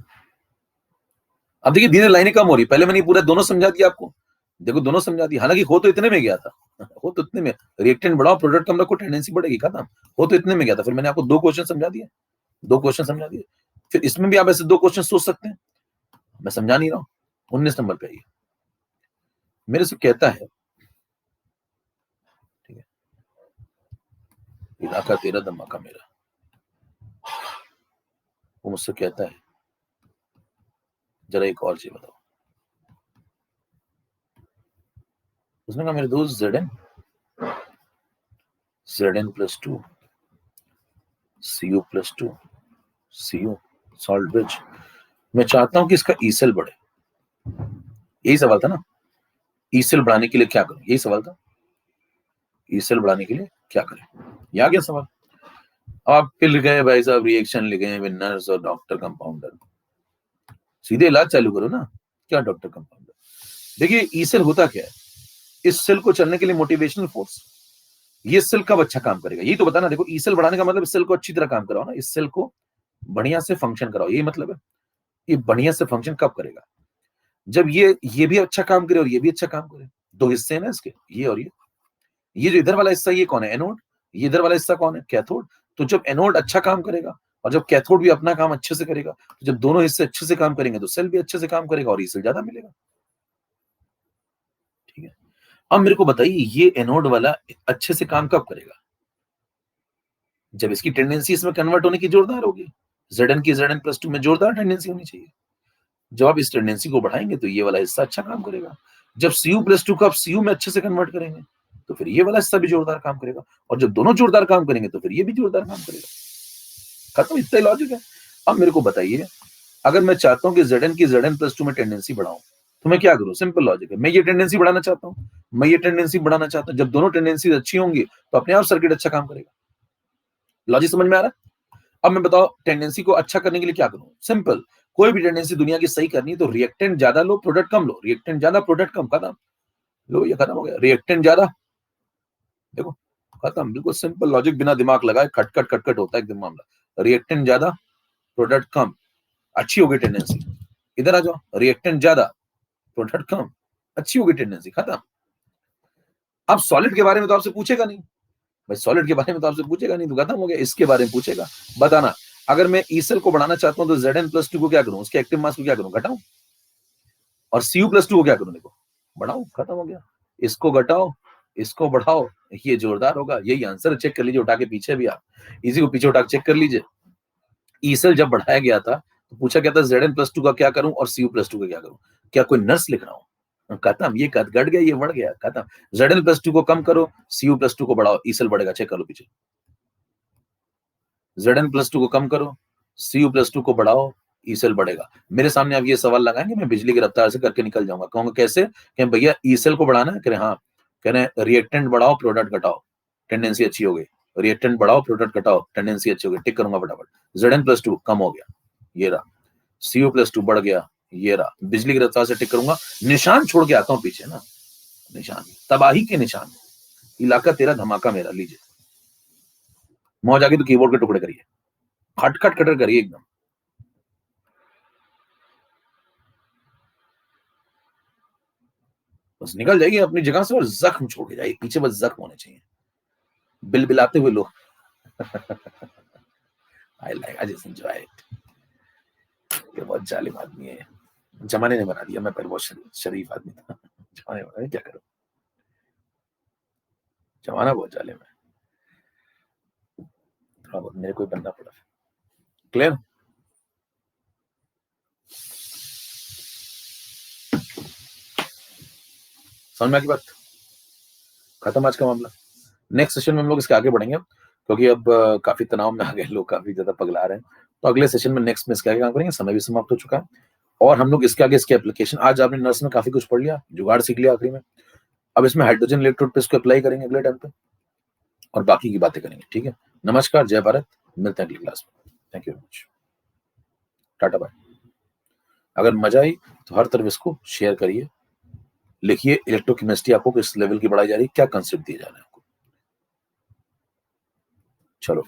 अब देखिए धीरे लाइनें कम हो रही, पहले मैंने पूरा दोनों समझा दिया आपको। देखो दोनों समझा दिया, हालांकि हो तो इतने में गया था, हो तो इतने में, रिएक्टेंट बढ़ाओ प्रोडक्ट कम रखो, टेंडेंसी बढ़ेगी, खत्म। हो तो इतने में गया था, फिर मैंने आपको दो क्वेश्चन समझा दिए, दो क्वेश्चन समझा दिए। फिर इसमें भी आप ऐसे दो क्वेश्चन सोच सकते हैं, मैं समझा नहीं रहा हूं। 19 नंबर पे आइए, मेरे से कहता है, ठीक है, इलाका तेरा धमाका मेरा, वो मुझसे कहता है जरा एक और चीज बताओ। उसने कहा मेरे दोस्त Zn+2 Cu+2 Cu salt bridge, मैं चाहता हूं कि इसका ई सेल बढ़े। यही सवाल था ना? ई सेल बढ़ाने के लिए क्या करूं, यही सवाल था। ई सेल बढ़ाने के लिए क्या करें, ये आ गया सवाल। आप फिर लिख गए भाई साहब रिएक्शन लिखे हैं विद नर्स और डॉक्टर कंपाउंडर, सीधे इलाज चालू करो ना, क्या डॉक्टर कंपाउंडर? देखिए ई सेल होता क्या है, इस सेल को चलने के लिए मोटिवेशनल फोर्स, ये सेल कब अच्छा काम करेगा यही तो बताना। देखो ई सेल बढ़ाने का मतलब इस सेल को अच्छी तरह काम कराओ ना, इस सेल को बढ़िया से फंक्शन कराओ, यही मतलब है। ये बढ़िया से फंक्शन कब करेगा? जब ये भी अच्छा काम करे और ये भी अच्छा काम करे। दो हिस्से हैं ना इसके, ये और ये जो इधर वाला हिस्सा ये कौन है? एनोड। ये इधर वाला हिस्सा कौन है? कैथोड। तो जब एनोड अच्छा काम करेगा और जब कैथोड भी अपना काम अच्छे से करेगा, तो जब दोनों हिस्से अच्छे से काम करेंगे तो सेल भी अच्छे से काम करेगा और ई सेल ज्यादा मिलेगा। ठीक है, अब मेरे को बताइए ये एनोड वाला अच्छे से काम कब करेगा? जब इसकी टेंडेंसी इसमें कन्वर्ट होने की जोरदार होगी। Zn की Zn+2 में जोरदार टेंडेंसी होनी चाहिए। जब आप इस टेंडेंसी को बढ़ाएंगे तो ये वाला हिस्सा अच्छा काम करेगा। जब Cu+2 को आप Cu में अच्छे से कन्वर्ट करेंगे तो फिर ये वाला हिस्सा भी जोरदार काम करेगा, और जब दोनों जोरदार काम करेंगे तो फिर ये भी जोरदार काम करेगा। खत्म, इतना ही लॉजिक है। अब मेरे को बताइए, अगर मैं चाहता हूं कि Zn की Zn+2 में टेंडेंसी बढ़ाऊं तो मैं क्या करूं? सिंपल लॉजिक है, मैं ये टेंडेंसी बढ़ाना चाहता हूं, मैं ये टेंडेंसी बढ़ाना चाहता हूं। जब दोनों टेंडेंसी अच्छी होंगी तो अपने आप सर्किट अच्छा काम करेगा। लॉजिक समझ में आ रहा है? अब मैं बताओ टेंडेंसी को अच्छा करने के लिए क्या करूं? सिंपल, कोई भी टेंडेंसी दुनिया की सही करनी है तो रिएक्टेंट ज्यादा लो, प्रोडक्ट कम लो। रिएक्टेंट ज्यादा, प्रोडक्ट कम, खत्म। लो, ये खत्म हो गया। रिएक्टेंट ज्यादा, देखो खत्म। बिल्कुल सिंपल लॉजिक, बिना दिमाग लगाए खटखट खटखट होता है एकदम मामला। रिएक्टेंट ज्यादा, प्रोडक्ट कम, अच्छी होगी टेंडेंसी। इधर आ जाओ, रिएक्टेंट ज्यादा, प्रोडक्ट कम, अच्छी होगी टेंडेंसी, खत्म। अब सॉलिड के बारे में तो आपसे पूछेगा नहीं भाई, सॉलिड के बारे में तो आपसे पूछेगा नहीं, तो खत्म हो गया। इसके बारे में पूछेगा, बताना अगर मैं ई सेल को बढ़ाना चाहता हूं तो Zn+2 को क्या करूं? उसके एक्टिव मास को क्या करूं? घटाऊं। और Cu+2 को क्या करूं? देखो, बढ़ाओ, खत्म हो गया। इसको घटाओ, इसको बढ़ाओ, ये जोरदार होगा। यही आंसर, चेक कर लीजिए उठा के पीछे भी, आप इसी को पीछे उठा के चेक कर लीजिए। ई सेल जब बढ़ाया गया था तो पूछा गया था Zn+2 का क्या करूं और Cu+2 का क्या करूं? क्या कोई नर्स लिख रहा हूं? खत्म, ये घट गया, ये बढ़ गया, खत्म। Zn+2 को कम करो, Cu+2 को बढ़ाओ, ई सेल बढ़ेगा। चेक कर लो पीछे। Zn+2 को कम करो, Cu+2 को बढ़ाओ, ई सेल बढ़ेगा। मेरे सामने आप ये सवाल लगाएंगे, मैं बिजली की रफ्तार से करके निकल जाऊंगा। कहूंगा कैसे? कि भैया ई सेल को बढ़ाना है? कह रहे हाँ। कह रहे रिएक्टेंट बढ़ाओ, प्रोडक्ट घटाओ, टेंडेंसी अच्छी हो गई। रिएक्टेंट बढ़ाओ, प्रोडक्ट घटाओ, टेंडेंसी अच्छी हो गई। टिक करूंगा फटाफट। Zn+2 कम हो गया, ये रहा। Cu+2 बढ़ गया, ये रहा। बिजली की रफ्तार से टिक करूंगा, निशान छोड़ के आता हूं पीछे ना, निशान, तबाही के निशान। इलाका तेरा, धमाका मेरा। लीजिए, मौज आ गई तो कीबोर्ड के टुकड़े करिए, खटखट खटर करिए एकदम। बस निकल जाइए अपनी जगह से और जख्म छोड़ के जाइए, पीछे बस जख्म होने चाहिए, बिलबिलाते हुए लोग। I like, I just enjoy it. ये बहुत जालिम आदमी है, जमाने ने बना दिया। मैं पहले बहुत शरीफ आदमी था, जमाने बना, क्या करूं, जमाना बहुत जालिम है। थोड़ा बहुत मेरे को बनना पड़ा। क्लियर? समझ में आ गई बात? खत्म आज का मामला। नेक्स्ट सेशन में हम लोग इसके आगे बढ़ेंगे, क्योंकि अब काफी तनाव में आ गए लोग, काफी ज्यादा पगला रहे हैं। तो अगले सेशन में नेक्स्ट में इसके आगे काम करेंगे। समय भी समाप्त हो चुका है, और हम लोग इसके आगे इसके एप्लीकेशन, आज आपने नर्स में काफी कुछ पढ़ लिया, जुगाड़ सीख लिया आखिरी में। अब इसमें हाइड्रोजन इलेक्ट्रोड पे इसको अप्लाई करेंगे अगले टाइम पे, और बाकी की बातें करेंगे। ठीक है, नमस्कार, जय भारत, मिलते हैं अगली क्लास में। Thank you very much, tata bye. अगर मजा आई तो हर तरफ इसको शेयर करिए, लिखिए इलेक्ट्रोकेमिस्ट्री आपको किस लेवल की पढ़ाई जा रही है, क्या कंसेप्ट दिए जा रहे हैं आपको। चलो।